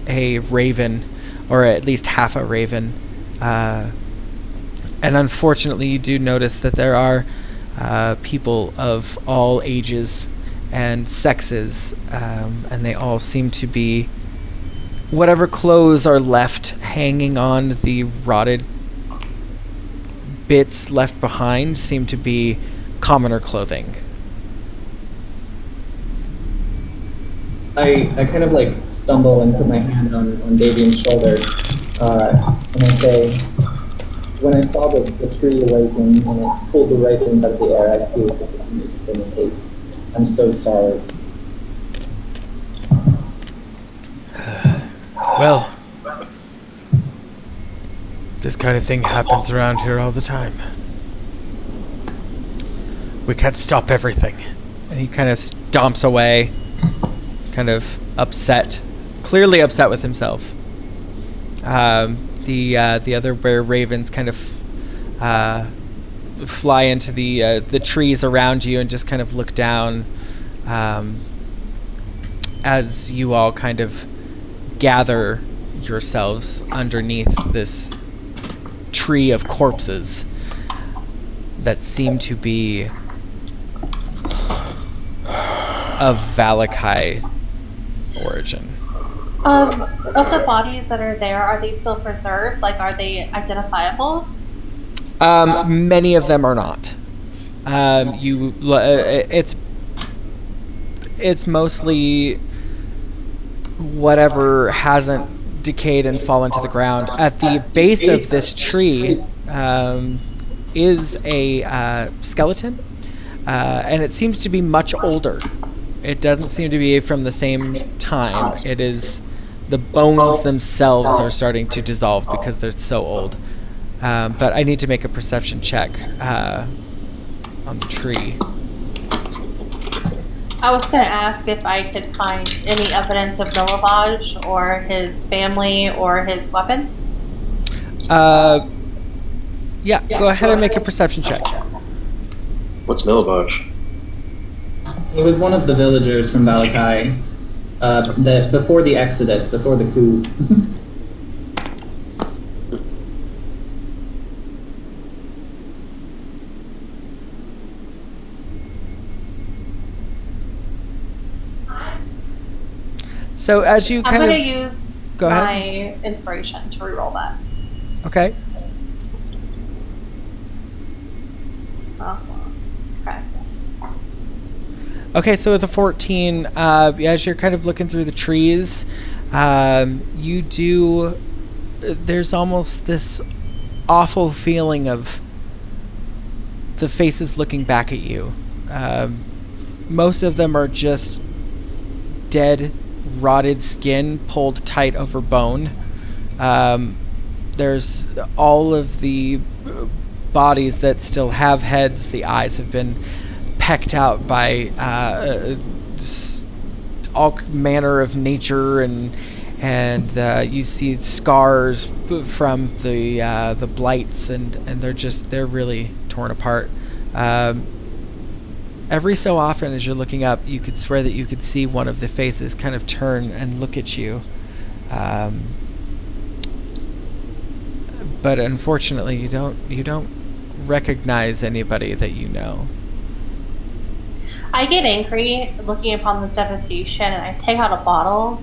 a raven, or at least half a raven. And unfortunately you do notice that there are people of all ages and sexes, and they all seem to be... Whatever clothes are left hanging on the rotted bits left behind seem to be commoner clothing. I kind of like stumble and put my hand on Davian's shoulder, and I say, when I saw the tree awaken and it pulled the ravens out of the air, I feel that this may have been the case. I'm so sorry. Well, this kind of thing happens around here all the time. We can't stop everything. And he kind of stomps away, kind of upset, clearly upset with himself. The other were ravens kind of fly into the trees around you and just kind of look down as you all kind of gather yourselves underneath this tree of corpses that seem to be of Valakai origin. Of the bodies that are there, are they still preserved? Like, are they identifiable? Many of them are not. It's mostly whatever hasn't decayed and fallen to the ground. At the base of this tree is a skeleton, and it seems to be much older. It doesn't seem to be from the same time. It is... The bones themselves are starting to dissolve because they're so old. But I need to make a perception check on the tree. I was going to ask if I could find any evidence of Milavage or his family or his weapon. Yeah, go ahead and make a perception check. What's Milavage? He was one of the villagers from Valakai, before the Exodus, before the coup. So as you I'm kind going of... to use Go ahead. my inspiration to reroll that. Okay. Oh, okay. Okay, so with a 14, as you're kind of looking through the trees, you do... There's almost this awful feeling of the faces looking back at you. Most of them are just dead, rotted skin pulled tight over bone. There's all of the bodies that still have heads. The eyes have been pecked out by all manner of nature, and you see scars from the blights, and they're really torn apart. Every so often, as you're looking up, you could swear that you could see one of the faces kind of turn and look at you. But unfortunately, you don't recognize anybody that you know. I get angry looking upon this devastation, and I take out a bottle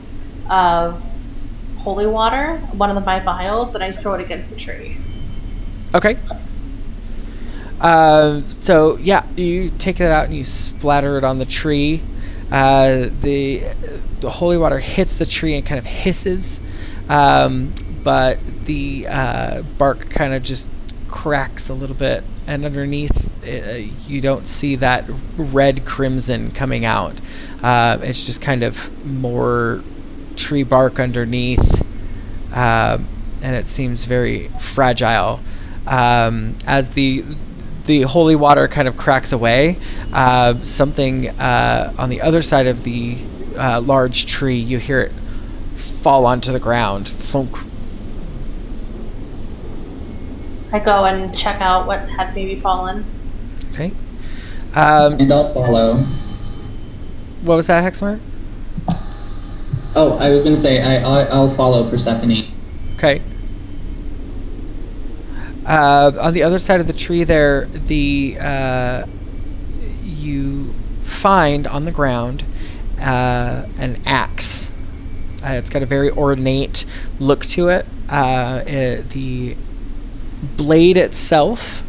of holy water, one of my vials, and I throw it against the tree. Okay. So yeah, you take it out and you splatter it on the tree. The holy water hits the tree and kind of hisses, but the bark kind of just cracks a little bit, and underneath you don't see that red crimson coming out. It's just kind of more tree bark underneath, and it seems very fragile. As the holy water kind of cracks away, something on the other side of the large tree, you hear it fall onto the ground. Thunk. I go and check out what had maybe fallen. Okay. And I'll follow. What was that, Hexmer? Oh, I was going to say I'll follow Persephone. Okay. On the other side of the tree there, you find on the ground an axe. It's got a very ornate look to it. The blade itself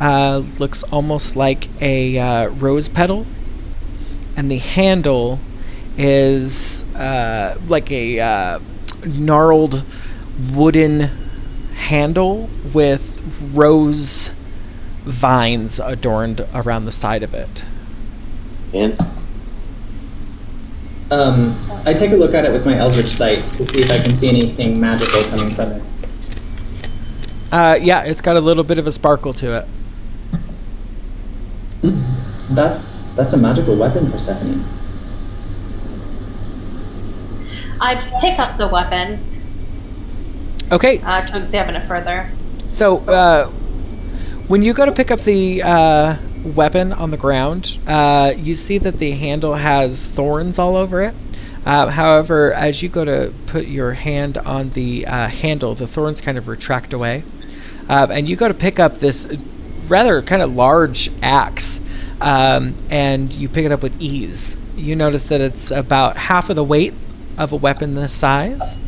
looks almost like a rose petal, and the handle is like a gnarled wooden handle with rose vines adorned around the side of it. And I take a look at it with my Eldritch Sight to see if I can see anything magical coming from it. Yeah, it's got a little bit of a sparkle to it. That's a magical weapon, Persephone. I pick up the weapon Okay. to examine it further. So, when you go to pick up the weapon on the ground, you see that the handle has thorns all over it. However, as you go to put your hand on the handle, the thorns kind of retract away. And you go to pick up this rather kind of large axe, and you pick it up with ease. You notice that it's about half of the weight of a weapon this size.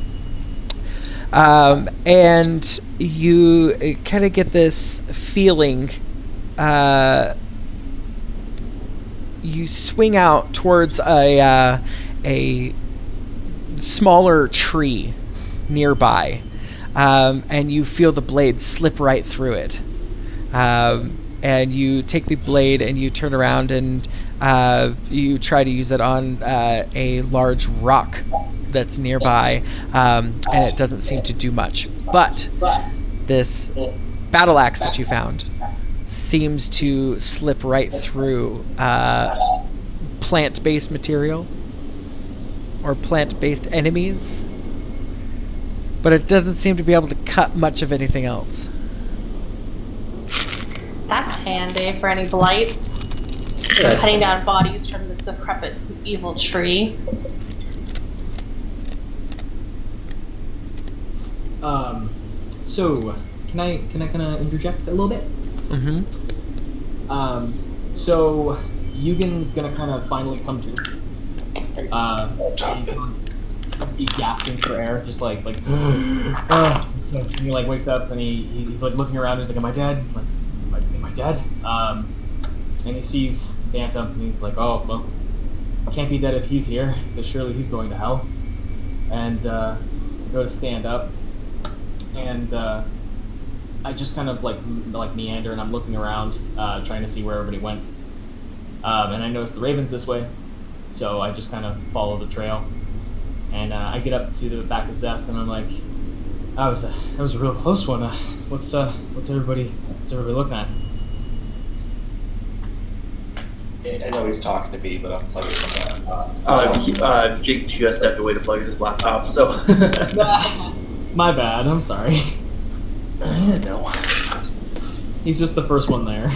And you kind of get this feeling. You swing out towards a smaller tree nearby, and you feel the blade slip right through it. And you take the blade and you turn around and you try to use it on a large rock that's nearby, and it doesn't seem to do much. But this battle axe that you found seems to slip right through plant-based material or plant-based enemies, but it doesn't seem to be able to cut much of anything else. That's handy for any blights. Yes. Cutting down bodies from this decrepit, evil tree. So can I kind of interject a little bit? Mm-hmm. So Eugen's gonna kind of finally come to. He's gonna be gasping for air, just like and he like wakes up and he's like looking around. He's like, "Am I dead? Like, am I dead?" And he sees Phantom and he's like, "Oh, well, I can't be dead if he's here, because surely he's going to hell." And go to stand up, and I just kind of like meander, and I'm looking around, trying to see where everybody went. And I noticed the Raven's this way, so I just kind of follow the trail. And I get up to the back of Zeph, and I'm like, that was a real close one. What's everybody looking at? I know he's talking to me, but I'm plugging him Jake just stepped away to plug in his laptop, so. My bad, I'm sorry. No. He's just the first one there.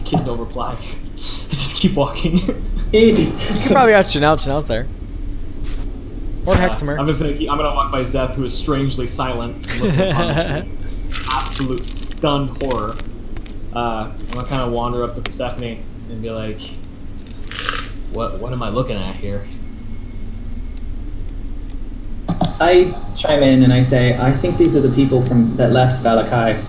Kid, don't reply. Just keep walking. Easy. You could probably ask Janelle. Janelle's there. Or Hexamer. I'm gonna walk by Zeph, who is strangely silent, looking upon the tree. Absolute stunned horror. I'm gonna kind of wander up to Persephone and be like, "What am I looking at here?" I chime in and I say, I think these are the people that left Valakai.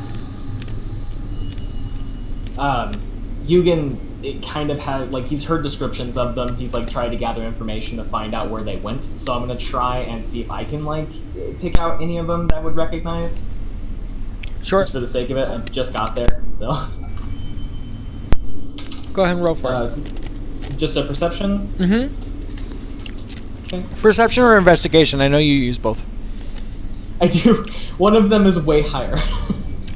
Yugen, it kind of has, like, he's heard descriptions of them. He's, like, tried to gather information to find out where they went. So I'm gonna try and see if I can, like, pick out any of them that I would recognize. Sure. Just for the sake of it. I just got there, so. Go ahead and roll for it. Just a perception? Mm-hmm. Okay. Perception or investigation? I know you use both. I do. One of them is way higher.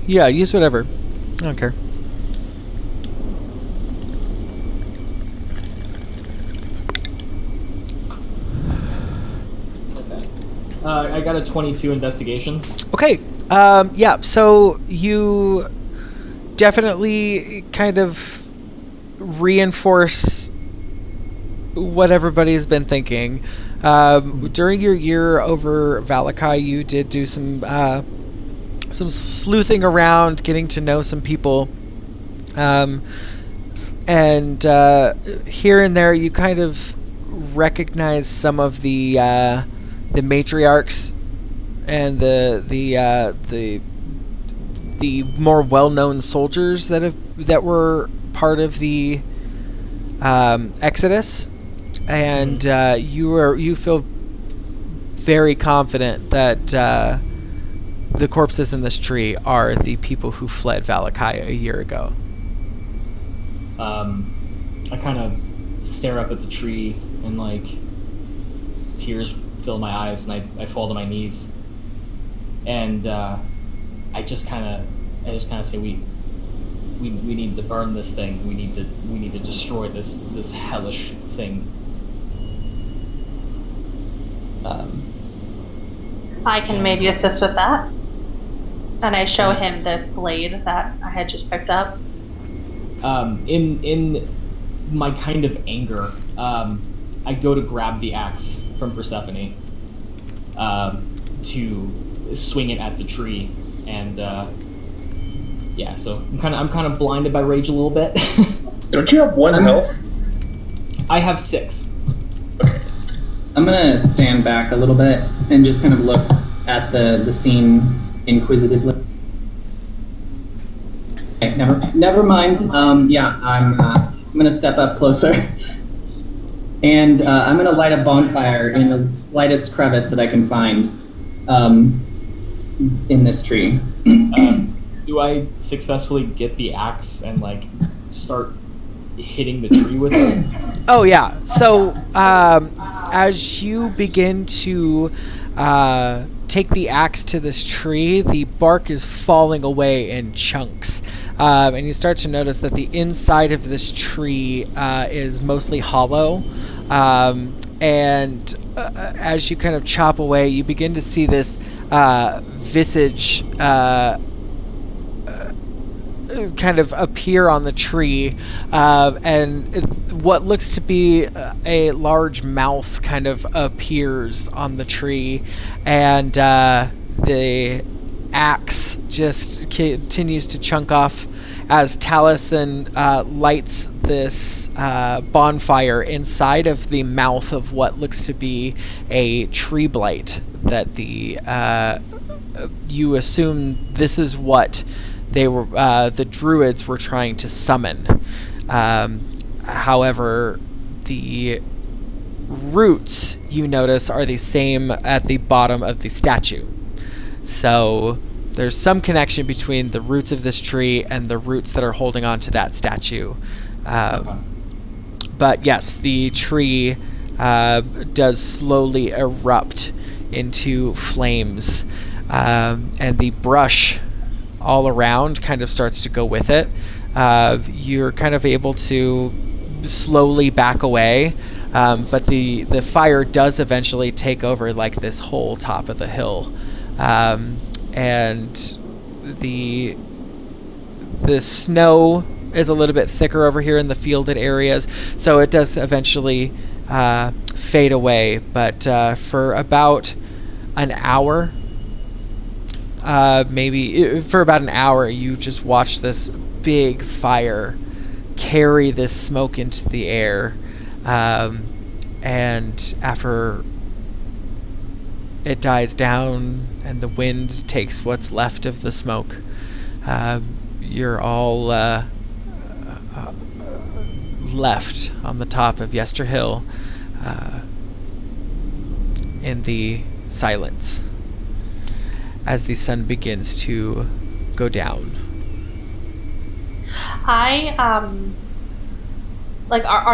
Yeah, use whatever. I don't care. Okay. I got a 22 investigation. Okay. Yeah, so you definitely kind of reinforce what everybody's been thinking. During your year over Valakai, you did do some sleuthing around, getting to know some people, and here and there you kind of recognize some of the matriarchs and the more well-known soldiers that were part of the Exodus. And you feel very confident that the corpses in this tree are the people who fled Valakai a year ago. I kind of stare up at the tree and, like, tears fill my eyes, and I fall to my knees. And I just kind of say, we need to burn this thing. We need to destroy this hellish thing. I can maybe assist with that. And I show him this blade that I had just picked up. In my kind of anger, I go to grab the axe from Persephone to swing it at the tree, and yeah. So I'm kind of blinded by rage a little bit. Don't you have one health? I have 6. I'm gonna stand back a little bit and just kind of look at the scene inquisitively. Okay, never mind. Yeah, I'm gonna step up closer, and I'm gonna light a bonfire in the slightest crevice that I can find in this tree. Do I successfully get the axe and, like, start hitting the tree with it? Oh yeah. So as you begin to take the axe to this tree, the bark is falling away in chunks, and you start to notice that the inside of this tree is mostly hollow, and as you kind of chop away, you begin to see this visage kind of appear on the tree, and what looks to be a large mouth kind of appears on the tree, and the axe just continues to chunk off as Taliesin lights this bonfire inside of the mouth of what looks to be a tree blight that you assume this is what they were, the druids were trying to summon. However, the roots, you notice, are the same at the bottom of the statue. So there's some connection between the roots of this tree and the roots that are holding on to that statue. But yes, the tree does slowly erupt into flames, and the brush all around kind of starts to go with it. You're kind of able to slowly back away, but the fire does eventually take over, like, this whole top of the hill, and the snow is a little bit thicker over here in the fielded areas, so it does eventually fade away. But for about an hour, maybe for about an hour, you just watch this big fire carry this smoke into the air, and after it dies down and the wind takes what's left of the smoke, you're all left on the top of Yester Hill in the silence as the sun begins to go down. Are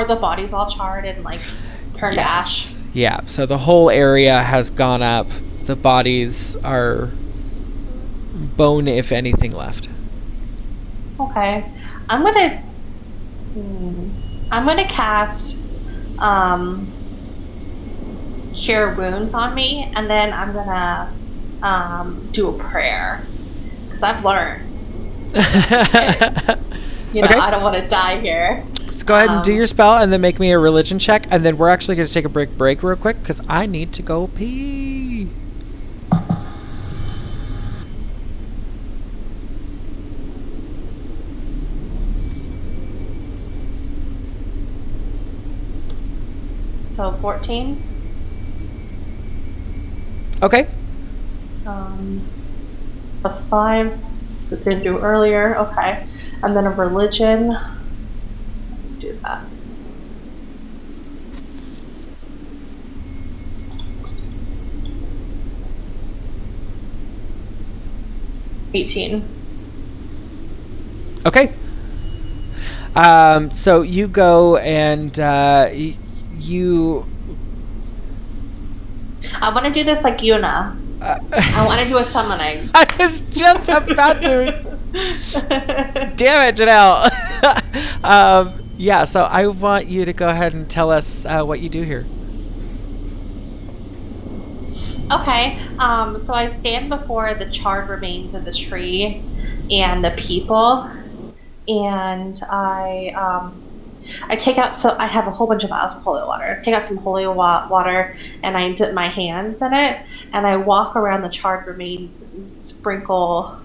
the bodies all charred and like turned to ash? Yeah, so the whole area has gone up. The bodies are bone, if anything, left. Okay. I'm gonna cast Cure Wounds on me, and then I'm gonna do a prayer. Because I've learned. Okay. I don't want to die here. Let's go ahead and do your spell, and then make me a religion check, and then we're actually going to take a break real quick, because I need to go pee. So 14. Okay. Plus 5. We didn't do earlier. Okay. And then a religion. Do that. $18. Okay. So you go and you... I want to do this like Yuna. I want to do a summoning. I was just about to... Damn it, Janelle. Yeah, so I want you to go ahead and tell us what you do here. Okay, so I stand before the charred remains of the tree and the people, and I take out, so I have a whole bunch of vials of holy water. I take out some holy water, and I dip my hands in it, and I walk around the charred remains and sprinkle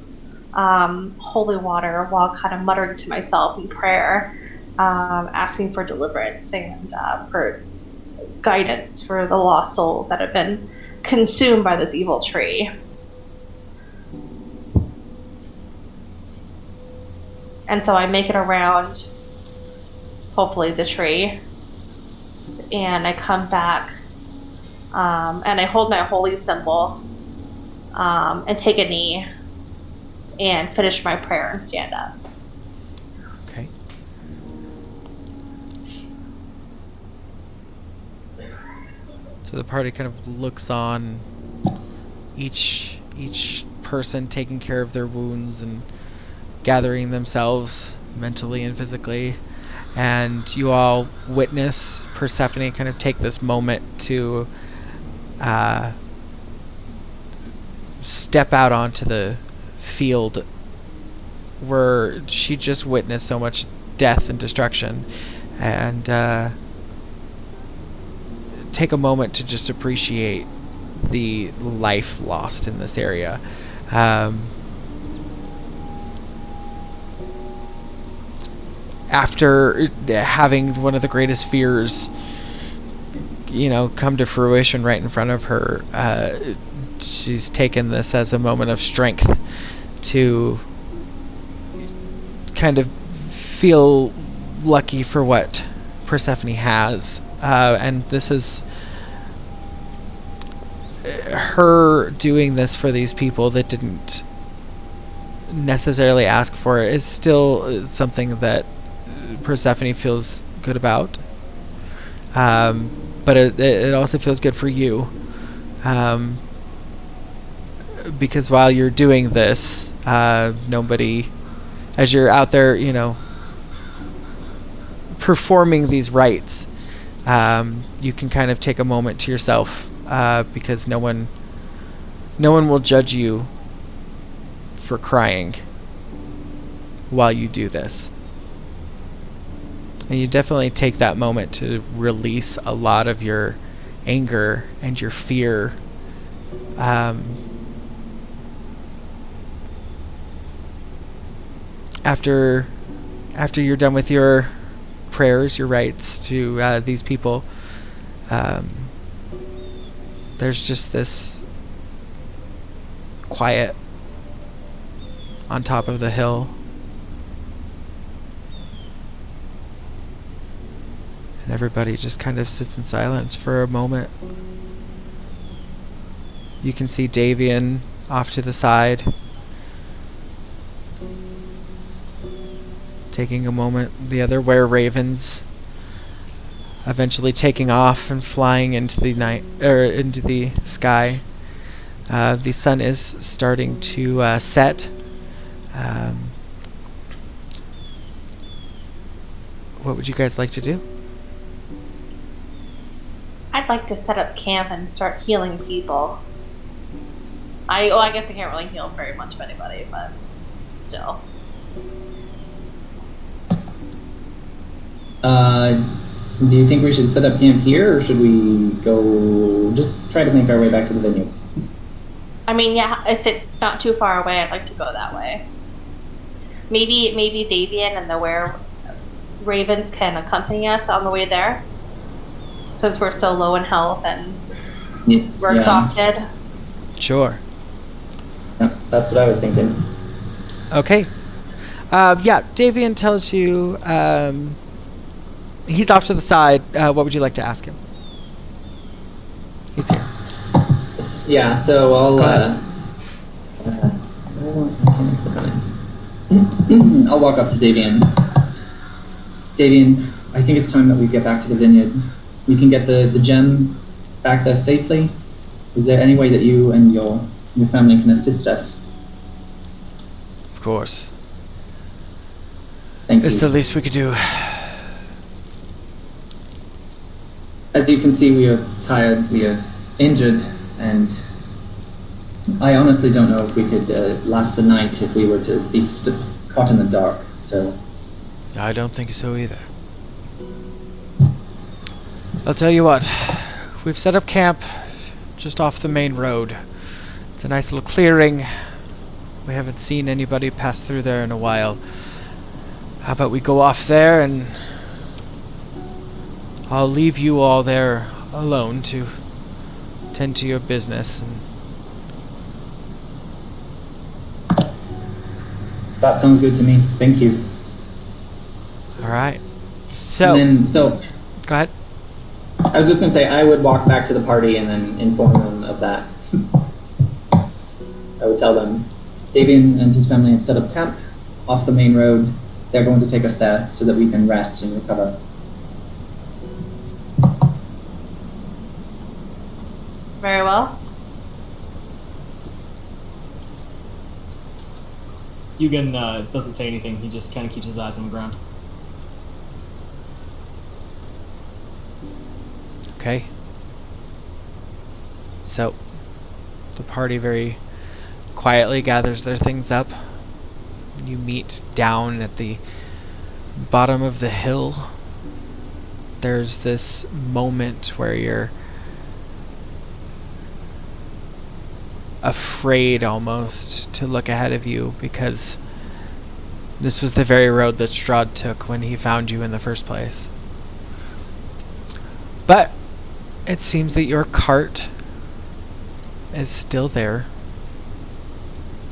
holy water while kind of muttering to myself in prayer, asking for deliverance and for guidance for the lost souls that have been consumed by this evil tree. And so I make it around, hopefully, the tree, and I come back, and I hold my holy symbol, and take a knee, and finish my prayer and stand up. Okay. So the party kind of looks on, each person taking care of their wounds and gathering themselves mentally and physically, and you all witness Persephone kind of take this moment to step out onto the field where she just witnessed so much death and destruction, and take a moment to just appreciate the life lost in this area. After having one of the greatest fears, come to fruition right in front of her, she's taken this as a moment of strength to kind of feel lucky for what Persephone has. And this is her doing this for these people that didn't necessarily ask for it is still something that Persephone feels good about. But it also feels good for you. Because while you're doing this, nobody, as you're out there, performing these rites, you can kind of take a moment to yourself, because no one will judge you for crying while you do this. And you definitely take that moment to release a lot of your anger and your fear. After after you're done with your prayers, your rites to these people, there's just this quiet on top of the hill. And everybody just kind of sits in silence for a moment. You can see Davian off to the side, taking a moment. The other were-ravens eventually taking off and flying into the night, or into the sky. The sun is starting to set. What would you guys like to do? I'd like to set up camp and start healing people. I guess I can't really heal very much of anybody, but still. Do you think we should set up camp here, or should we go just try to make our way back to the venue? I mean, yeah, if it's not too far away, I'd like to go that way. Maybe Davian and the were-ravens can accompany us on the way there, since we're so low in health and we're exhausted. Sure. Yeah, that's what I was thinking. Okay. Yeah, Davian tells you he's off to the side. What would you like to ask him? He's here. Yeah, so I'll I'll walk up to Davian. Davian, I think it's time that we get back to the vineyard. You can get the gem back there safely. Is there any way that you and your family can assist us? Of course. Thank you. It's the least we could do. As you can see, we are tired, we are injured, and I honestly don't know if we could last the night if we were to be caught in the dark, so... I don't think so either. I'll tell you what, we've set up camp just off the main road. It's a nice little clearing. We haven't seen anybody pass through there in a while. How about we go off there, and I'll leave you all there alone to tend to your business. And that sounds good to me. Thank you. all right. So, go ahead. I was just going to say, I would walk back to the party and then inform them of that. I would tell them, Davian and his family have set up camp off the main road. They're going to take us there so that we can rest and recover. Very well. Yugen doesn't say anything. He just kind of keeps his eyes on the ground. Okay. So, the party very quietly gathers their things up. You meet down at the bottom of the hill. There's this moment where you're afraid almost to look ahead of you, because this was the very road that Strahd took when he found you in the first place. But it seems that your cart is still there.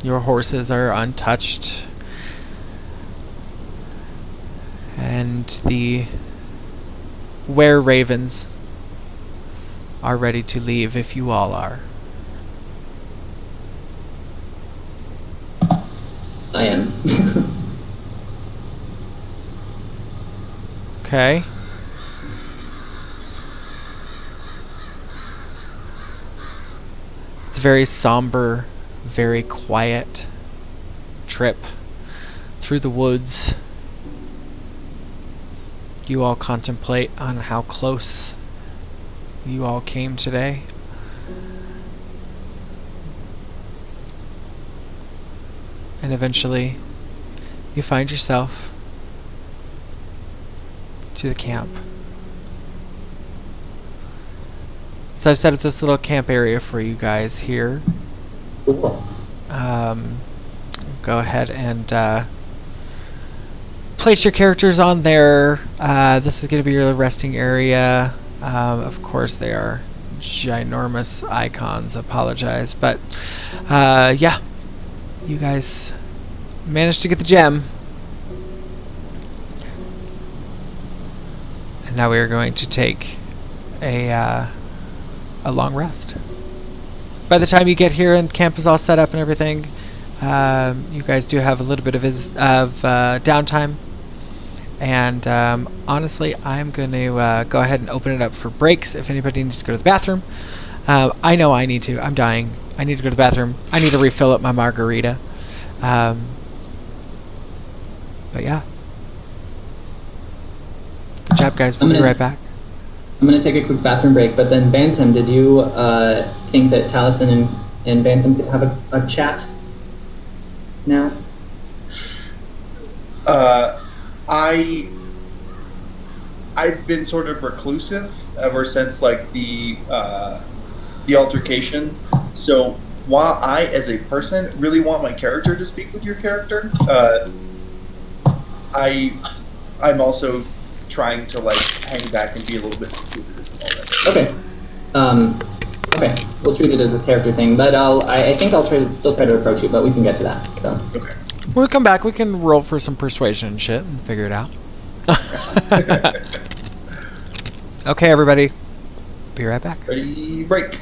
Your horses are untouched. And the were-ravens are ready to leave if you all are. I am. Okay. It's a very somber, very quiet trip through the woods. You all contemplate on how close you all came today. And eventually, you find yourself to the camp. So I've set up this little camp area for you guys here. Cool. Go ahead and place your characters on there. This is going to be your resting area. Of course, they are ginormous icons. Apologize, but yeah, you guys managed to get the gem, and now we are going to take a long rest. By the time you get here and camp is all set up and everything, you guys do have a little bit of downtime. And honestly, I'm going to go ahead and open it up for breaks if anybody needs to go to the bathroom. I know I need to. I'm dying. I need to go to the bathroom. I need to refill up my margarita. But yeah. Good job, guys. We'll be right back. I'm going to take a quick bathroom break, but then Bantam, did you think that Taliesin and Bantam could have a chat now? I've been sort of reclusive ever since like the altercation. So while I, as a person, really want my character to speak with your character, I'm also trying to like hang back and be a little bit secluded at the moment. Okay, we'll treat it as a character thing, but I think I'll still try to approach you, but we can get to that. So. Okay. When we come back, we can roll for some persuasion and shit and figure it out. Okay, everybody. Be right back. Ready, break.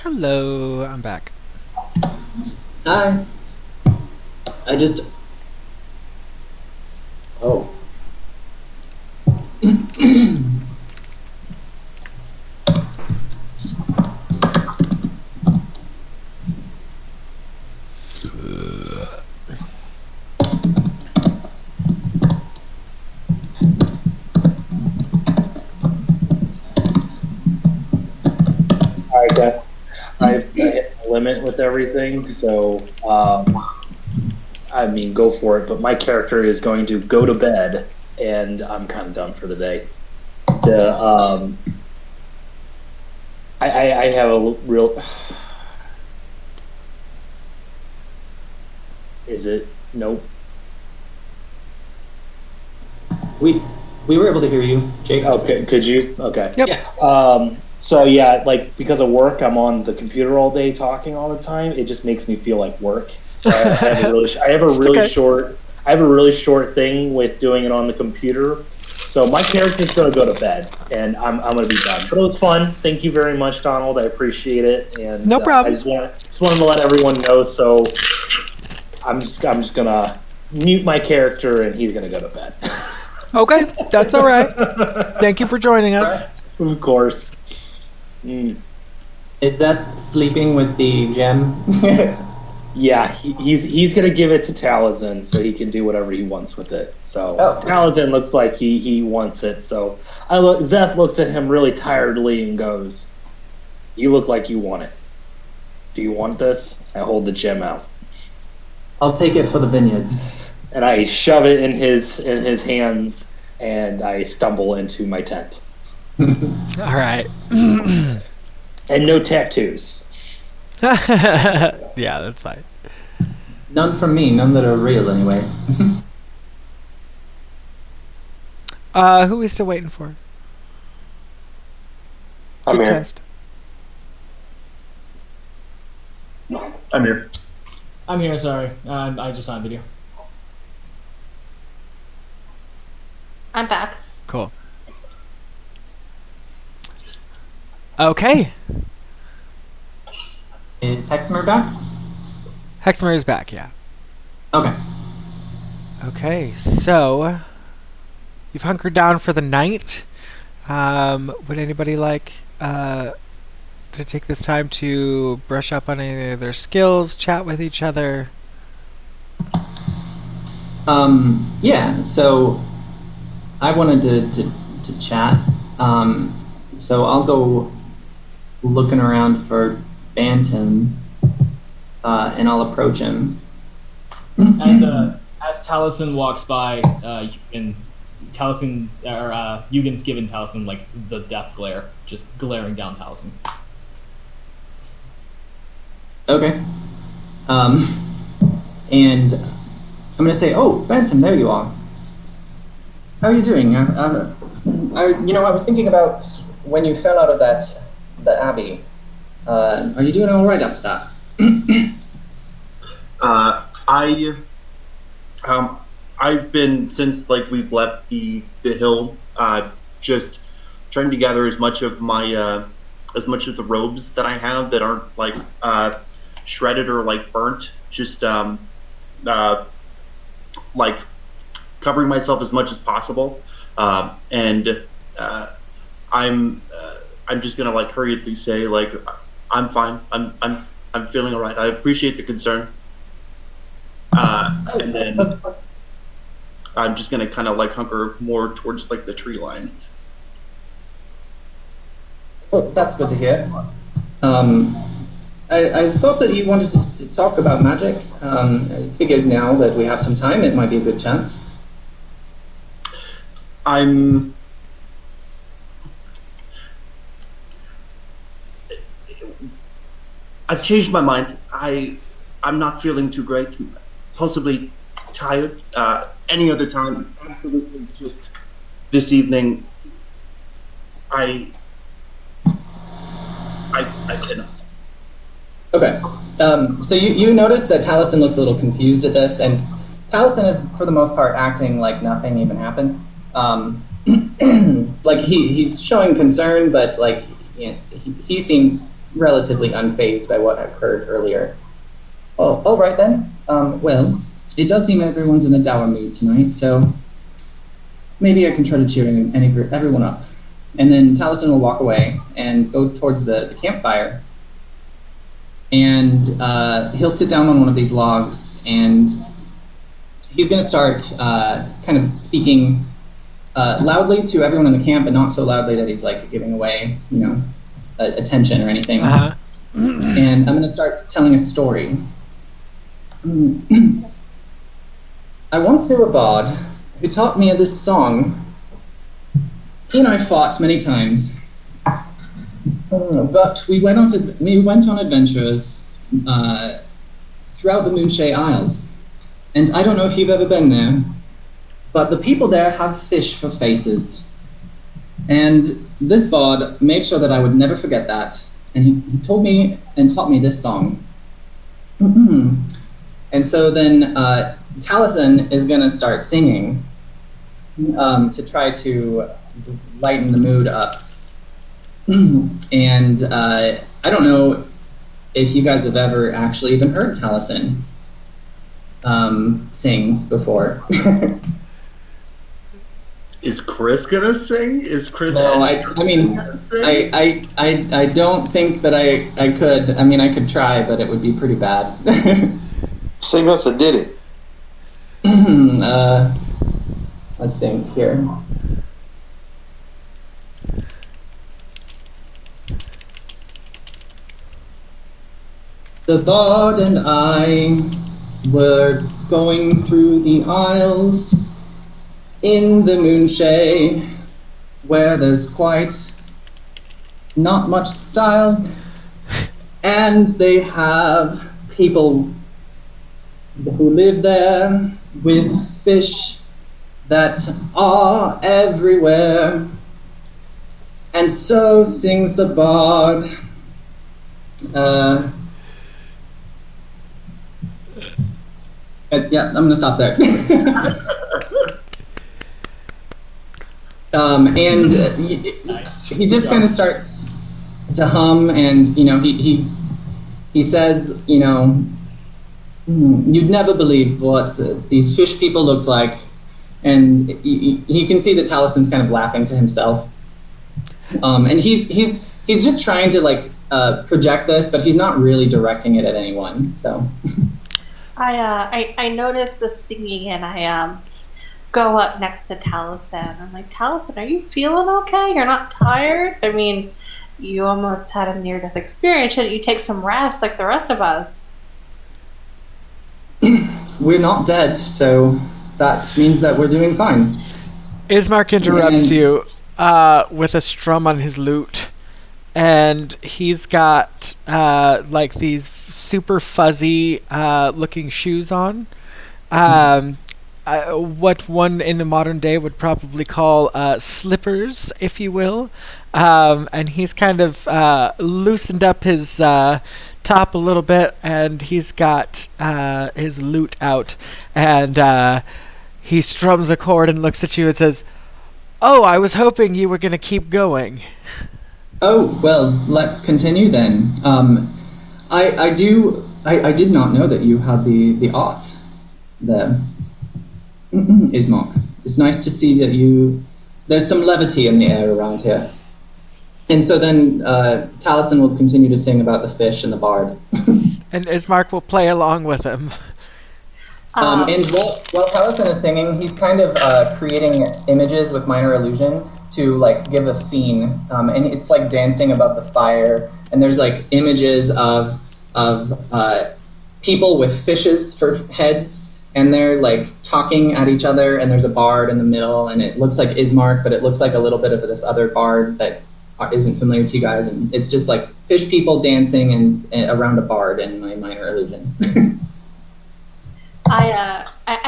Hello, I'm back. Hi. I just. Oh. Alright, guys. I've hit the limit with everything, so I mean, go for it. But my character is going to go to bed, and I'm kind of done for the day. I have a real. Is it? Nope. We were able to hear you, Jake. Okay, could you? Okay. Yep. Yeah. So yeah, like because of work, I'm on the computer all day talking all the time. It just makes me feel like work. So I have a really short thing with doing it on the computer. So my character's gonna go to bed, and I'm gonna be done. But it was fun. Thank you very much, Donald. I appreciate it. And No problem. I just wanted to let everyone know. So I'm just gonna mute my character, and he's gonna go to bed. Okay, that's all right. Thank you for joining us. Of course. Mm. Is that sleeping with the gem? Yeah, he's gonna give it to Taliesin so he can do whatever he wants with it. So Taliesin looks like he wants it. So Zeth looks at him really tiredly and goes, "You look like you want it. Do you want this?" I hold the gem out. I'll take it for the vineyard. And I shove it in his hands, and I stumble into my tent. All right. And no tattoos. Yeah, that's fine. None from me, none that are real anyway. Who are we still waiting for? I'm Good here. test. I'm here. I'm here, sorry. I just saw a video. I'm back. Cool. Okay. Is Hexamer back? Hexamer is back, yeah. Okay. Okay, so you've hunkered down for the night. Would anybody like to take this time to brush up on any of their skills, chat with each other? Yeah, so I wanted to chat. So I'll go looking around for Bantam, and I'll approach him. As Taliesin walks by, Eugen's given Taliesin like the death glare, just glaring down Taliesin. Okay. And I'm gonna say, "Oh, Bantam, there you are. How are you doing? I was thinking about when you fell out of the abbey. Are you doing all right after that?" I've been, since like we've left the hill, just trying to gather as much of my as much of the robes that I have that aren't like shredded or like burnt, just like covering myself as much as possible, and I'm just gonna like hurriedly say like I'm fine. I'm feeling all right. I appreciate the concern. And then I'm just gonna kind of like hunker more towards like the tree line. Well, that's good to hear. I thought that you wanted to talk about magic. I figured now that we have some time, it might be a good chance. I've changed my mind. I'm not feeling too great. Possibly tired. Any other time, absolutely just this evening. I cannot. Okay. So you notice that Taliesin looks a little confused at this, and Taliesin is, for the most part, acting like nothing even happened. Like he's showing concern, but like he seems relatively unfazed by what occurred earlier. Oh, all right then. Well, it does seem everyone's in a dour mood tonight, so maybe I can try to cheer everyone up. And then Taliesin will walk away and go towards the campfire. And he'll sit down on one of these logs, and he's going to start kind of speaking loudly to everyone in the camp, but not so loudly that he's like giving away, attention or anything. Uh-huh. And I'm going to start telling a story. I once knew a bard who taught me this song. He and I fought many times, but we went on adventures throughout the Moonshade Isles. And I don't know if you've ever been there, but the people there have fish for faces. And this bard made sure that I would never forget that. And he told me and taught me this song. And so then Taliesin is going to start singing to try to lighten the mood up. And I don't know if you guys have ever actually even heard Taliesin sing before. Is Chris gonna sing? Is Chris? No, I don't think that I could. I mean, I could try, but it would be pretty bad. Sing us a ditty. Let's think here. The bard and I were going through the aisles in the Moonshade, where there's quite not much style, and they have people who live there with fish that are everywhere. And so sings the bard. Yeah, I'm gonna stop there. And he just kind of starts to hum, and he says, you'd never believe what these fish people looked like, and you can see that Taliesin's kind of laughing to himself, and he's just trying to project this, but he's not really directing it at anyone. So I notice the singing, and I go up next to Taliesin. I'm like, Taliesin, are you feeling okay? You're not tired? I mean, you almost had a near-death experience. Shouldn't you take some rest like the rest of us? We're not dead, so that means that we're doing fine. Ismark interrupts you with a strum on his lute, and he's got these super fuzzy looking shoes on. What one in the modern day would probably call slippers, if you will. And he's kind of loosened up his top a little bit, and he's got his lute out, and he strums a chord and looks at you and says, "Oh, I was hoping you were going to keep going." Oh, well, let's continue then. I did not know that you had the art there. Ismark, it's nice to see that there's some levity in the air around here. And so then Taliesin will continue to sing about the fish and the bard. And Ismark will play along with him. And while Taliesin is singing, he's kind of creating images with minor illusion to give a scene. And it's like dancing above the fire. And there's images of people with fishes for heads. And they're talking at each other, and there's a bard in the middle, and it looks like Ismark, but it looks like a little bit of this other bard that isn't familiar to you guys, and it's just like fish people dancing and around a bard in my minor illusion. I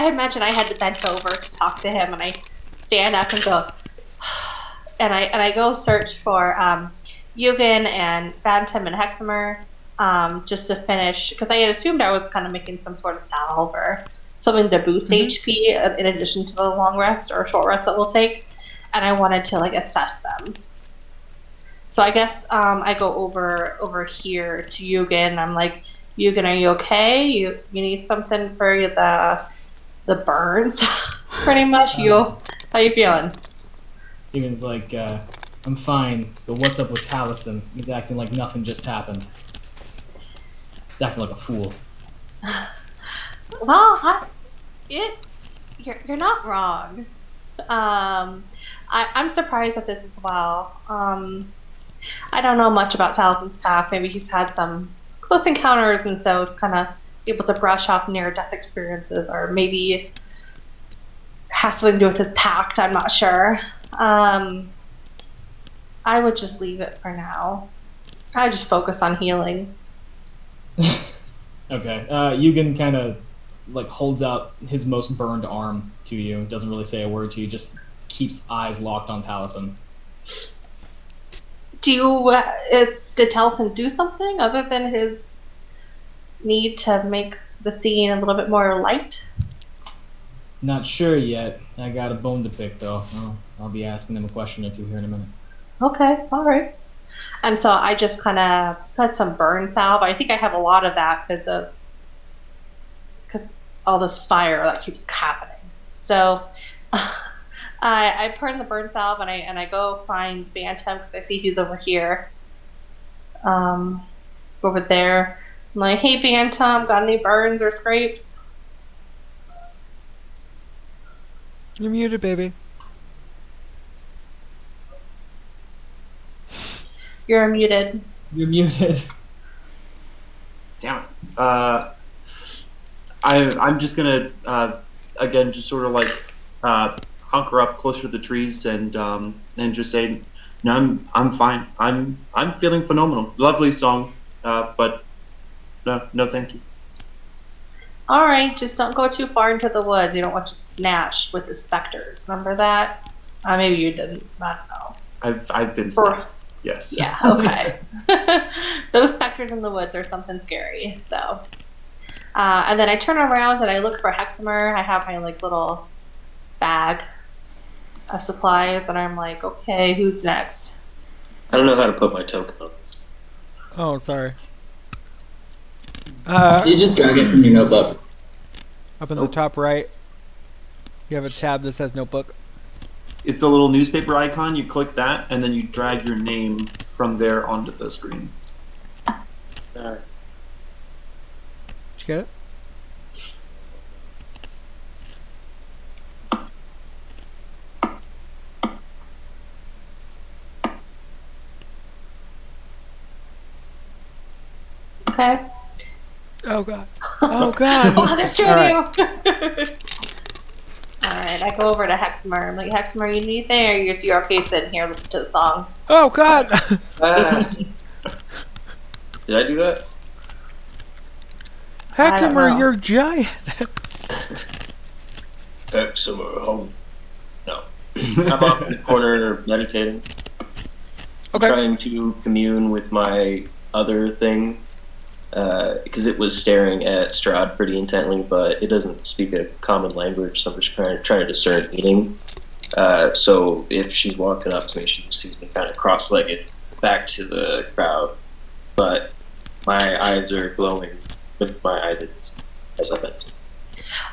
imagine I had to bend over to talk to him, and I stand up and go, and I go search for Yugen and Bantam and Hexamer, just to finish, because I had assumed I was kind of making some sort of salve or something to boost HP in addition to the long rest or short rest that we'll take, and I wanted to like assess them. So I guess I go over here to Yugen. I'm like, Yugen, are you okay? You need something for the burns, pretty much. How you feeling? Yugen's like, I'm fine, but what's up with Taliesin? He's acting like nothing just happened. He's acting like a fool. Well, you're not wrong. I'm surprised at this as well. I don't know much about Talison's path. Maybe he's had some close encounters, and so it's kind of able to brush off near-death experiences, or maybe has something to do with his pact. I'm not sure. I would just leave it for now. I just focus on healing. Okay. Yugen kind of like holds out his most burned arm to you. Doesn't really say a word to you. Just keeps eyes locked on Taliesin. Did Taliesin do something other than his need to make the scene a little bit more light? Not sure yet. I got a bone to pick, though. I'll be asking him a question or two here in a minute. Okay, all right. And so I just kind of put some burn salve. I think I have a lot of that because all this fire that keeps happening. So I pour in the burn salve, and I go find Bantam because I see he's over here. Over there. I'm like, hey Bantam, got any burns or scrapes? You're muted, baby. You're muted. You're muted. Damn it. I'm just gonna again just sort of like hunker up closer to the trees and just say, no, I'm fine. I'm feeling phenomenal. Lovely song, but no, thank you. All right, just don't go too far into the woods. You don't want you snatched with the specters. Remember that? Maybe you didn't. I don't know. I've been snatched. Yes. Yeah. Okay. Those specters in the woods are something scary. So, and then I turn around and I look for Hexamer. I have my like little bag of supplies, and I'm like, okay, who's next? I don't know how to put my token on this. Oh, sorry. You just drag it from your notebook. Up in the top right, you have a tab that says notebook. It's the little newspaper icon. You click that, and then you drag your name from there onto the screen. Did you get it? Okay. Oh god. Oh god. Oh, there's two All of you. All right, I go over to Hexamer. I'm like, Hexamer, you need anything, or you're okay sitting here listening to the song? Oh god. Did I do that? Hexamer, you're giant. Hexamer, home. No. I'm off in the corner meditating. Okay. Trying to commune with my other thing. Because it was staring at Strahd pretty intently, but it doesn't speak a common language, so I'm just trying to discern meaning. So if she's walking up to me, she sees me kind of cross-legged back to the crowd, but my eyes are glowing with my eyelids as I meant to.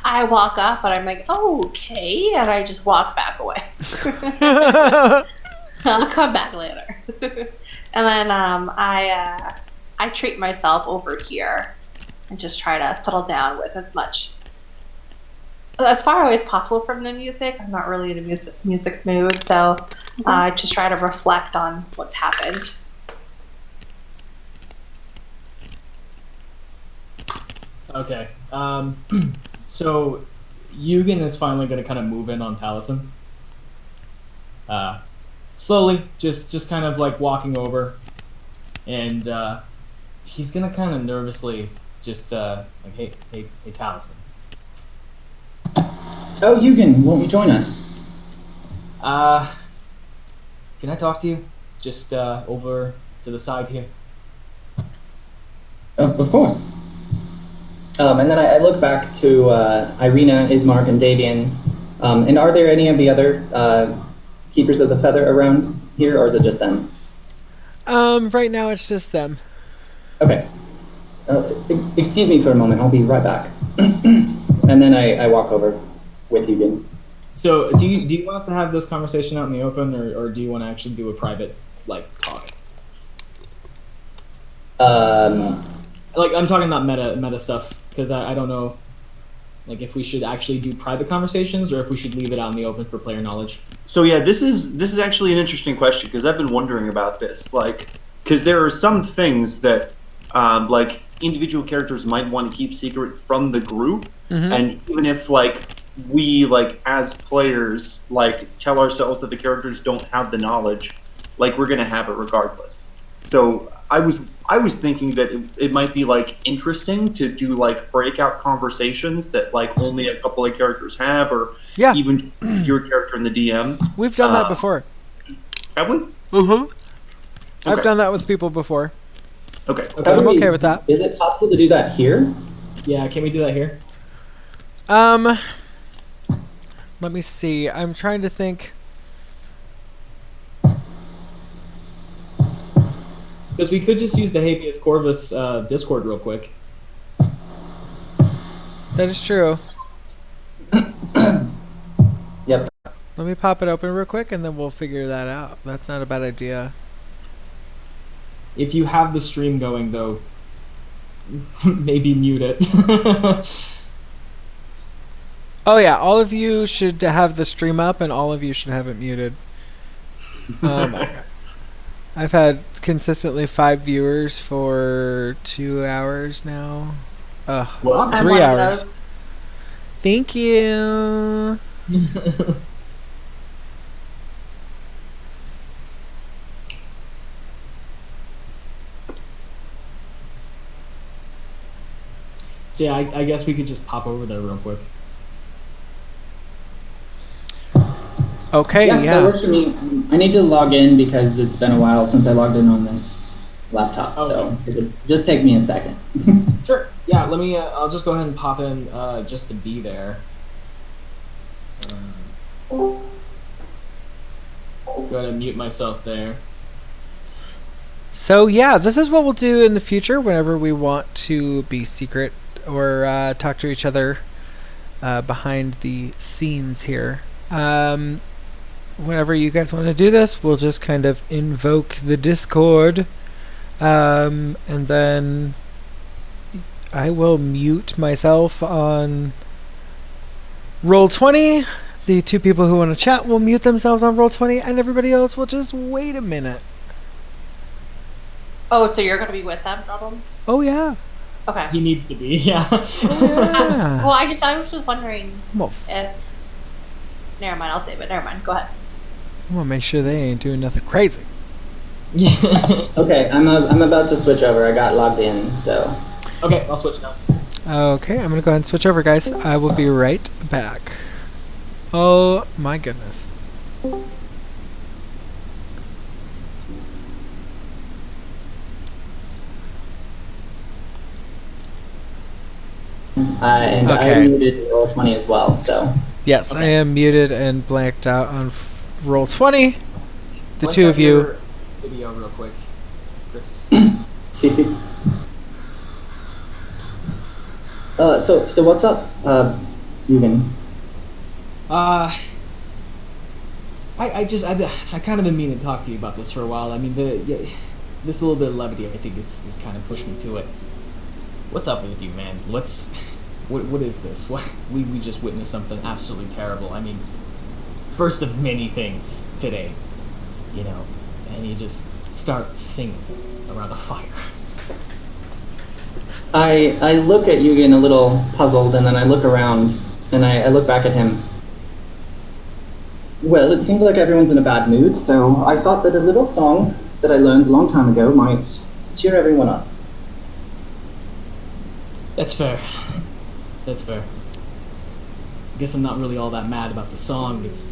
I walk up, and I'm like, oh, okay, and I just walk back away. I'll come back later. And then I treat myself over here and just try to settle down with as far away as possible from the music. I'm not really in a music mood, so I just try to reflect on what's happened. Okay. So Yugen is finally going to kind of move in on Taliesin. slowly, just kind of like walking over, and he's gonna kind of nervously just like, hey, Taliesin. Oh, Eugen, won't you join us? Can I talk to you? Just over to the side here. Oh, of course. And then I look back to Irina, Ismark, and Davian. And are there any of the other Keepers of the Feather around here, or is it just them? Right now it's just them. Okay. Excuse me for a moment. I'll be right back. And then I walk over with Eugen. So, do you want us to have this conversation out in the open, or do you want to actually do a private talk? Like, I'm talking about meta stuff, because I don't know, like, if we should actually do private conversations or if we should leave it out in the open for player knowledge. So yeah, this is actually an interesting question, because I've been wondering about this, like, because there are some things that like individual characters might want to keep secret from the group, and even if we as players tell ourselves that the characters don't have the knowledge, we're gonna have it regardless. So I was thinking that it might be interesting to do breakout conversations that only a couple of characters have, or even your character and the DM. We've done that before. Have we? I've done that with people before. Okay. I'm okay with that. Is it possible to do that here? Yeah, can we do that here? Let me see. I'm trying to think. Because we could just use the Habeaus Corvus Discord real quick. That is true. Yep. Let me pop it open real quick and then we'll figure that out. That's not a bad idea. If you have the stream going, though, maybe mute it. Oh yeah, all of you should have the stream up and all of you should have it muted. I've had consistently 5 viewers for 2 hours now. Well, 3 hours. Thank you. So yeah, I guess we could just pop over there real quick. Okay, yeah. That works for me. I need to log in because it's been a while since I logged in on this laptop, so it would just take me a second. Sure. Yeah, let me. I'll just go ahead and pop in just to be there. Go ahead and mute myself there. So yeah, this is what we'll do in the future whenever we want to be secret or talk to each other behind the scenes here. Whenever you guys want to do this, we'll just kind of invoke the Discord, and then I will mute myself on Roll20. The 2 people who want to chat will mute themselves on Roll20, and everybody else will just wait a minute. Oh, so you're going to be with them, problem? Oh yeah. Okay. He needs to be, yeah. Yeah. Well, I was just wondering Well, if... Never mind, I'll save it. Never mind, go ahead. I want to make sure they ain't doing nothing crazy. Okay, I'm about to switch over. I got logged in, so... Okay, I'll switch now. Okay, I'm going to go ahead and switch over, guys. I will be right back. Oh my goodness. And Okay. I muted Roll20 as well, so... Yes, Okay. I am muted and blanked out on Roll20. The Blank 2 out of you. your video real quick, Chris. So what's up, Eugen? I kind of been meaning to talk to you about this for a while. I mean, this little bit of levity, I think, is kind of pushed me to it. What's up with you, man? What is this? What we just witnessed something absolutely terrible. I mean, first of many things today, you know, and you just start singing around a fire. I look at Eugen a little puzzled, and then I look around, and I look back at him. Well, it seems like everyone's in a bad mood, so I thought that a little song that I learned a long time ago might cheer everyone up. That's fair. That's fair. I guess I'm not really all that mad about the song. It's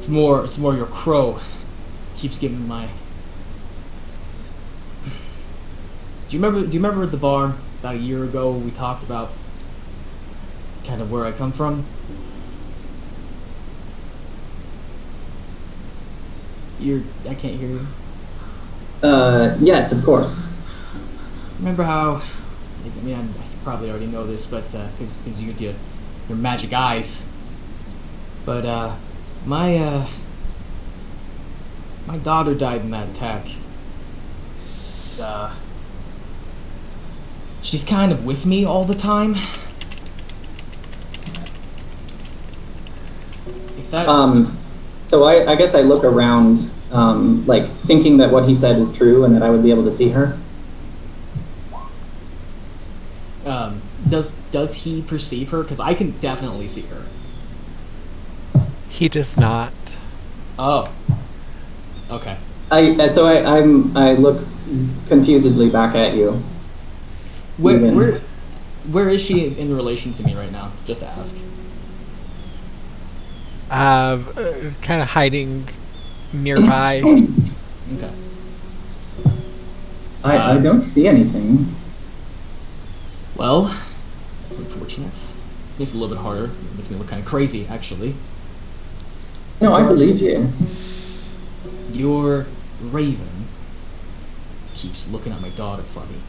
more your crow keeps giving my. Do you remember at the bar about a year ago we talked about kind of where I come from? I can't hear you. Yes, of course. Remember how? I mean, you probably already know this, but because you with your magic eyes. But my daughter died in that attack. She's kind of with me all the time. If that. So I guess I look around, like thinking that what he said is true and that I would be able to see her. Does he perceive her? Because I can definitely see her. He does not. Oh. Okay. I look confusedly back at you. Where is she in relation to me right now? Just to ask. Kind of hiding nearby. Okay. I don't see anything. Well, that's unfortunate. Makes it a little bit harder. It makes me look kind of crazy, actually. No, I believe you. Your raven keeps looking at my daughter funny.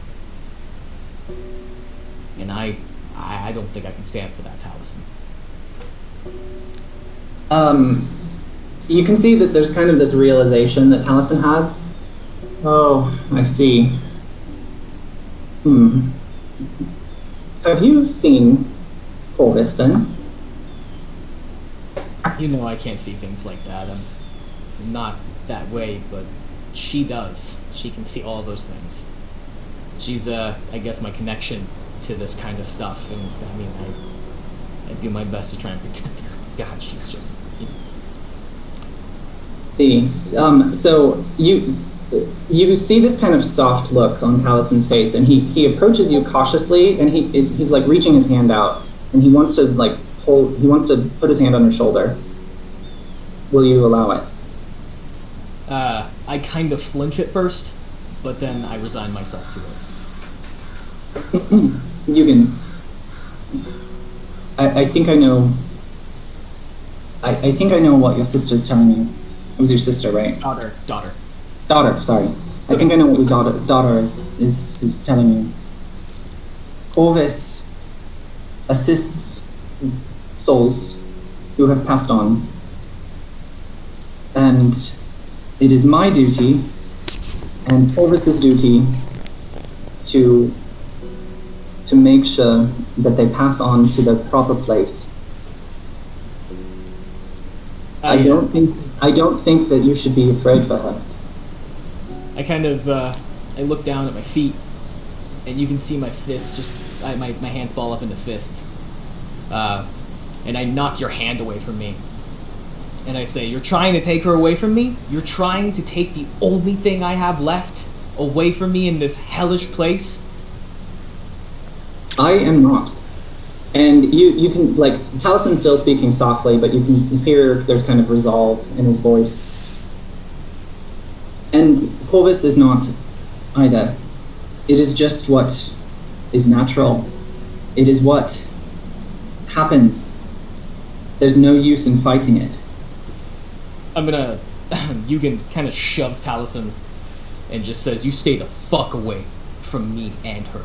And I don't think I can stand for that, Taliesin. You can see that there's kind of this realization that Taliesin has. Oh, I see. Have you seen Corvus then? You know I can't see things like that. I'm not that way, but she does. She can see all those things. She's, I guess, my connection to this kind of stuff, and I mean, I do my best to try and protect her. God, she's just. See, so you see this kind of soft look on Talison's face, and he approaches you cautiously, and he's like reaching his hand out, and he wants to put his hand on your shoulder. Will you allow it? I kind of flinch at first, but then I resign myself to it. You can. I think I know. I think I know what your sister's telling you. It was your sister, right? Daughter, sorry. I think I know what your daughter is telling you. Corvus assists souls who have passed on. And it is my duty and Corvus's duty to make sure that they pass on to the proper place. I don't think that you should be afraid for her. I kind of I look down at my feet, and you can see my fists my hands ball up into fists, and I knock your hand away from me, and I say, "You're trying to take her away from me? You're trying to take the only thing I have left away from me in this hellish place?" I am not. And you can, like, Talison's still speaking softly, but you can hear there's kind of resolve in his voice. And Corvus is not either. It is just what is natural. It is what happens. There's no use in fighting it. I'm gonna... Yugen kind of shoves Taliesin and just says, "You stay the fuck away from me and her."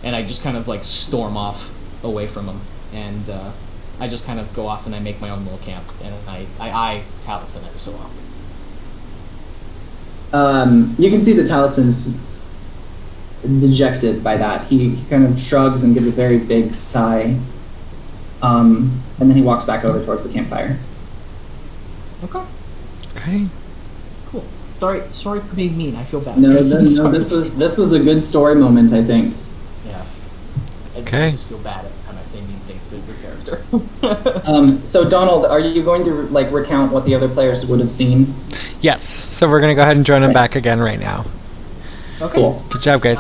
And I just kind of, like, storm off away from him, and I just kind of go off and I make my own little camp, and I eye Taliesin every so often. You can see that Talison's dejected by that. He kind of shrugs and gives a very big sigh, and then he walks back over towards the campfire. Okay. Cool. Sorry for being mean. I feel bad. No, this was a good story moment, I think. Yeah. Okay. I just feel bad at kind I say mean things to your character. So Donald, are you going to like recount what the other players would have seen? Yes. So we're gonna go ahead and join them back again right now. Okay. Cool. Good job, guys.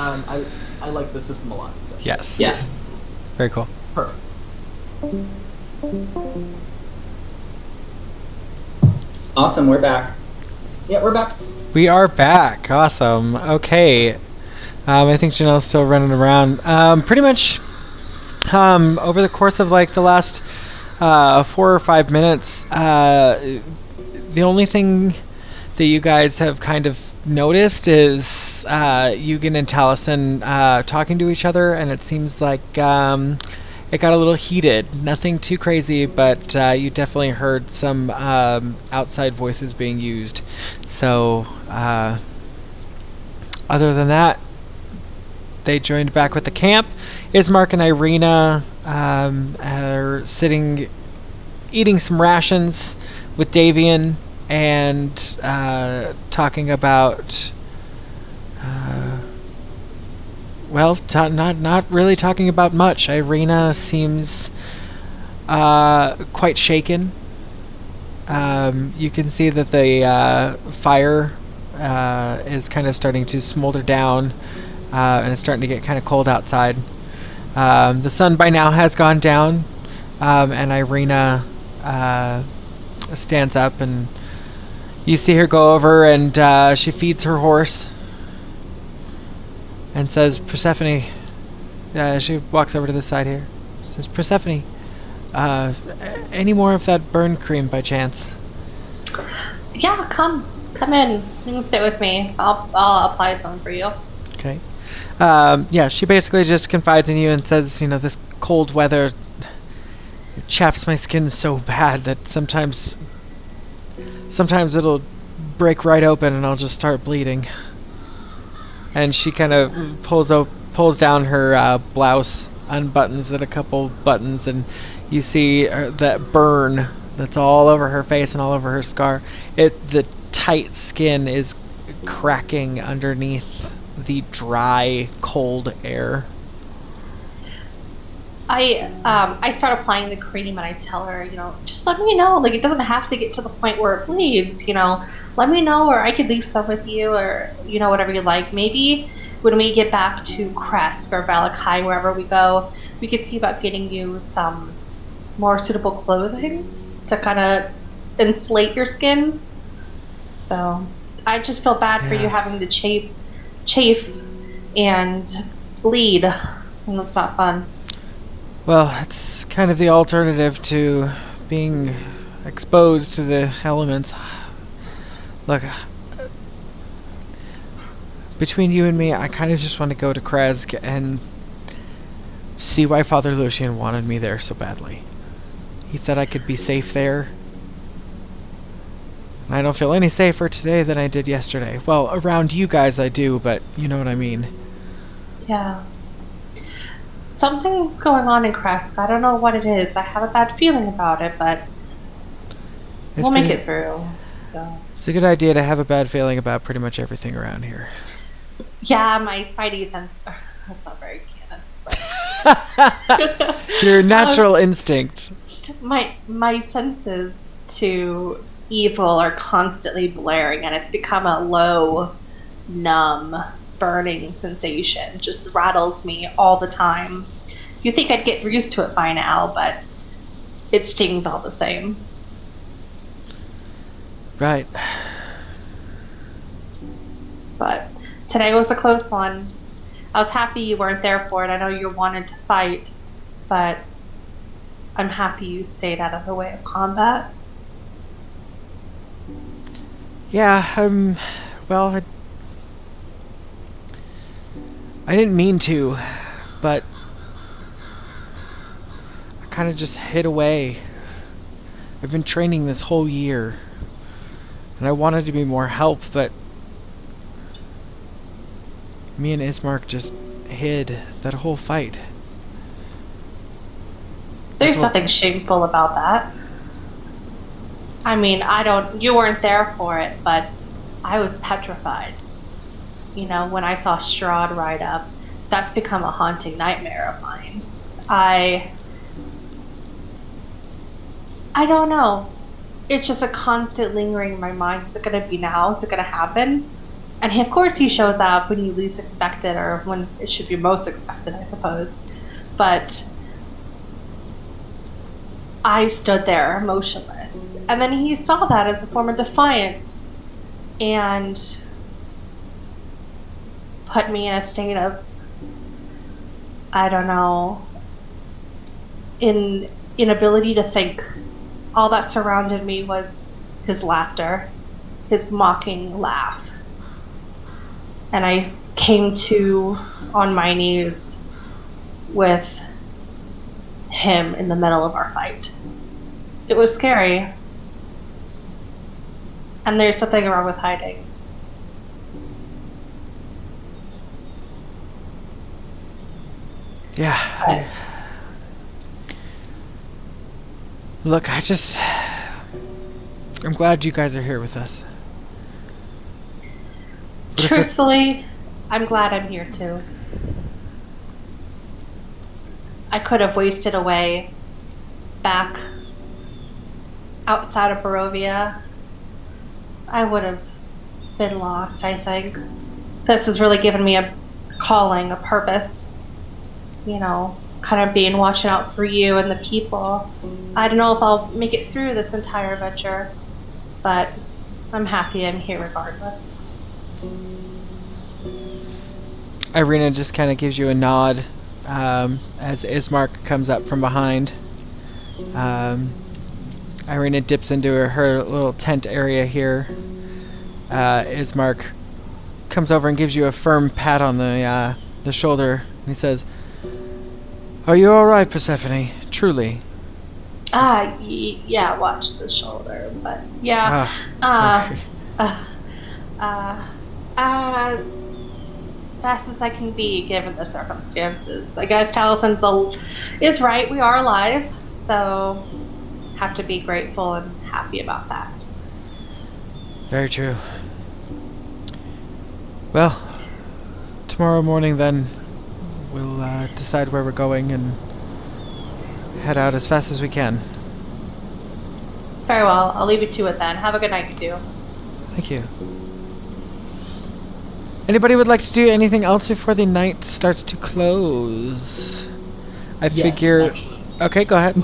I like the system a lot. So. Yes. Yeah. Very cool. Perfect. Awesome. We're back. Yeah, we're back. We are back. Awesome. Okay. I think Janelle's still running around. Pretty much over the course of like the last 4 or 5 minutes, the only thing that you guys have kind of noticed is Eugen and Taliesin talking to each other, and it seems like it got a little heated. Nothing too crazy, but you definitely heard some outside voices being used. So other than that, they joined back with the camp. Ismark and Irina are sitting, eating some rations with Davian, and talking about, not really talking about much. Irina seems quite shaken. You can see that the fire is kind of starting to smolder down, and it's starting to get kind of cold outside. The sun by now has gone down, and Irina stands up, and you see her go over, and she feeds her horse and says, Persephone, she walks over to the side here, says, Persephone, any more of that burn cream by chance? Yeah, come in. You can sit with me. I'll apply some for you. Okay. She basically just confides in you and says, this cold weather chaps my skin so bad that sometimes it'll break right open and I'll just start bleeding. And she kind of pulls down her blouse, unbuttons it a couple buttons, and you see that burn that's all over her face and all over her scar. The tight skin is cracking underneath the dry, cold air. I start applying the cream, and I tell her, just let me know. Like, it doesn't have to get to the point where it bleeds, Let me know, or I could leave some with you, or, whatever you like. Maybe when we get back to Kresk or Valakai, wherever we go, we could see about getting you some more suitable clothing to kind of insulate your skin. So I just feel bad for you having to chafe and bleed, and that's not fun. Well, it's kind of the alternative to being exposed to the elements. Look, between you and me, I kind of just want to go to Kresk and see why Father Lucian wanted me there so badly. He said I could be safe there. I don't feel any safer today than I did yesterday. Well, around you guys I do, but you know what I mean. Yeah. Something's going on in Kresk. I don't know what it is. I have a bad feeling about it, but we'll make it through. So it's a good idea to have a bad feeling about pretty much everything around here. Yeah, my spidey sense. That's not very canon. Your natural instinct. My senses to evil are constantly blaring, and it's become a low, numb, burning sensation. Just rattles me all the time. You think I'd get used to it by now, but it stings all the same. Right. But today was a close one. I was happy you weren't there for it. I know you wanted to fight, but I'm happy you stayed out of the way of combat. Yeah, well, I didn't mean to, but I kind of just hid away. I've been training this whole year, and I wanted to be more help, but me and Ismark just hid that whole fight. There's nothing shameful about that. I mean, you weren't there for it, but I was petrified. When I saw Strahd ride up, that's become a haunting nightmare of mine. I I don't know. It's just a constant lingering in my mind. Is it going to be now? Is it going to happen? And of course he shows up when you least expect it, or when it should be most expected, I suppose. But I stood there motionless. And then he saw that as a form of defiance and put me in a state of, I don't know, inability to think. All that surrounded me was his laughter, his mocking laugh. And I came to on my knees with him in the middle of our fight. It was scary. And there's nothing wrong with hiding. Yeah. Look, I'm glad you guys are here with us. But truthfully, I'm glad I'm here too. I could have wasted away back outside of Barovia. I would have been lost, I think. This has really given me a calling, a purpose. You know, kind of being watching out for you and the people. I don't know if I'll make it through this entire venture, but I'm happy I'm here regardless. Irina just kind of gives you a nod as Ismark comes up from behind. Irina dips into her little tent area here. Ismark comes over and gives you a firm pat on the shoulder. He says, "Are you all right, Persephone? Truly." Yeah, watch the shoulder, but yeah. As fast as I can be, given the circumstances. I guess Taliesin is right, we are alive, so have to be grateful and happy about that. Very true. Well, tomorrow morning then, we'll decide where we're going and head out as fast as we can. Very well. I'll leave you to it then. Have a good night, you two. Thank you. Anybody would like to do anything else before the night starts to close? I figure... Actually. Okay, go ahead.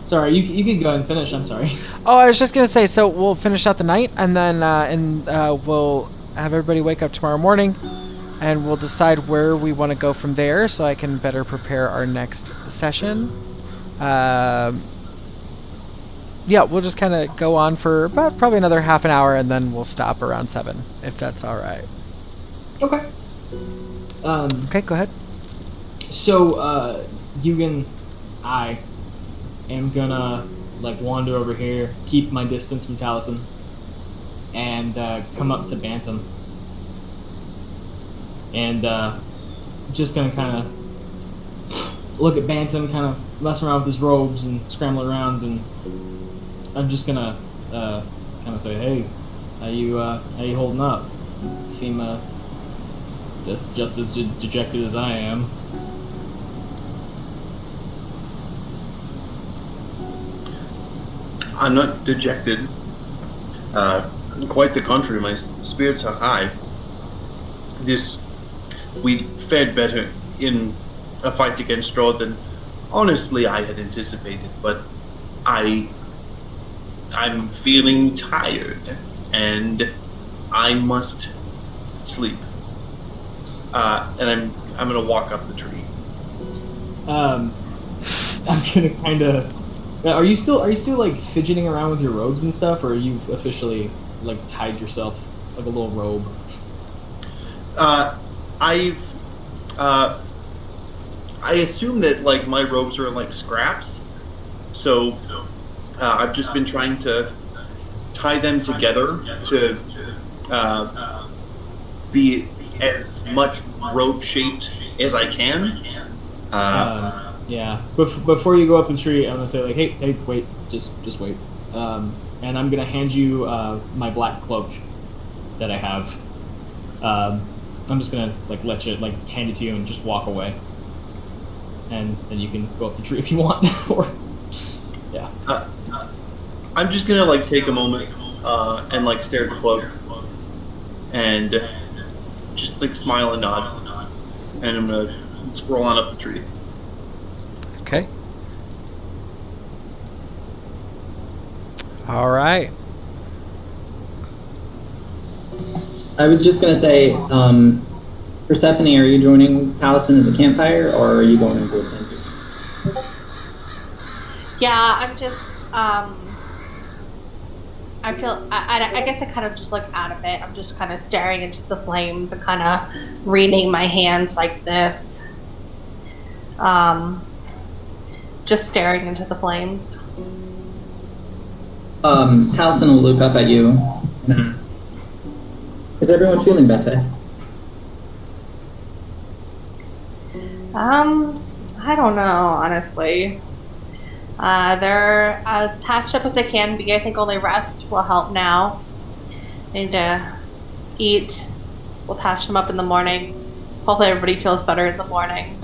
Sorry, you can go and finish. I'm sorry. Oh, I was just going to say, so we'll finish out the night, and then we'll have everybody wake up tomorrow morning, and we'll decide where we want to go from there so I can better prepare our next session. Yeah, we'll just kind of go on for about probably another half an hour, and then we'll stop around 7, if that's all right. Okay. Okay, go ahead. So, Eugen, I am gonna, wander over here, keep my distance from Taliesin, and come up to Bantam. And just gonna kind of look at Bantam, kind of mess around with his robes and scramble around, and I'm just gonna kind of say, "Hey, how you holding up? Seem just as dejected as I am." I'm not dejected. Quite the contrary, my spirits are high. We fared better in a fight against Strahd than honestly I had anticipated, but I'm feeling tired, and I must sleep. And I'm gonna walk up the tree. I'm gonna kind of. Are you still fidgeting around with your robes and stuff, or are you officially tied yourself like a little robe? I assume that my robes are scraps, so I've just been trying to tie them together to be as much rope shaped as I can. Yeah. Before you go up the tree, I'm gonna say hey, wait, just wait. And I'm gonna hand you my black cloak that I have. I'm just gonna let you hand it to you and just walk away. And then you can go up the tree if you want. Or Yeah. I'm just gonna like take a moment and like stare at the cloak and just like smile and nod, and I'm gonna scroll on up the tree. Okay. All right. I was just gonna say, Persephone, are you joining Taliesin at the campfire, or are you going into the tent? Yeah, I'm just, I guess I kind of just look out of it. I'm just kind of staring into the flames and kind of wringing my hands like this. Just staring into the flames. Taliesin will look up at you and ask, is everyone feeling better? I don't know, honestly. They're as patched up as they can be. I think only rest will help now. Need to eat. We'll patch them up in the morning. Hopefully everybody feels better in the morning.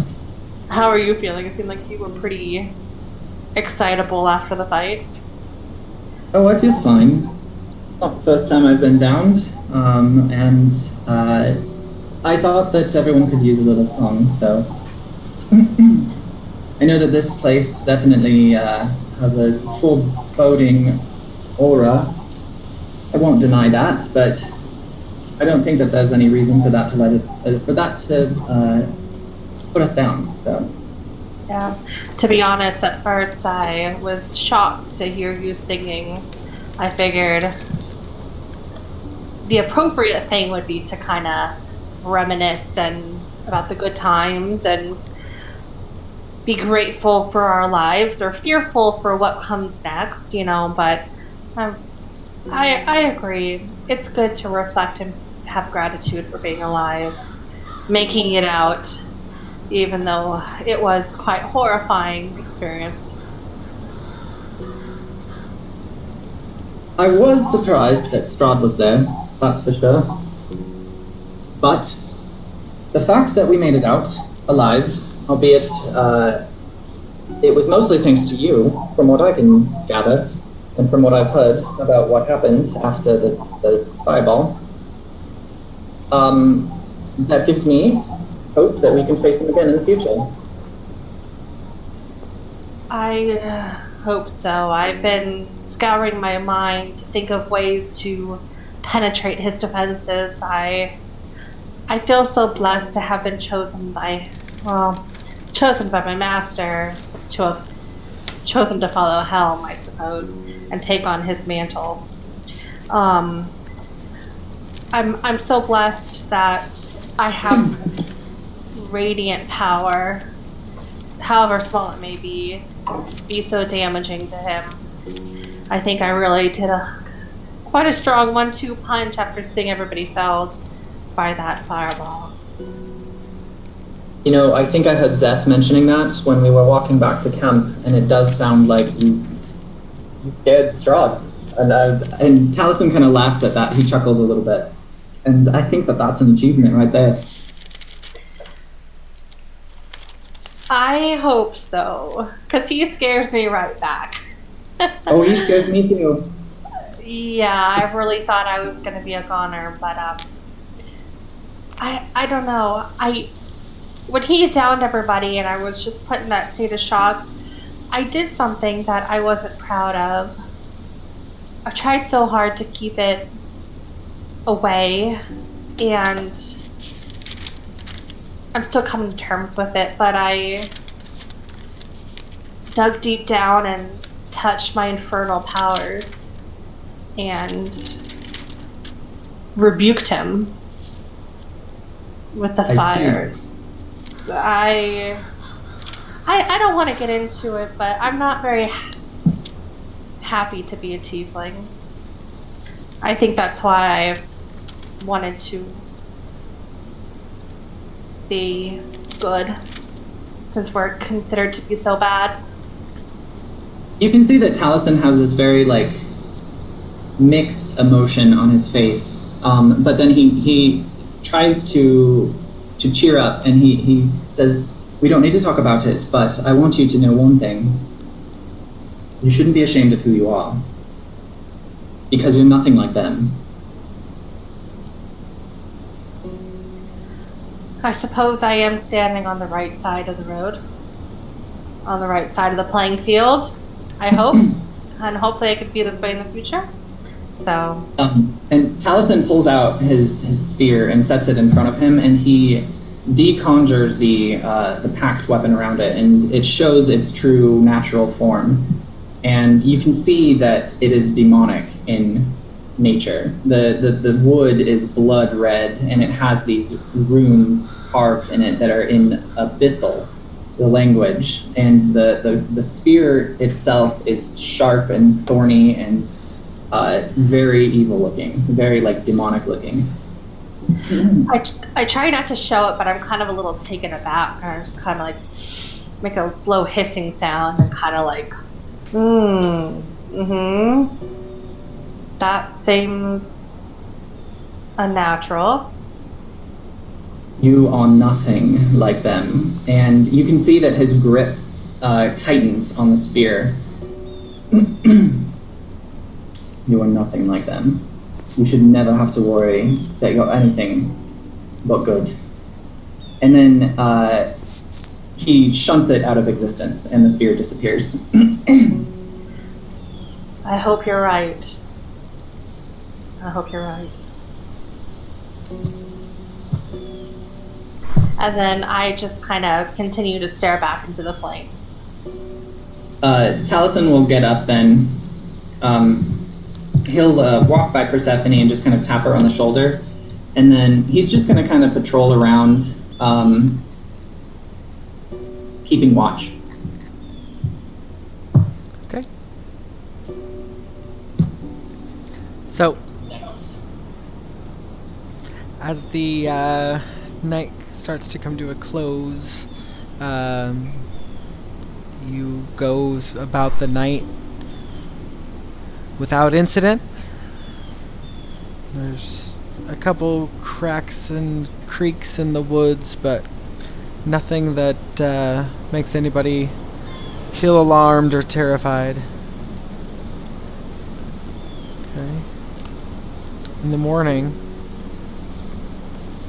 How are you feeling? It seemed like you were pretty excitable after the fight. Oh, I feel fine. It's not the first time I've been downed, and I thought that everyone could use a little song, so... I know that this place definitely has a foreboding aura. I won't deny that, but I don't think that there's any reason for that to put us down. So. Yeah. To be honest, at first I was shocked to hear you singing. I figured the appropriate thing would be to kind of reminisce and about the good times and be grateful for our lives or fearful for what comes next, but I agree. It's good to reflect and have gratitude for being alive, making it out, even though it was quite a horrifying experience. I was surprised that Strahd was there, that's for sure. But the fact that we made it out alive, albeit it was mostly thanks to you, from what I can gather, and from what I've heard about what happened after the fireball. That gives me hope that we can face them again in the future. I hope so. I've been scouring my mind to think of ways to penetrate his defenses. I feel so blessed to have been chosen by my master, to have chosen to follow Helm, I suppose, and take on his mantle. I'm so blessed that I have radiant power, however small it may be so damaging to him. I think I really did quite a strong 1-2 punch after seeing everybody felled by that fireball. I think I heard Zeth mentioning that when we were walking back to camp, and it does sound like you scared Strahd. And Taliesin kind of laughs at that. He chuckles a little bit. And I think that that's an achievement right there. I hope so, because he scares me right back. Oh, he scares me too. Yeah, I really thought I was going to be a goner, but I don't know. When he downed everybody and I was just put in that state of shock, I did something that I wasn't proud of. I tried so hard to keep it away, and I'm still coming to terms with it, but I dug deep down and touched my infernal powers and rebuked him with the fires. I don't want to get into it, but I'm not very happy to be a tiefling. I think that's why I wanted to be good, since we're considered to be so bad. You can see that Taliesin has this very mixed emotion on his face, but then he tries to cheer up, and he says, "We don't need to talk about it, but I want you to know one thing. You shouldn't be ashamed of who you are. Because you're nothing like them. I suppose I am standing on the right side of the road. On the right side of the playing field, I hope. And hopefully I could be this way in the future. So. And Taliesin pulls out his spear and sets it in front of him, and he deconjures the packed weapon around it, and it shows its true natural form. And you can see that it is demonic in nature. The wood is blood red, and it has these runes carved in it that are in abyssal, the language. And the spear itself is sharp and thorny and very evil looking, very like demonic looking. I try not to show it, but I'm kind of a little taken aback. I just kind of like make a slow hissing sound and kind of like, that seems unnatural. You are nothing like them. And you can see that his grip tightens on the spear. You are nothing like them. You should never have to worry that you're anything but good. And then he shunts it out of existence, and the spear disappears. I hope you're right. I hope you're right. And then I just kind of continue to stare back into the flames. Taliesin will get up then. He'll walk by Persephone and just kind of tap her on the shoulder. And then he's just going to kind of patrol around, keeping watch. Okay. So, as the night starts to come to a close, you go about the night without incident. There's a couple cracks and creaks in the woods, but nothing that makes anybody feel alarmed or terrified. Okay. In the morning,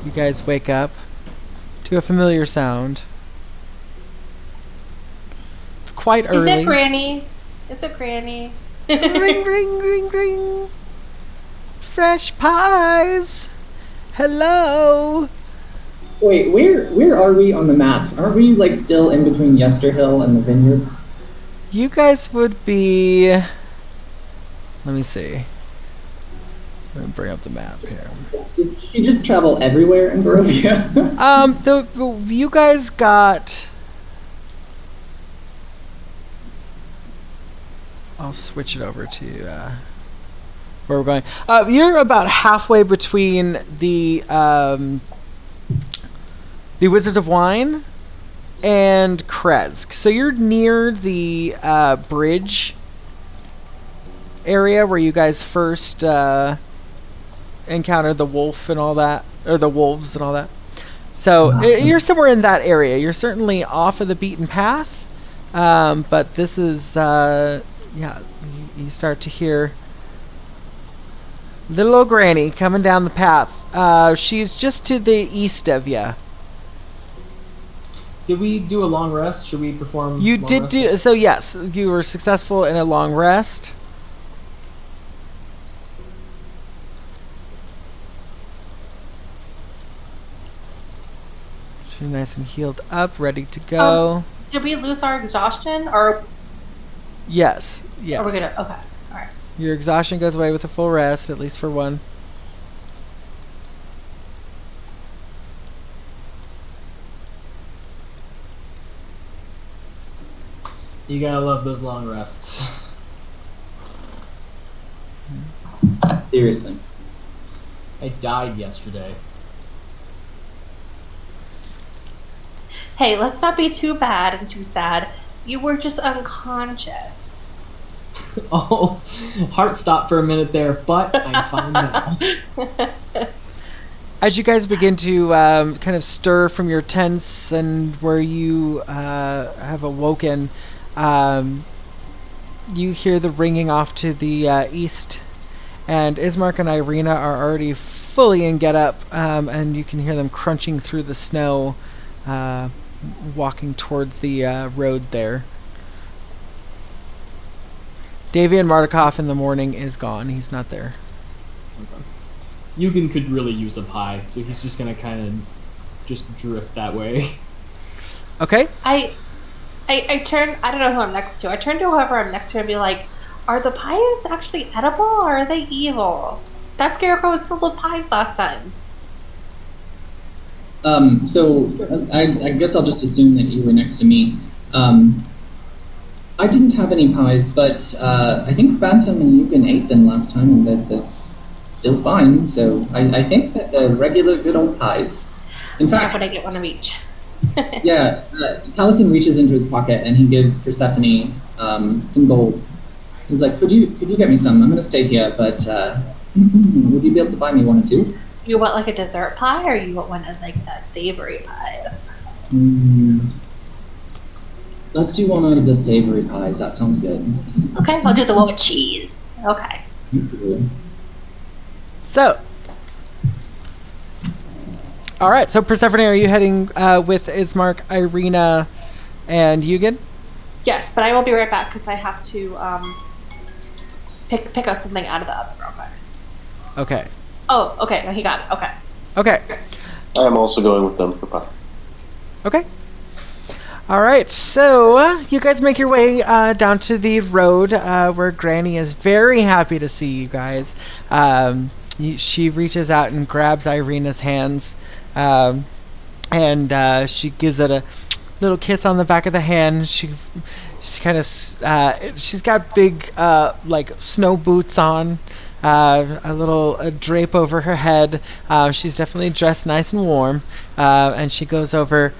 you guys wake up to a familiar sound. It's quite early. Is it Granny? Is it Granny? Ring, ring, ring, ring. Fresh pies. Hello. Wait, where are we on the map? Aren't we like still in between Yester Hill and the vineyard? You guys would be... Let me see. Let me bring up the map here. Does she just travel everywhere in Barovia? You guys got... I'll switch it over to where we're going. You're about halfway between the Wizards of Wine and Kresk. So you're near the bridge area where you guys first encountered the wolf and all that, or the wolves and all that. So you're somewhere in that area. You're certainly off of the beaten path, but this is... yeah, you start to hear little old Granny coming down the path. She's just to the east of you. Did we do a long rest? Should we perform? You did do so. Yes, you were successful in a long rest. She's nice and healed up, ready to go. Did we lose our exhaustion, or? Yes. Yes. Are we gonna? Okay. All right. Your exhaustion goes away with a full rest, at least for one. You gotta love those long rests. Seriously. I died yesterday. Hey, let's not be too bad and too sad. You were just unconscious. Oh, heart stopped for a minute there, but I'm fine now. As you guys begin to kind of stir from your tents and where you have awoken, you hear the ringing off to the east, and Ismark and Irina are already fully in get-up, and you can hear them crunching through the snow, walking towards the road there. Davian Mardukov in the morning is gone. He's not there. Okay. Yugen could really use a pie, so he's just gonna kind of just drift that way. Okay. I turn. I don't know who I'm next to. I turn to whoever I'm next to and be like, "Are the pies actually edible, or are they evil? That scarecrow was full of pies last time." So I guess I'll just assume that you were next to me. I didn't have any pies, but I think Bantam and Yugen ate them last time, and that's still fine. So I think that the regular good old pies. In fact, I'm gonna get one of each. yeah, Taliesin reaches into his pocket and he gives Persephone some gold. He's like, "Could you get me some? I'm gonna stay here, but would you be able to buy me one or two?" You want like a dessert pie, or you want one of like the savory pies? Let's do one out of the savory pies. That sounds good. Okay, I'll do the one with cheese. Okay. So, all right. So Persephone, are you heading with Ismark, Irina, and Yugen? Yes, but I will be right back because I have to pick up something out of the oven real quick. Okay. Oh, okay. No, he got it. Okay. Okay. I'm also going with them for pie. Okay. All right. So you guys make your way down to the road where Granny is very happy to see you guys. She reaches out and grabs Irina's hands, and she gives it a little kiss on the back of the hand. She's kind of she's got big like snow boots on, a little drape over her head. She's definitely dressed nice and warm, and she goes over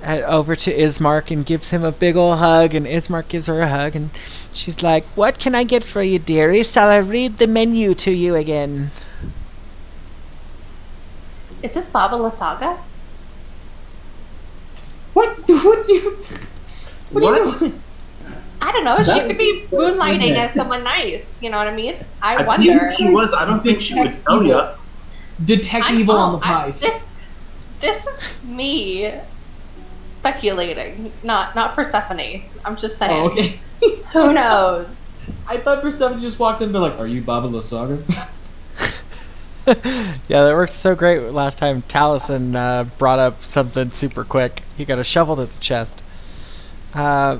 to Ismark and gives him a big ol' hug, and Ismark gives her a hug, and she's like, "What can I get for you, dearie? Shall I read the menu to you again?" Is this Baba Lysaga? What do you I don't know. She could be moonlighting as someone nice. You know what I mean? I wonder. Yes, she was. I don't think she would tell you. detect evil on the pies? This is me speculating, not Persephone. I'm just saying. Oh, okay. Who knows? I thought Persephone just walked in and be like, "Are you Baba Lysaga?" Yeah, that worked so great last time. Taliesin brought up something super quick. He got a shovel to the chest. All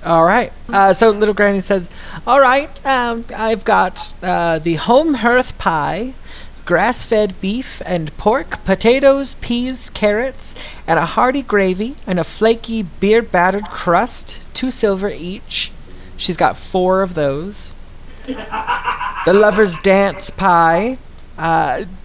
right. So little Granny says, "All right, I've got the home hearth pie, grass-fed beef and pork, potatoes, peas, carrots, and a hearty gravy, and a flaky beer-battered crust, 2 silver each." She's got 4 of those. The lover's dance pie.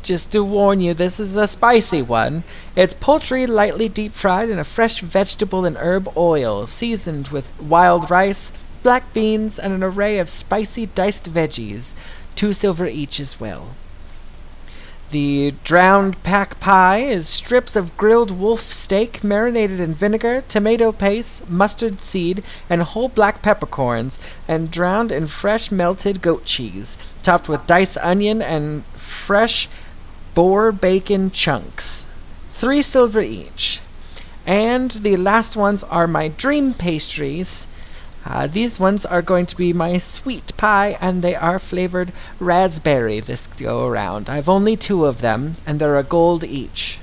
Just to warn you, this is a spicy one. It's poultry lightly deep-fried in a fresh vegetable and herb oil, seasoned with wild rice, black beans, and an array of spicy diced veggies, 2 silver each as well. The drowned pack pie is strips of grilled wolf steak marinated in vinegar, tomato paste, mustard seed, and whole black peppercorns, and drowned in fresh melted goat cheese, topped with diced onion and fresh boar bacon chunks. 3 silver each. And the last ones are my dream pastries. These ones are going to be my sweet pie, and they are flavored raspberry this go around. I've only 2 of them, and they're a gold each.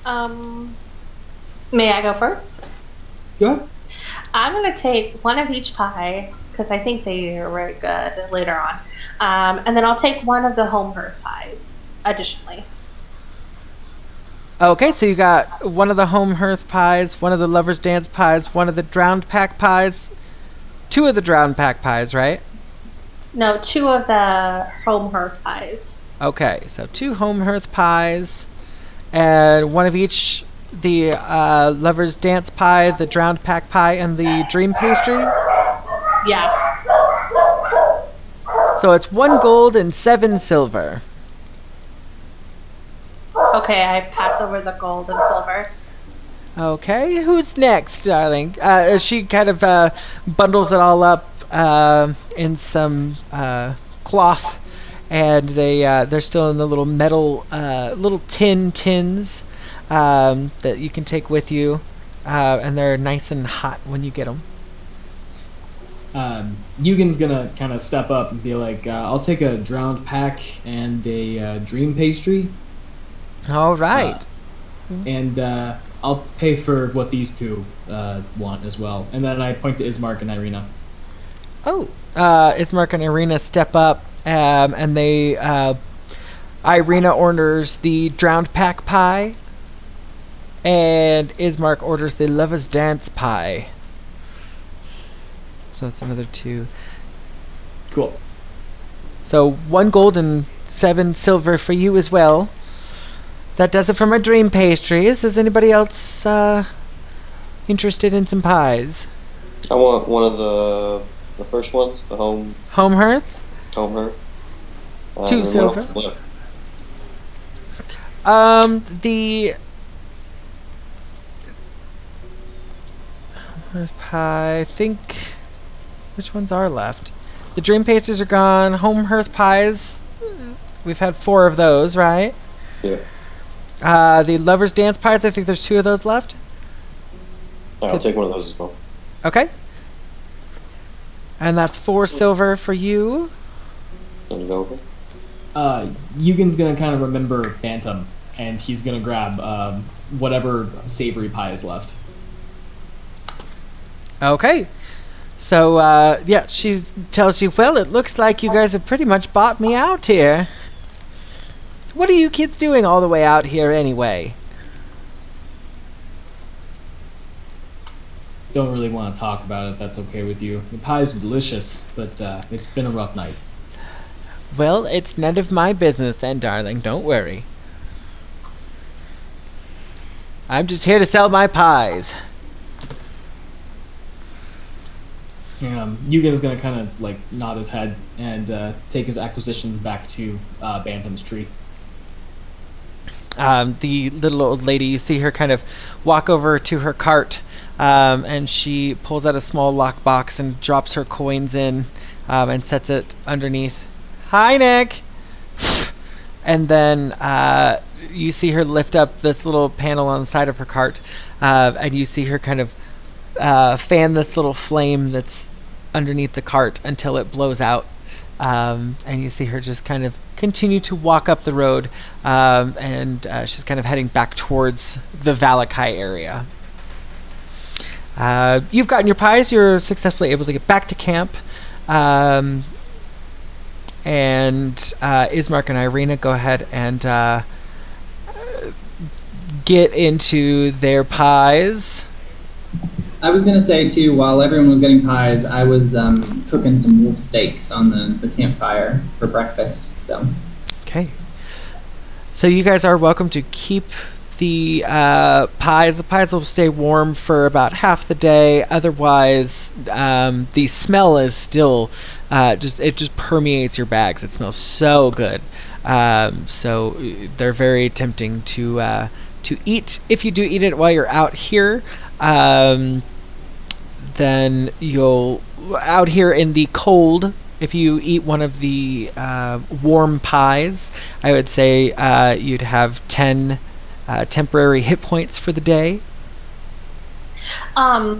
May I go first? Go ahead. I'm gonna take one of each pie because I think they are very good later on, and then I'll take one of the home hearth pies additionally. Okay, so you got one of the home hearth pies, one of the lover's dance pies, one of the drowned pack pies, 2 of the drowned pack pies, right? No, 2 of the home hearth pies. Okay, so 2 home hearth pies, and one of each, the lover's dance pie, the drowned pack pie, and the dream pastry? Yeah. So it's 1 gold and 7 silver. Okay, I pass over the gold and silver. Okay, who's next, darling? She kind of bundles it all up in some cloth, and they're still in the little metal, little tins that you can take with you, and they're nice and hot when you get them. Eugen's gonna kind of step up and be like, "I'll take a drowned pack and a dream pastry." All right. And I'll pay for what these two want as well. And then I point to Ismark and Irina. Oh, Ismark and Irina step up, and they Irina orders the drowned pack pie, and Ismark orders the Lover's Dance pie. So that's another 2. Cool. So 1 gold and 7 silver for you as well. That does it for my dream pastries. Is anybody else interested in some pies? I want one of the first ones, the home hearth. 2 silver. The pie. I think which ones are left? The dream pastries are gone. Home hearth pies. We've had 4 of those, right? Yeah. The Lover's Dance pies, I think there's 2 of those left. I'll take one of those as well. Okay. And that's 4 silver for you. Eugen's gonna kind of remember Bantam, and he's gonna grab whatever savory pie is left. Okay. So, yeah, she tells you, well, it looks like you guys have pretty much bought me out here. What are you kids doing all the way out here anyway? Don't really want to talk about it, that's okay with you. The pies are delicious, but it's been a rough night. Well, it's none of my business then, darling. Don't worry. I'm just here to sell my pies. Eugen's gonna kind of like nod his head and take his acquisitions back to Bantam's tree. The little old lady, you see her kind of walk over to her cart, and she pulls out a small lockbox and drops her coins in, and sets it underneath. Hi, Nick! And then you see her lift up this little panel on the side of her cart, and you see her kind of fan this little flame that's underneath the cart until it blows out. And you see her just kind of continue to walk up the road, and she's kind of heading back towards the Valakai area. You've gotten your pies. You're successfully able to get back to camp. And Ismark and Irina go ahead and get into their pies. I was gonna say too, while everyone was getting pies, I was cooking some wolf steaks on the campfire for breakfast. So. Okay. So you guys are welcome to keep the pies. The pies will stay warm for about half the day. Otherwise, the smell is still just permeates your bags. It smells so good. So they're very tempting to eat. If you do eat it while you're out here, then you'll out here in the cold. If you eat one of the warm pies, I would say you'd have 10 temporary hit points for the day. I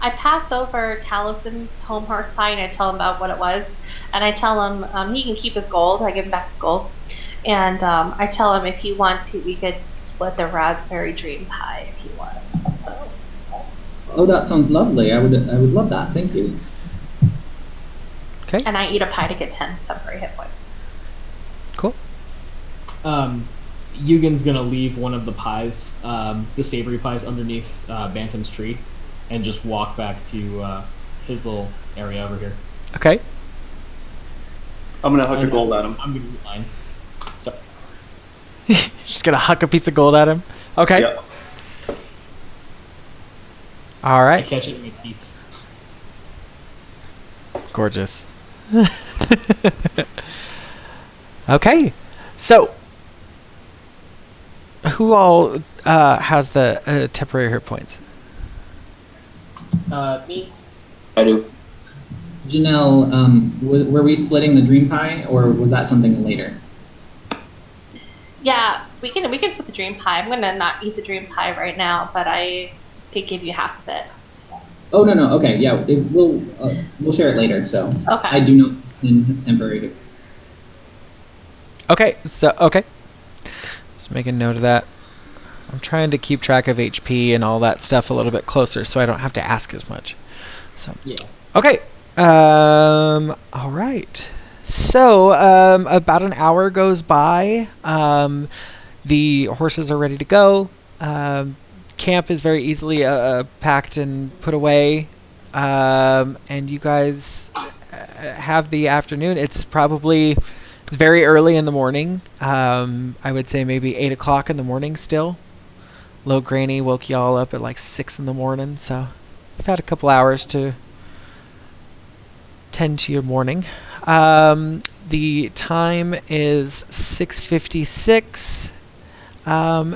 pass over Talison's home hearth pie and I tell him about what it was. And I tell him he can keep his gold. I give him back his gold. And I tell him if he wants, we could split the raspberry dream pie if he wants. So. Oh, that sounds lovely. I would love that. Thank you. Okay. And I eat a pie to get 10 temporary hit points. Cool. Eugen's gonna leave one of the pies, the savory pies, underneath Bantam's tree, and just walk back to his little area over here. Okay. I'm gonna huck a gold at him. I'm gonna eat mine. So. Just gonna huck a piece of gold at him. Okay. Yep. All right. I catch it in my teeth. Gorgeous. Okay. So, who all has the temporary hit points? Me. I do. Janelle, were we splitting the dream pie, or was that something later? Yeah, we can split the dream pie. I'm gonna not eat the dream pie right now, but I could give you half of it. Oh no. Okay, yeah, we'll share it later. So Okay. I do not in temporary. Okay, just make a note of that. I'm trying to keep track of HP and all that stuff a little bit closer, so I don't have to ask as much. So Yeah. okay. All right. So about an hour goes by. The horses are ready to go. Camp is very easily packed and put away. And you guys have the afternoon. It's very early in the morning. I would say maybe 8 o'clock in the morning still. Low Granny woke y'all up at like 6 in the morning, so you've had a couple hours to tend to your morning. The time is 6:56.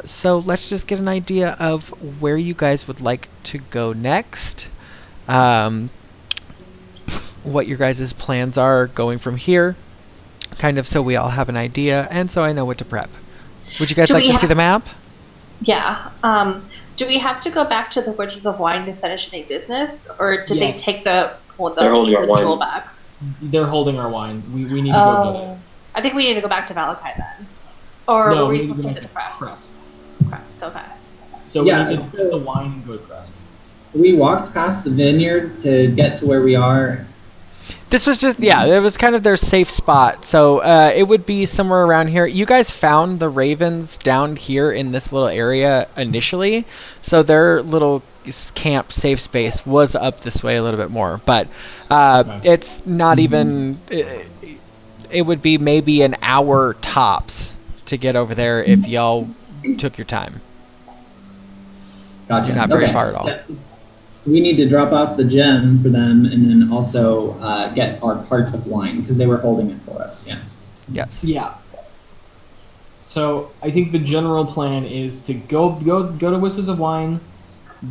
So let's just get an idea of where you guys would like to go next. What your guys' plans are going from here. Kind of so we all have an idea, and so I know what to prep. Would you guys like to see the map? Yeah. Do we have to go back to the Wizards of Wine to finish any business, or did they take the They're holding our wine. jewel back? They're holding our wine. We need to go get it. I think we need to go back to Valakai then. Or No, were we we need supposed to to go hit back the to press? Crest. Okay. So Yeah, we need to get the wine and go to Crest. We walked past the vineyard to get to where we are. This was just, it was kind of their safe spot. So it would be somewhere around here. You guys found the ravens down here in this little area initially. So their little camp safe space was up this way a little bit more. But it's not even, it would be maybe an hour tops to get over there if y'all took your time. Gotcha. You're not very far at all. Yeah. We need to drop off the gem for them, and then also get our part of wine because they were holding it for us. Yeah. Yes. Yeah. So I think the general plan is to go to Wizards of Wine,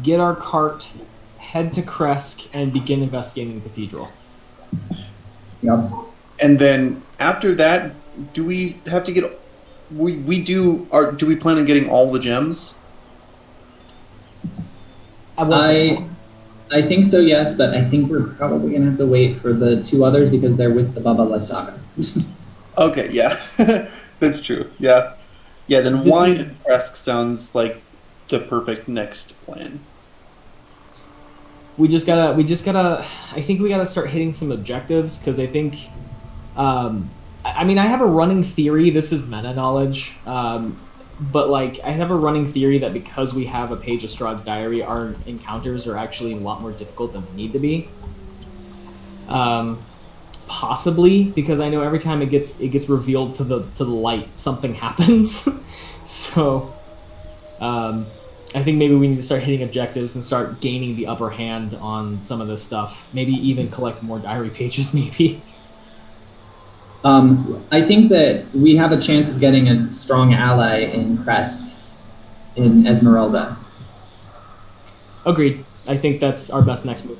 get our cart, head to Kresk, and begin investigating the cathedral. Yep. And then after that, do we have to get? Do we plan on getting all the gems? I think so, yes, but I think we're probably gonna have to wait for the two others because they're with the Baba Lysaga. Okay, yeah, that's true. Yeah. Then wine and Kresk sounds like the perfect next plan. We just gotta. I think we gotta start hitting some objectives because I think. I mean, I have a running theory. This is meta knowledge. But, like, I have a running theory that because we have a page of Strahd's diary, our encounters are actually a lot more difficult than they need to be. Possibly, because I know every time it gets revealed to the light, something happens. So, I think maybe we need to start hitting objectives and start gaining the upper hand on some of this stuff. Maybe even collect more diary pages, maybe. I think that we have a chance of getting a strong ally in Kresk, in Esmeralda. Agreed. I think that's our best next move.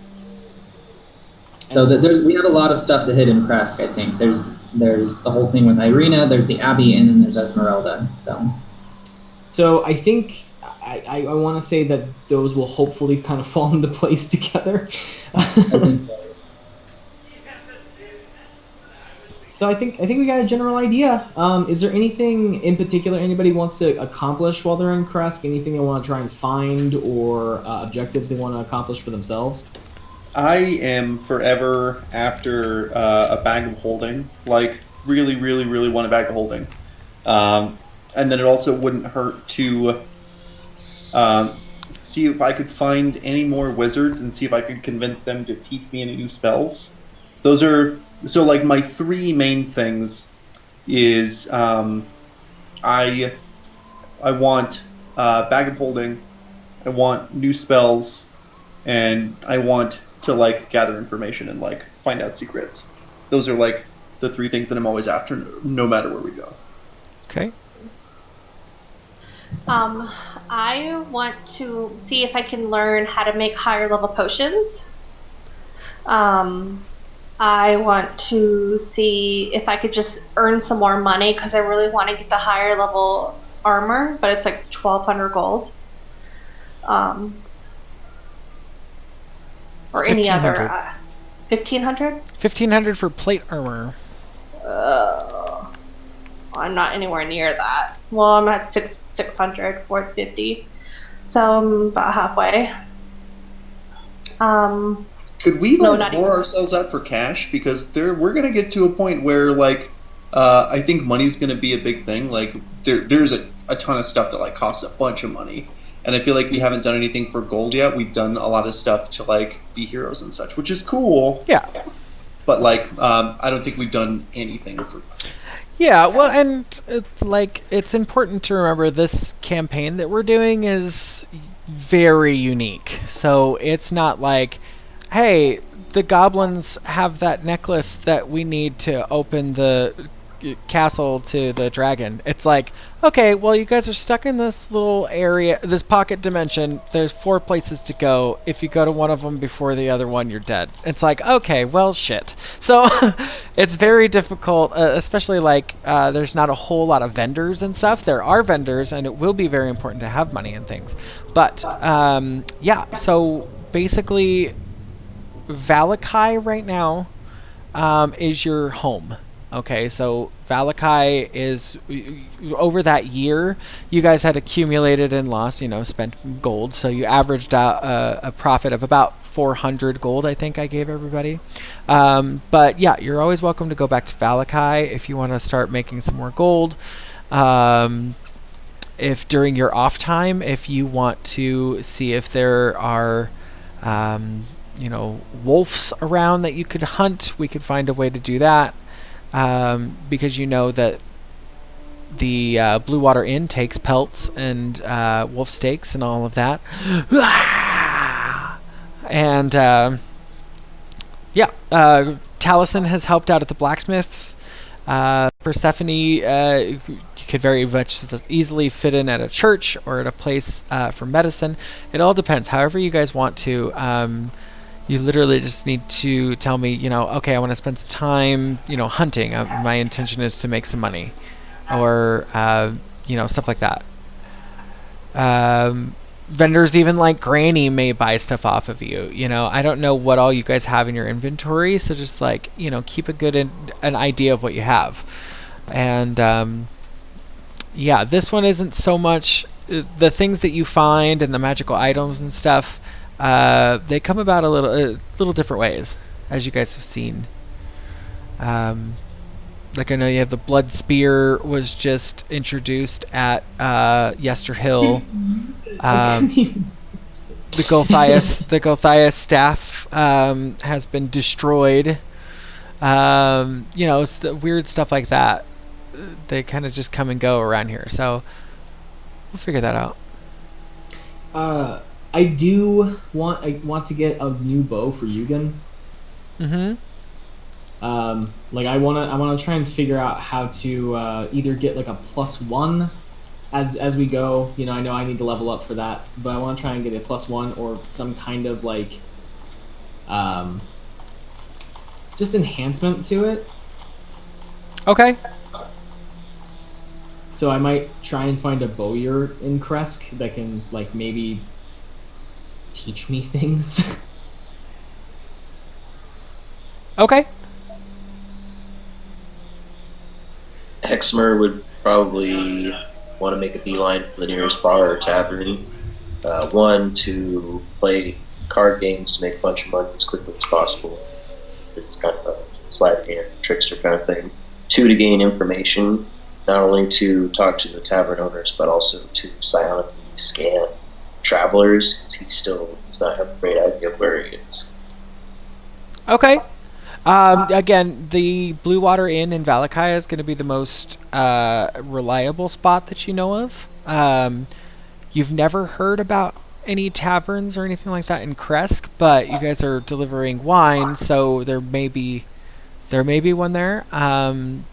So that we have a lot of stuff to hit in Kresk, I think. There's the whole thing with Irina, there's the Abbey, and then there's Esmeralda. So I think I want to say that those will hopefully kind of fall into place together. So I think we got a general idea. Is there anything in particular anybody wants to accomplish while they're in Kresk? Anything they want to try and find or objectives they want to accomplish for themselves? I am forever after a bag of holding. Like, really, really, really want a bag of holding. And then it also wouldn't hurt to see if I could find any more wizards and see if I could convince them to teach me any new spells. Those are... So, like, my three main things is I want bag of holding, I want new spells, and I want to, like, gather information and, like, find out secrets. Those are, like, the three things that I'm always after, no matter where we go. Okay. I want to see if I can learn how to make higher level potions. I want to see if I could just earn some more money because I really want to get the higher level armor, but it's like 1,200 gold. Or any other. 1,500? 1,500 for plate armor. I'm not anywhere near that. Well, I'm at 600, 450. So I'm about halfway. Could we No, like not pour even. ourselves out for cash? Because we're gonna get to a point where like I think money's gonna be a big thing. Like there's a ton of stuff that like costs a bunch of money. And I feel like we haven't done anything for gold yet. We've done a lot of stuff to like be heroes and such, which is cool. Yeah. But like I don't think we've done anything for Yeah, well, and it's important to remember this campaign that we're doing is very unique. So it's not like, hey, the goblins have that necklace that we need to open the castle to the dragon. It's like, okay, well, you guys are stuck in this little area, this pocket dimension. There's 4 places to go. If you go to one of them before the other one, you're dead. It's like, okay, well, shit. So it's very difficult, especially like there's not a whole lot of vendors and stuff. There are vendors, and it will be very important to have money and things. But yeah, so basically, Valakai right now is your home. Okay, so Valakai is, over that year, you guys had accumulated and lost, spent gold, so you averaged out a profit of about 400 gold, I think I gave everybody. But yeah, you're always welcome to go back to Valakai if you want to start making some more gold. If during your off time, if you want to see if there are wolves around that you could hunt, we could find a way to do that. Because you know that the Blue Water Inn takes pelts and wolf steaks and all of that. And Taliesin has helped out at the blacksmith. Persephone, you could very much easily fit in at a church or at a place for medicine. It all depends. However you guys want to. You literally just need to tell me, okay, I want to spend some time, hunting. My intention is to make some money, or stuff like that. Vendors even like Granny may buy stuff off of you. I don't know what all you guys have in your inventory, so just like keep a good an idea of what you have. And yeah, this one isn't so much the things that you find and the magical items and stuff. They come about a little different ways, as you guys have seen. Like I know you have the blood spear was just introduced at Yester Hill. The Gulthias staff has been destroyed. It's weird stuff like that. They kind of just come and go around here, so we'll figure that out. I want to get a new bow for Yugen. Mm-hmm. I wanna try and figure out how to either get like a +1 as we go. I know I need to level up for that, but I want to try and get a +1 or some kind of like just enhancement to it. Okay. So I might try and find a bowyer in Kresk that can like maybe teach me things. Okay. Hexmer would probably want to make a beeline for the nearest bar or tavern. One, to play card games to make a bunch of money as quickly as possible. It's kind of a sleight hand trickster kind of thing. 2, to gain information, not only to talk to the tavern owners, but also to silently scan travelers, because he still does not have a great idea of where he is. Okay. Again, the Blue Water Inn in Valakai is going to be the most reliable spot that you know of. You've never heard about any taverns or anything like that in Kresk, but you guys are delivering wine, so there may be one there. And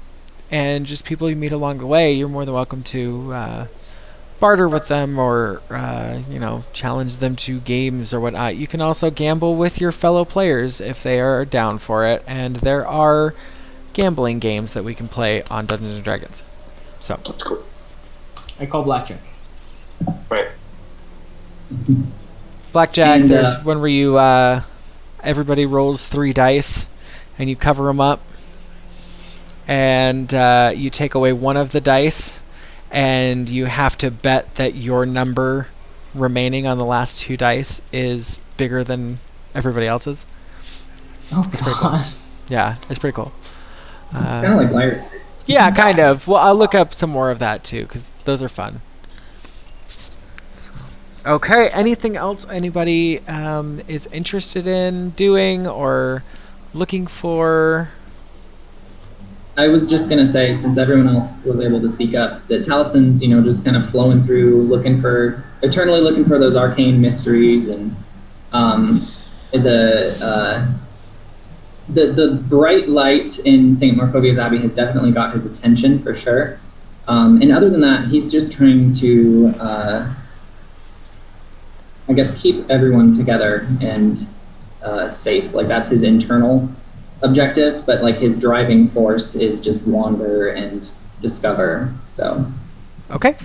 just people you meet along the way, you're more than welcome to barter with them or, challenge them to games or whatnot. You can also gamble with your fellow players if they are down for it. And there are gambling games that we can play on Dungeons & Dragons. So That's cool. I call blackjack. Right. Blackjack, And, there's one where you, everybody rolls 3 dice and you cover them up. And you take away one of the dice. And you have to bet that your number remaining on the last 2 dice is bigger than everybody else's. Oh, It's pretty cool. God. Yeah, it's pretty cool. Kind of like liars. Yeah, kind of. Well, I'll look up some more of that too, because those are fun. Okay, anything else anybody is interested in doing or looking for? I was just gonna say, since everyone else was able to speak up, that Talison's, just kind of flowing through, eternally looking for those arcane mysteries, and the bright light in St. Markovia's Abbey has definitely got his attention for sure. And other than that, he's just trying to, I guess, keep everyone together and safe. Like, that's his internal objective, but like his driving force is just wander and discover. So Okay.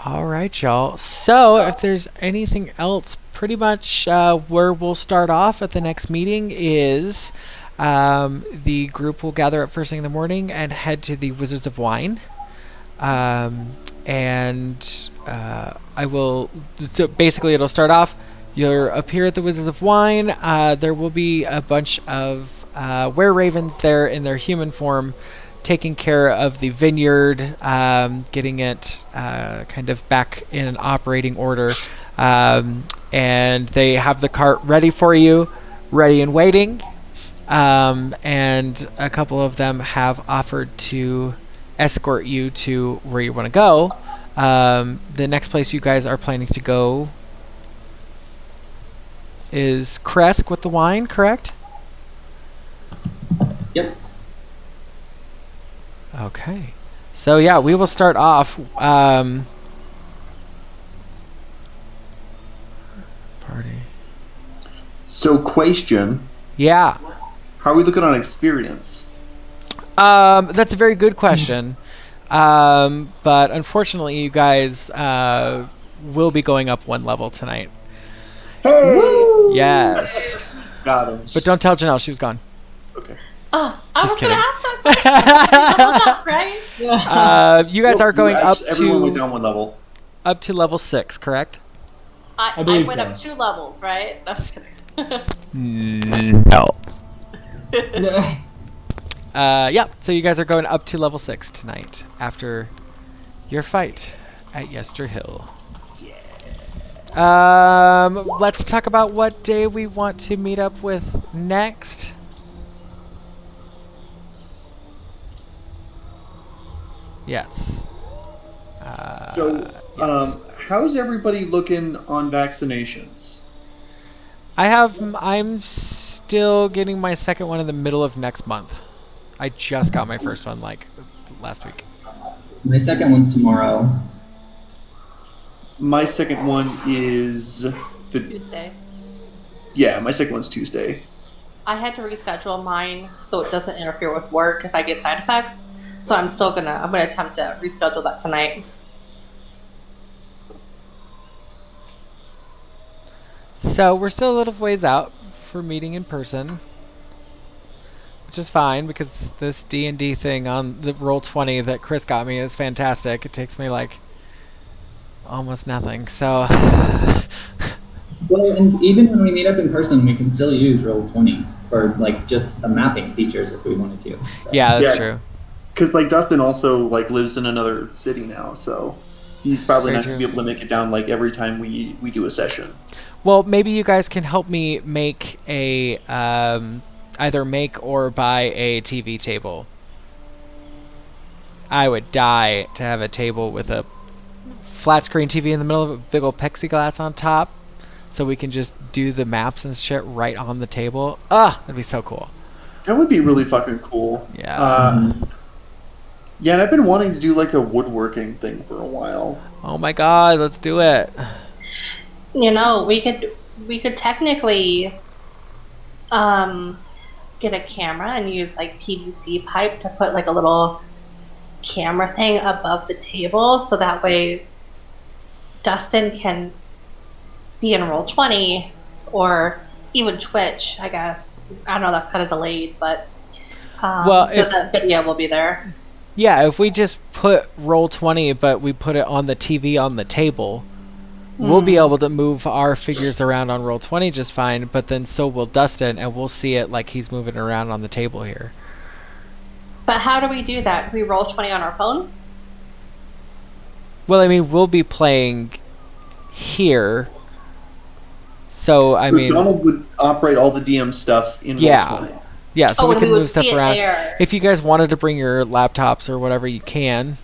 All right, y'all. So if there's anything else, pretty much where we'll start off at the next meeting is the group will gather up first thing in the morning and head to the Wizards of Wine. I will. So basically, it'll start off. You'll appear at the Wizards of Wine. There will be a bunch of were-ravens there in their human form, taking care of the vineyard, getting it kind of back in an operating order. And they have the cart ready for you, ready and waiting. And a couple of them have offered to escort you to where you want to go. The next place you guys are planning to go is Kresk with the wine, correct? Yep. Okay. So yeah, we will start off. Party. So, question: Yeah. how are we looking on experience? That's a very good question. But unfortunately, you guys will be going up 1 level tonight. Hey! Yes. Got him. But don't tell Janelle, she was gone. Okay. Oh, I Just was gonna kidding. ask that, right? You guys are going up Everyone went to down 1 level. level 6, correct? I believe went so. up 2 levels, right? No, I'm just kidding. No. Yeah, so you guys are going up to level 6 tonight after your fight at Yester Hill. Let's talk about what day we want to meet up with next. Yes. Yes. How's everybody looking on vaccinations? I'm still getting my second one in the middle of next month. I just got my first one last week. My second one's tomorrow. My second one is Tuesday. Yeah, my second one's Tuesday. I had to reschedule mine so it doesn't interfere with work if I get side effects. So I'm gonna attempt to reschedule that tonight. So we're still a little ways out for meeting in person, which is fine because this D&D thing on the Roll20 that Chris got me is fantastic. It takes me almost nothing. So Well, and even when we meet up in person, we can still use Roll20 for just the mapping features if we wanted to. So. yeah, that's Yeah. true. Because Dustin also lives in another city now, so he's probably Very not going to be true. able to make it down every time we do a session. Well, maybe you guys can help me make a either make or buy a TV table. I would die to have a table with a flat screen TV in the middle of a big old plexiglass on top, so we can just do the maps and shit right on the table. That'd be so cool. That would be really fucking cool. Yeah. Yeah, and I've been wanting to do like a woodworking thing for a while. Oh my god, let's do it. You know, we could technically get a camera and use like PVC pipe to put like a little camera thing above the table, so that way Dustin can be in Roll20 or even Twitch, I guess. I don't know, that's kind of delayed, but so the video will be there. Yeah, if we just put Roll20, but we put it on the TV on the table, we'll be able to move our figures around on Roll20 just fine, but then so will Dustin, and we'll see it like he's moving around on the table here. But how do we do that? Can we Roll20 on our phone? Well, I mean, we'll be playing here. So Donald would operate all the DM stuff in Roll20. Yeah, so we can move stuff around. There. If you guys wanted to bring your laptops or whatever, you can,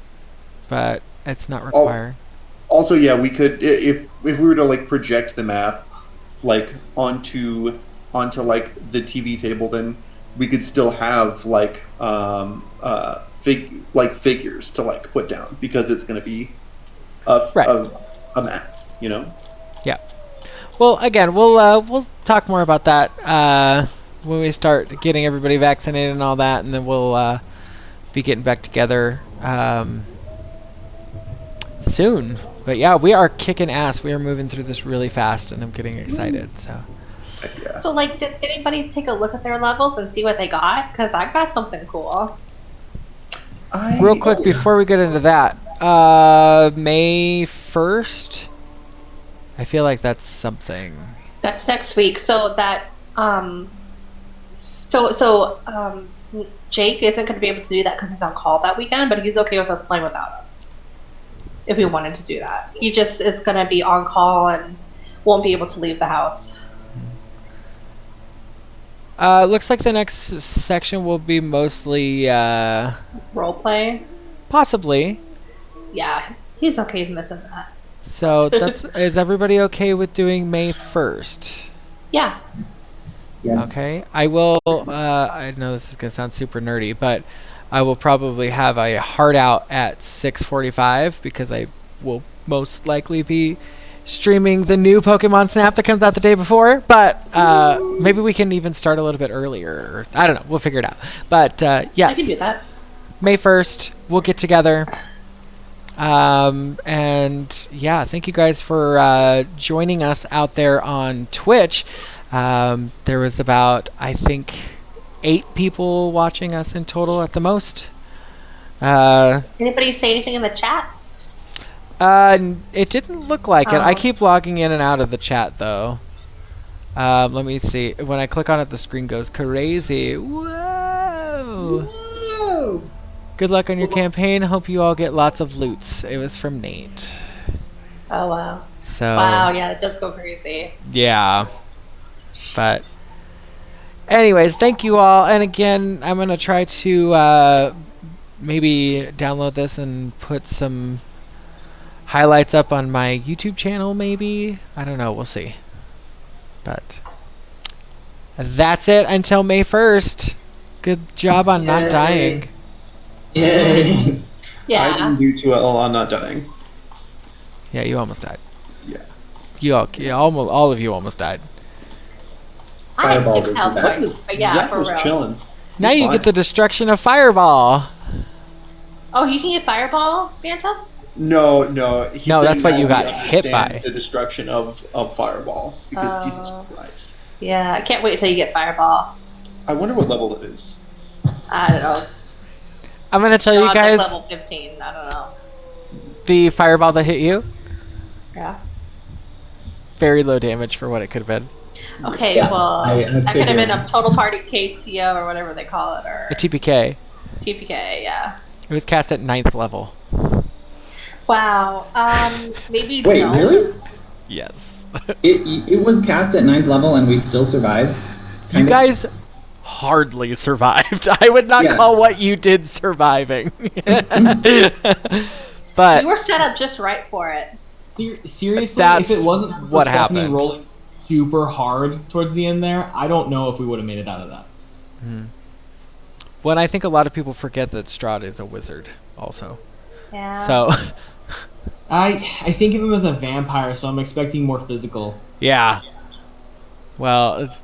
but it's not required. Also, yeah, we could if we were to like project the map like onto like the TV table, then we could still have like figures to like put down, because it's going to be a map, you know. Yeah. Well, again, we'll talk more about that when we start getting everybody vaccinated and all that, and then we'll be getting back together soon. But yeah, we are kicking ass. We are moving through this really fast, and I'm getting excited. So, like, did anybody take a look at their levels and see what they got? Because I got something cool. Real quick, before we get into that, May 1st? I feel like that's something. That's next week. So that, Jake isn't going to be able to do that because he's on call that weekend, but he's okay with us playing without him if we wanted to do that. He just is going to be on call and won't be able to leave the house. Looks like the next section will be mostly role play. Possibly. Yeah, he's okay with missing that. So is everybody okay with doing May 1st? Yeah. Yes. Okay. I will. I know this is gonna sound super nerdy, but I will probably have a hard out at 6:45 because I will most likely be streaming the new Pokemon Snap that comes out the day before. But maybe we can even start a little bit earlier. I don't know. We'll figure it out. But yes, I can do that. May 1st, we'll get together. And yeah, thank you guys for joining us out there on Twitch. There was about, I think, 8 people watching us in total at the most. Anybody say anything in the chat? It didn't look like it. I keep logging in and out of the chat though. Let me see. When I click on it, the screen goes crazy. Whoa! Whoa! Good luck on your campaign. Hope you all get lots of loots. It was from Nate. Oh, wow. So. Wow, yeah, it does go crazy. Yeah. But. Anyways, thank you all. And again, I'm going to try to maybe download this and put some highlights up on my YouTube channel, maybe. I don't know. We'll see. But. That's it until May 1st. Good job on not dying. Yay! Yeah. I didn't do too well on not dying. Yeah, you almost died. Yeah. All of you almost died. I have Fireball 6 would health be That points, was, but yeah, Zach for was real. chilling. Now you Fine. get the destruction of Fireball. Oh, you can get Fireball, Manta? No. No, that's what you got hit by. The destruction of Fireball, because Jesus Christ. Yeah, I can't wait till you get Fireball. I wonder what level it is. I don't know. I'm going to tell you Strahd, guys like level 15, I don't know. the Fireball that hit you. Yeah. Very low damage for what it could have been. Okay, Yeah, well, I that could have been figured. a total party KTO or whatever they call it, or A TPK. TPK, yeah. It was cast at 9th level. Wow. Maybe Wait, don't. really? Yes. It was cast at 9th level and we still survived? You Kind of? guys hardly survived. I would not Yeah. call what you did surviving. But You were set up just right for it. Seriously, That's if it wasn't for what Stephanie happened. rolling super hard towards the end there, I don't know if we would have made it out of that. when I think a lot of people forget that Strahd is a wizard also. Yeah. So I think of him as a vampire, so I'm expecting more physical. yeah. Well,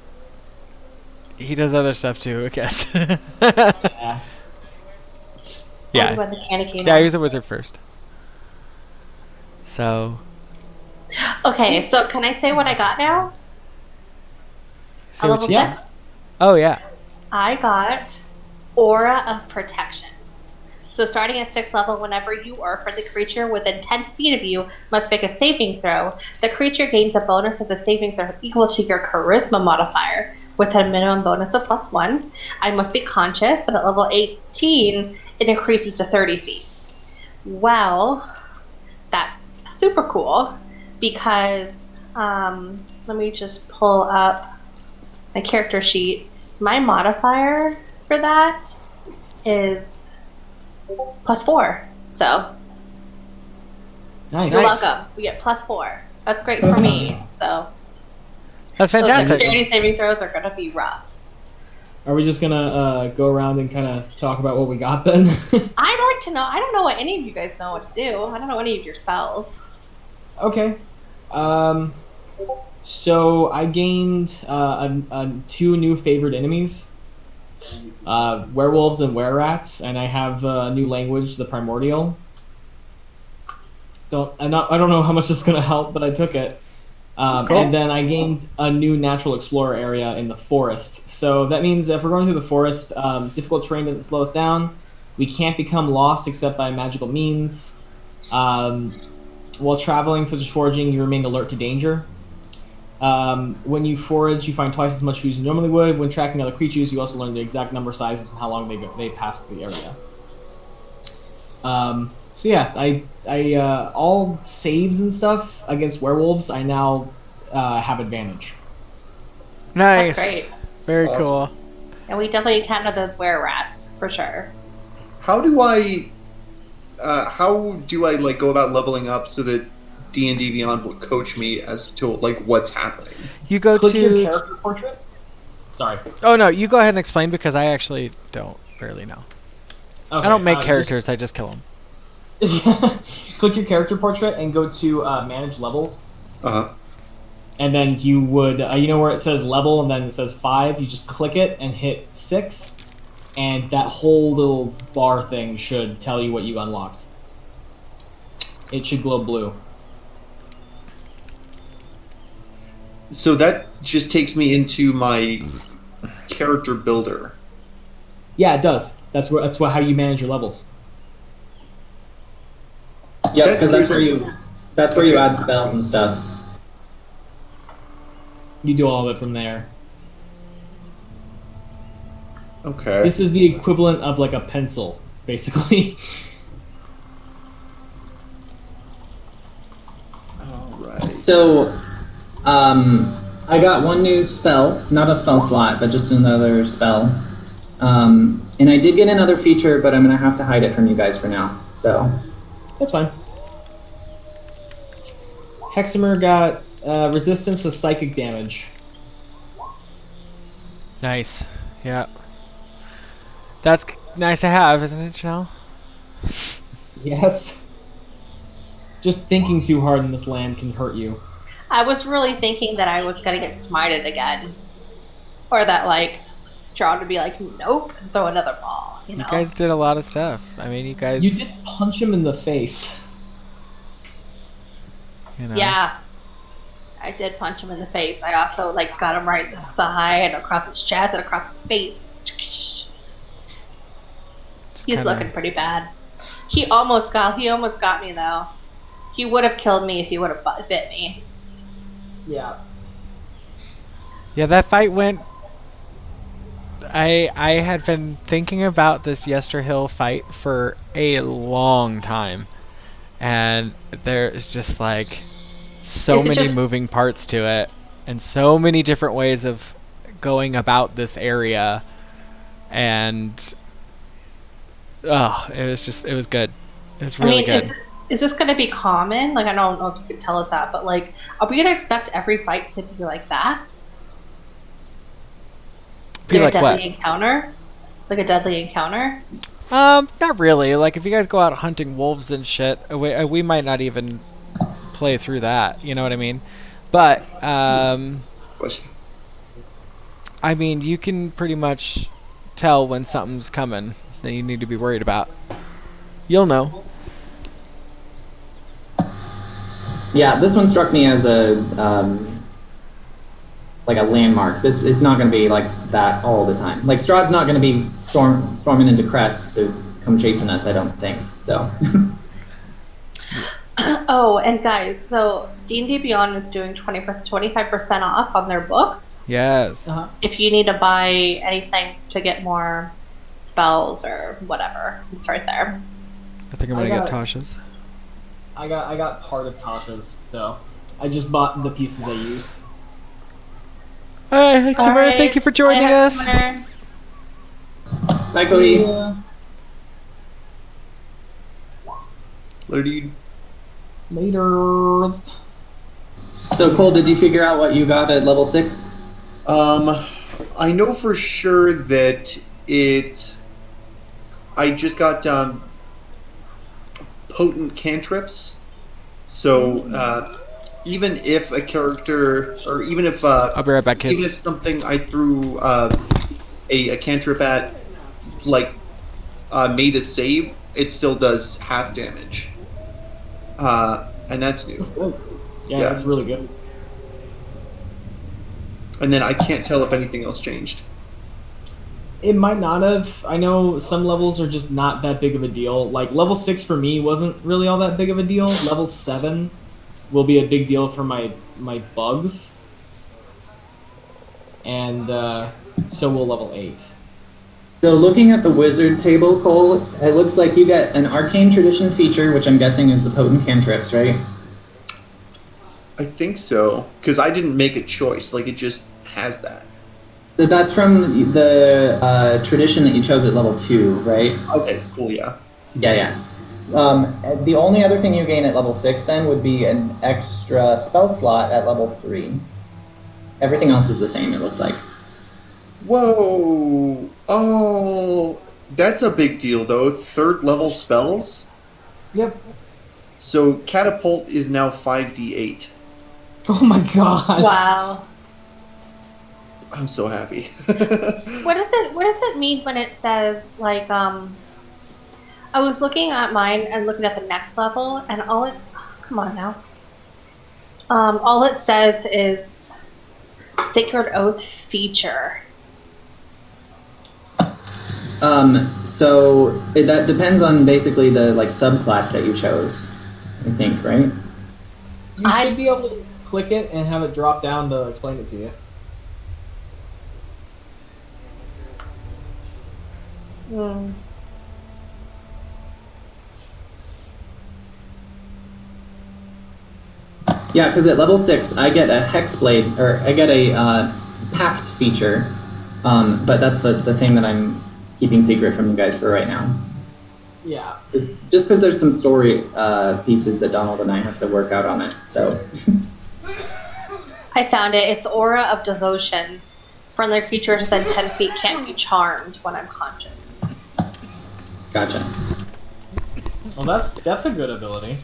he does other stuff too, I guess. Yeah. Yeah. About the candy Yeah, he was a wizard first. So. Okay, so can I say what I got now? Say A what level you- 6? Oh yeah. I got Aura of Protection. So starting at 6th level, whenever you or a friendly creature within 10 feet of you must make a saving throw, the creature gains a bonus of the saving throw equal to your Charisma modifier, with a minimum bonus of +1. I must be conscious, and at level 18, it increases to 30 feet. Well, that's super cool, because let me just pull up my character sheet. My modifier for that is +4. So Nice. you're welcome. We get +4. That's great for me. So That's those fantastic. dexterity saving throws are going to be rough. Are we just gonna go around and kind of talk about what we got then? I'd like to know. I don't know what any of you guys know what to do. I don't know any of your spells. Okay. So I gained 2 new favored enemies, werewolves and were-rats, and I have a new language, the Primordial. I don't know how much this is gonna help, but I took it. Cool. And then I gained a new natural explorer area in the forest. So that means if we're going through the forest, difficult terrain doesn't slow us down. We can't become lost except by magical means. While traveling, such as foraging, you remain alert to danger. When you forage, you find twice as much food as you normally would. When tracking other creatures, you also learn the exact number, sizes, and how long they pass through the area. So yeah, I all saves and stuff against werewolves, I now have advantage. Nice. That's great. Very Awesome. cool. And we definitely encounter those were-rats, for sure. How do I like go about leveling up so that D&D Beyond will coach me as to like what's happening? You go Click your to. character portrait. Sorry. Oh no, you go ahead and explain because I actually don't really know. Okay, I don't make just- characters. I just kill them. Click your character portrait and go to manage levels. Uh-huh. And then you would, you know where it says level and then it says 5, you just click it and hit 6, and that whole little bar thing should tell you what you unlocked. It should glow blue. So that just takes me into my character builder. Yeah, it does. That's how you manage your levels. Yep, That's because that's where you add spells and stuff. You do all of it from there. Okay. This is the equivalent of like a pencil, basically. All right. So, I got one new spell, not a spell slot, but just another spell. And I did get another feature, but I'm gonna have to hide it from you guys for now. So, That's fine. Hexamer got resistance to psychic damage. Nice. Yeah. That's nice to have, isn't it, Janelle? Yes. Just thinking too hard in this land can hurt you. I was really thinking that I was going to get smited again. Or that, like, Strahd would be like, nope, and throw another ball, you know? You guys did a lot of stuff. I mean, you guys. You did punch him in the face. You know. Yeah. I did punch him in the face. I also, like, got him right in the side, across his chest, and across his face. He's kinda- looking pretty bad. He almost got me, though. He would have killed me if he would have bit me. Yeah. Yeah, that fight went. I had been thinking about this Yester Hill fight for a long time, and there is just like so Is it many just- moving parts to it, and so many different ways of going about this area, and it was good. It was really good. Is this going to be common? Like, I don't know if you could tell us that, but, like, are we going to expect every fight to be like that? Be like deadly what? encounter? Like a deadly encounter? Not really. Like, if you guys go out hunting wolves and shit, we might not even play through that. You know what I mean? But, I mean, you can pretty much tell when something's coming that you need to be worried about. You'll know. Yeah, this one struck me as a like a landmark. It's not going to be like that all the time. Like Strahd's not going to be storming into Crest to come chasing us, I don't think. So. Oh, and guys, so D&D Beyond is doing 25% off on their books. Yes. If you need to buy anything to get more spells or whatever, it's right there. I think I'm gonna get Tasha's. I got part of Tasha's, so I just bought the pieces I use. Hi, Summer. Thank you for joining us. Bye, Cody. Later. So, Cole, did you figure out what you got at level 6? I know for sure that I just got potent cantrips. So, even if a character, or even if I'll be right back, kids. even if something I threw a cantrip at, like made a save, it still does half damage. And that's new. That's good. Yeah, that's really good. And then I can't tell if anything else changed. It might not have. I know some levels are just not that big of a deal. Like, level 6 for me wasn't really all that big of a deal. Level 7 will be a big deal for my bugs. And so will level 8. So looking at the wizard table, Cole, it looks like you get an arcane tradition feature, which I'm guessing is the potent cantrips, right? I think so, because I didn't make a choice. Like, it just has that. That's from the tradition that you chose at level 2, right? Okay, cool, yeah. Yeah. The only other thing you gain at level 6 then would be an extra spell slot at level 3. Everything else is the same, it looks like. Whoa! Oh, that's a big deal, though. 3rd level spells? Yep. So, Catapult is now 5d8. Oh my god. Wow. I'm so happy. What does it mean when it says, like, I was looking at mine and looking at the next level, and come on now. All it says is Sacred Oath feature. So that depends on basically the subclass that you chose, I think, right? You should be able to click it and have it drop down to explain it to you. Yeah, because at level 6, I get a Hexblade, or I get a Pact feature, but that's the thing that I'm keeping secret from you guys for right now. Yeah. Just because there's some story pieces that Donald and I have to work out on it, so. I found it. It's Aura of Devotion. Friendly creatures within 10 feet can't be charmed when I'm conscious. Gotcha. Well, that's a good ability.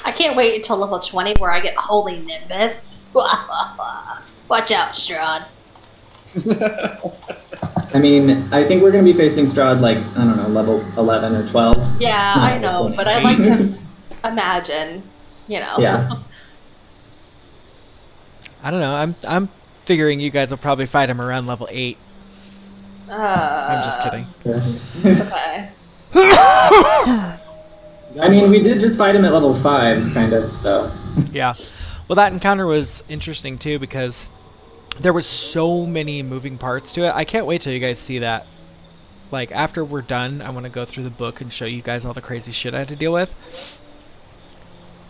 I can't wait until level 20 where I get Holy Nimbus. Watch out, Strahd. I mean, I think we're going to be facing Strahd, I don't know, level 11 or 12. Yeah, I know, but I like to imagine, Yeah. I don't know. I'm figuring you guys will probably fight him around level 8. I'm just kidding. Okay. I mean, we did just fight him at level 5, kind of, so. Yeah. Well, that encounter was interesting, too, because there was so many moving parts to it. I can't wait till you guys see that. Like, after we're done, I want to go through the book and show you guys all the crazy shit I had to deal with.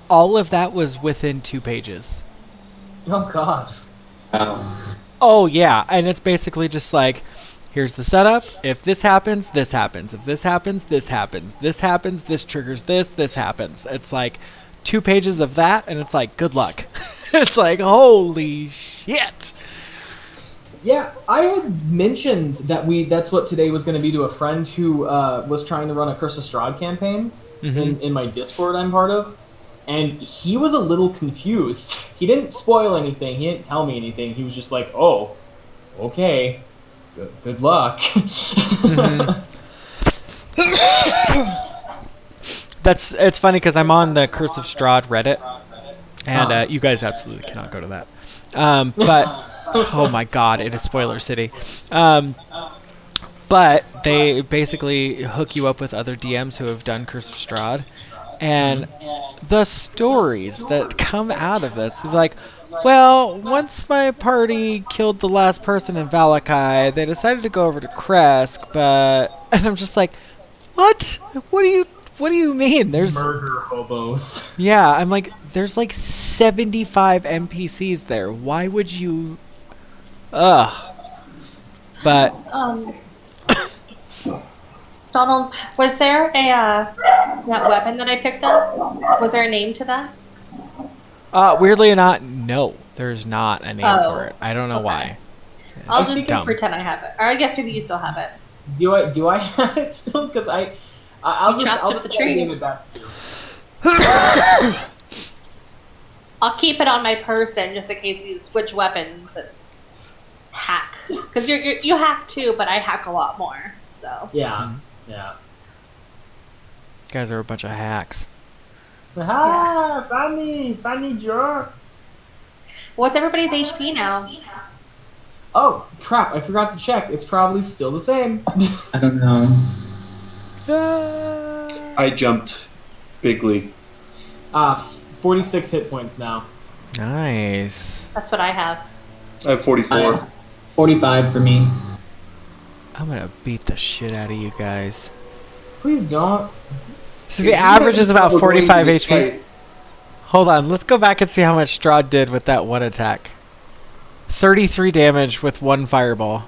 All of that was within 2 pages. Oh god. Oh, yeah. And it's basically just like, here's the setup. If this happens, this happens. If this happens, this happens. This happens, this triggers this happens. It's like 2 pages of that, and it's like, good luck. It's like, holy shit. Yeah, I had mentioned that that's what today was going to be to a friend who was trying to run a Curse of Strahd campaign in my Discord I'm part of, and he was a little confused. He didn't spoil anything. He didn't tell me anything. He was just like, "Oh, okay, good luck." It's funny because I'm on the Curse of Strahd Reddit, and you guys absolutely cannot go to that. But oh my god, it is spoiler city. But they basically hook you up with other DMs who have done Curse of Strahd, and the stories that come out of this is like, well, once my party killed the last person in Valakai, they decided to go over to Kresk, and I'm just like, what? What do you mean? There's murder hobos. Yeah, I'm like, there's like 75 NPCs there. Why would you? Ugh. But Donald, was there a that weapon that I picked up? Was there a name to that? weirdly or not, no, there's not a name for it. I don't know why. I'll It's just dumb. pretend I have it, or I guess maybe you still have it. Do I have it still? Because I'll just the tree. name it back to you. I'll keep it on my person just in case you switch weapons and hack. Because you hack too, but I hack a lot more. So Yeah. You guys are a bunch of hacks. Funny joke. what's everybody's HP now? Oh crap! I forgot to check. It's probably still the same. I don't know. I jumped bigly. 46 hit points now. Nice. That's what I have. I have 44. 45 for me. I'm gonna beat the shit out of you guys. Please don't. So the average is about 45 HP. Hold on, let's go back and see how much Strahd did with that one attack. 33 damage with one fireball.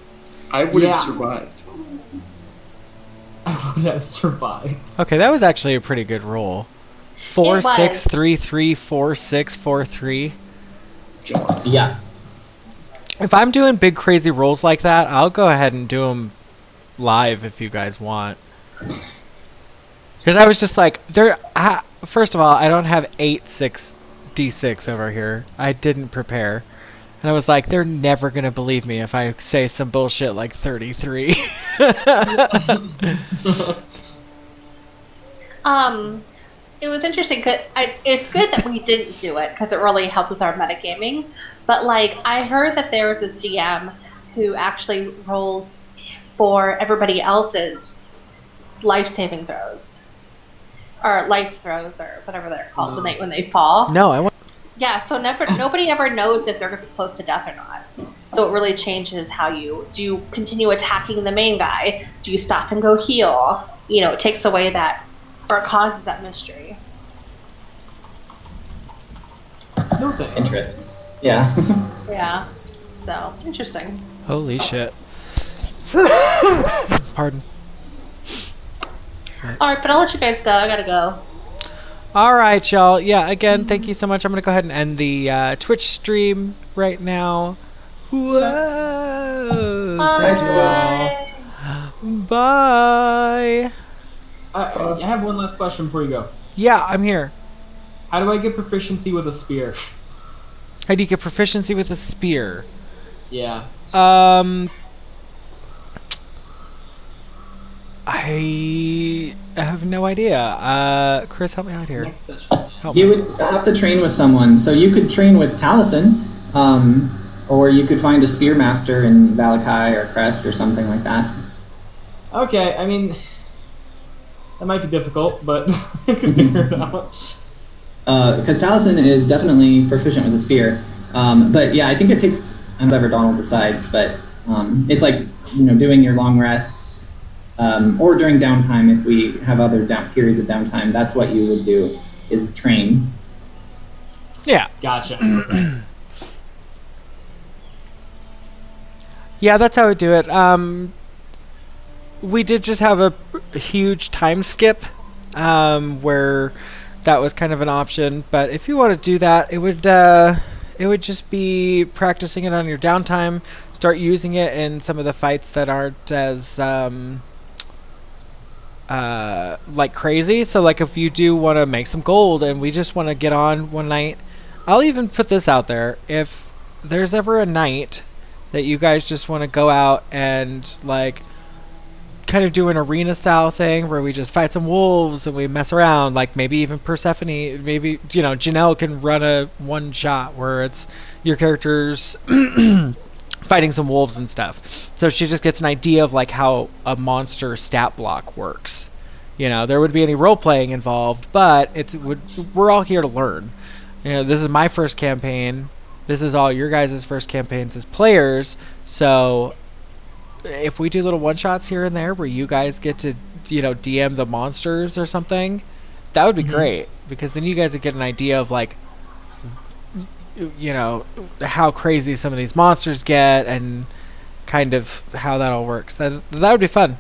I would have Yeah. survived. I would have survived. Okay, that was actually a pretty good roll. 4, It was. 6, 3, 3, 4, 6, 4, 3. Yeah. If I'm doing big crazy rolls like that, I'll go ahead and do them live if you guys want. Because I was just like, first of all, I don't have 8-6d6 over here. I didn't prepare. And I was like, they're never going to believe me if I say some bullshit like 33. It was interesting because it's good that we didn't do it because it really helped with our metagaming. But like, I heard that there was this DM who actually rolls for everybody else's life saving throws, or life throws, or whatever they're called when they fall. No, I want. Yeah, so nobody ever knows if they're going to be close to death or not. So it really changes how do you continue attacking the main guy? Do you stop and go heal? You know, it takes away that, or it causes that mystery. No thanks. Interesting. Yeah. Yeah. So, interesting. Holy shit. Pardon. Alright, but I'll let you guys go. I gotta go. Alright, y'all. Yeah, again, thank you so much. I'm going to go ahead and end the Twitch stream right now. Whoa. Thank you all. Bye. I have one last question before you go. Yeah, I'm here. How do I get proficiency with a spear? How do you get proficiency with a spear? Yeah. I have no idea. Chris, help me out here. Next session. Help me. You would have to train with someone. So you could train with Taliesin, or you could find a spearmaster in Valakai or Kresk or something like that. Okay, I mean, that might be difficult, but I can figure it out. Because Taliesin is definitely proficient with a spear. But yeah, I think it takes whatever Donald decides. But it's like, doing your long rests, or during downtime if we have other periods of downtime. That's what you would do, is train. Yeah. Gotcha. Yeah, that's how I would do it. We did just have a huge time skip where that was kind of an option. But if you want to do that, it would just be practicing it on your downtime. start using it in some of the fights that aren't as like crazy. So like if you do want to make some gold and we just want to get on one night, I'll even put this out there. If there's ever a night that you guys just want to go out and like kind of do an arena style thing where we just fight some wolves and we mess around, like maybe even Persephone, maybe, you know, Janelle can run a one shot where it's your characters fighting some wolves and stuff. So she just gets an idea of like how a monster stat block works. You know, there wouldn't be any role playing involved, but we're all here to learn. You know, this is my first campaign. This is all your guys' first campaigns as players. So if we do little one-shots here and there where you guys get to, you know, DM the monsters or something, that would be great, because then you guys would get an idea of, like, you know, how crazy some of these monsters get and kind of how that all works. That would be fun.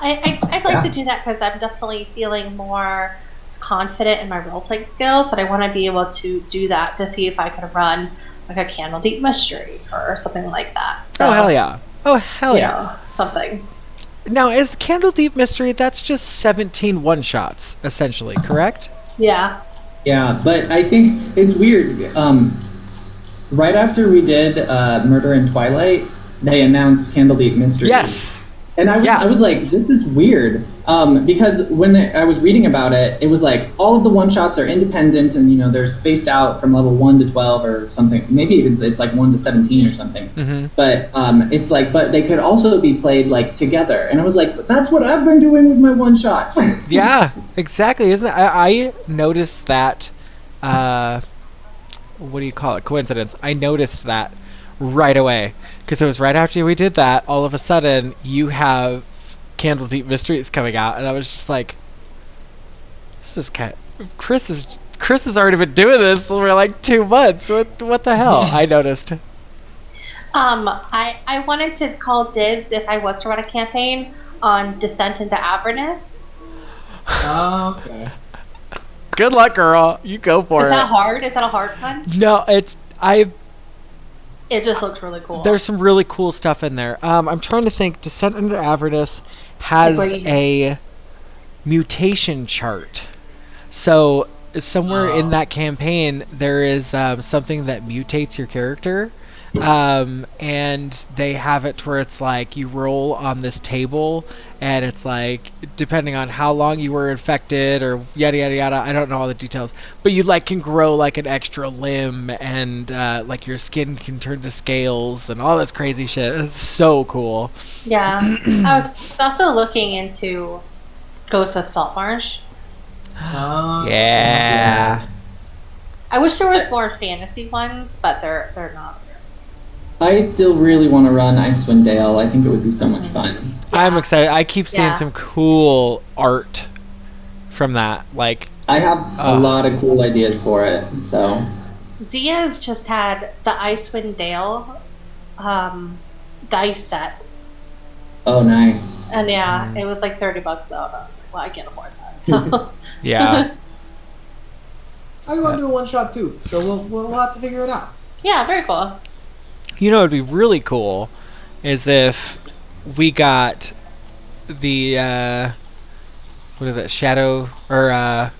I'd like to do that because I'm definitely feeling more confident in my role-playing skills, and I want to be able to do that to see if I can run like a Candledeep mystery or something like that. So, oh, hell yeah. Oh, hell yeah. Something. Now, is the Candledeep mystery, that's just 17 one-shots, essentially, correct? Yeah. Yeah, but I think it's weird. Right after we did Murder in Twilight, they announced Candledeep Mystery. Yes. And I was like, this is weird. Because when I was reading about it, it was like all of the one-shots are independent and, you know, they're spaced out from level 1 to 12 or something. Maybe it's like 1 to 17 or something. Mm-hmm. But it's like, but they could also be played like together. And I was like, but that's what I've been doing with my one-shots. Yeah, exactly. Isn't it? I noticed that, what do you call it? Coincidence. I noticed that right away. Because it was right after we did that, all of a sudden, you have Candledeep Mysteries coming out, and I was just like, "This is kind of, Chris has already been doing this for like 2 months. What the hell?" I noticed. I wanted to call dibs if I was to run a campaign on Descent into Avernus. Oh, okay. Good luck, girl. You go for it. Is that hard? Is that a hard one? No, It just looks really cool. There's some really cool stuff in there. I'm trying to think. Descent into Avernus has a mutation chart. So somewhere in that campaign, there is something that mutates your character. And they have it where it's like you roll on this table and it's like depending on how long you were infected or yada yada yada, I don't know all the details, but you like can grow like an extra limb and like your skin can turn to scales and all this crazy shit. It's so cool. Yeah. I was also looking into Ghosts of Saltmarsh. Yeah. I wish there was more fantasy ones, but they're not. I still really want to run Icewind Dale. I think it would be so much fun. I'm excited. I keep seeing some cool art from that. Like I have a lot of cool ideas for it. So Zia's just had the Icewind Dale dice set. Oh, nice. And yeah, it was like $30 though. And I was like, well, I can't afford that. So. Yeah. I want to do a one shot too, so we'll have to figure it out. Yeah, very cool. You know, it'd be really cool is if we got the what is it, Shadow or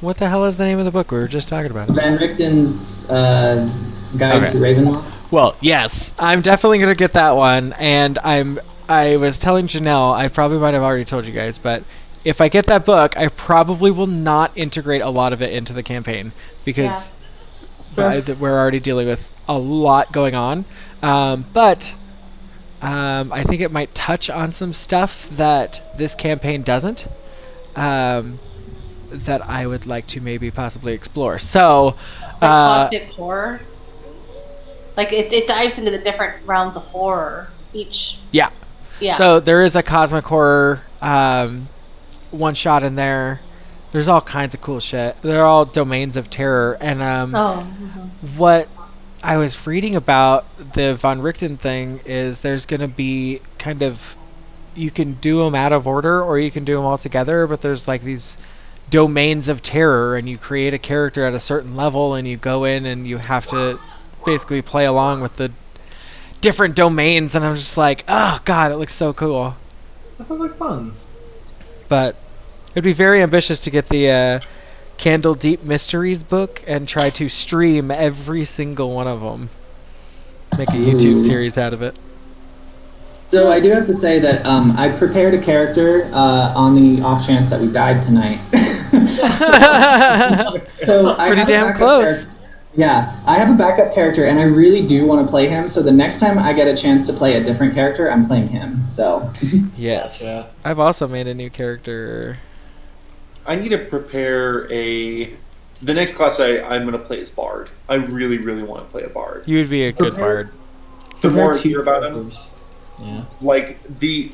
what the hell is the name of the book we were just talking about? Van Richten's Guide to Ravenloft. Well, yes, I'm definitely gonna get that one, and I was telling Janelle, I probably might have already told you guys, but if I get that book, I probably will not integrate a lot of it into the campaign because we're already dealing with a lot going on. But I think it might touch on some stuff that this campaign doesn't, that I would like to maybe possibly explore. So, like cosmic horror? Like it dives into the different realms of horror each. Yeah. So there is a cosmic horror one shot in there. There's all kinds of cool shit. They're all domains of terror. And what I was reading about the Von Richten thing is there's going to be kind of, you can do them out of order or you can do them all together, but there's like these domains of terror and you create a character at a certain level and you go in and you have to basically play along with the different domains, and I'm just like, oh god, it looks so cool. That sounds like fun. But it'd be very ambitious to get the Candle Deep Mysteries book and try to stream every single one of them. Make a YouTube series out of it. So I do have to say that I prepared a character on the off chance that we died tonight. so I Pretty have a damn backup close. character. Yeah, I have a backup character, and I really do want to play him. So the next time I get a chance to play a different character, I'm playing him. So Yes. Gotcha. I've also made a new character. I need to prepare the next class I'm going to play is Bard. I really, really want to play a Bard. You would be a good bard. The more I Two hear about him, characters. Yeah. like the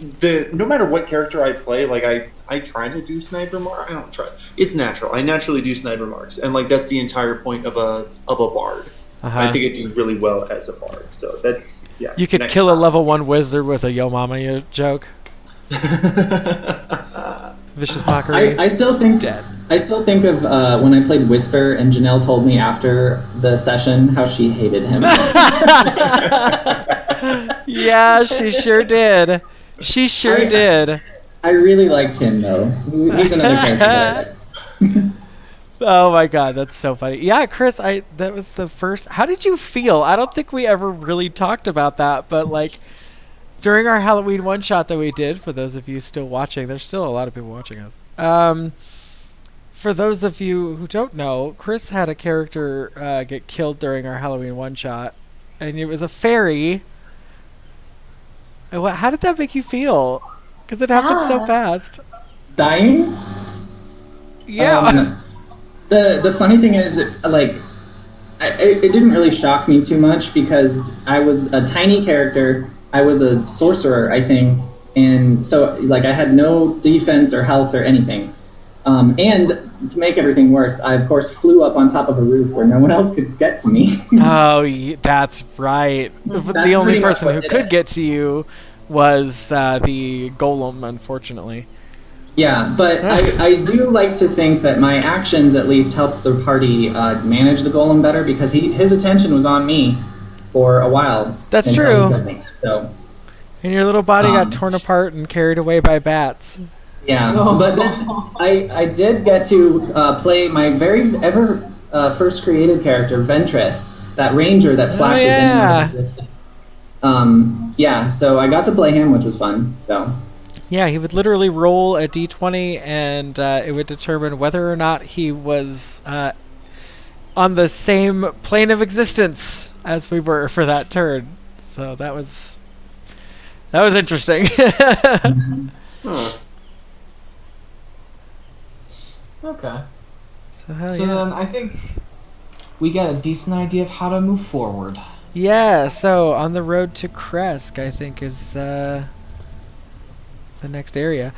no matter what character I play, like I try to do snide remarks. I don't try. It's natural. I naturally do snide remarks, and like that's the entire point of a Bard. I think I do really well as a Bard. So that's You could next kill a time. level 1 wizard with a yo mama joke. Vicious mockery. I still think Dead. I still think of when I played Whisper, and Janelle told me after the session how she hated him. Yeah, she sure did. She sure did. I really liked him though. He's another character that I like. Oh my god, that's so funny. Yeah, Chris, that was the first. How did you feel? I don't think we ever really talked about that, but like during our Halloween one shot that we did, for those of you still watching, there's still a lot of people watching us. For those of you who don't know, Chris had a character get killed during our Halloween one shot, and it was a fairy. How did that make you feel? Because it happened so fast. Dying? Yeah. The funny thing is, like, it didn't really shock me too much because I was a tiny character. I was a sorcerer, I think, and so like I had no defense or health or anything. And to make everything worse, I of course flew up on top of a roof where no one else could get to me. Oh, that's right. The only pretty much person what who did could it. get to you was the golem, unfortunately. Yeah, but I do like to think that my actions at least helped the party manage the golem better because his attention was on me for a while. That's until true. he killed me, so. And your little body got torn apart and carried away by bats. Yeah, but then I did get to play my very first created character, Ventress, that ranger that flashes in and out of existence. Yeah, so I got to play him, which was fun. So. Yeah, he would literally roll a d20, and it would determine whether or not he was on the same plane of existence as we were for that turn. So that was interesting. Huh. Okay. So then I think we got a decent idea of how to move forward. Yeah, so on the road to Kresk, I think is the next area.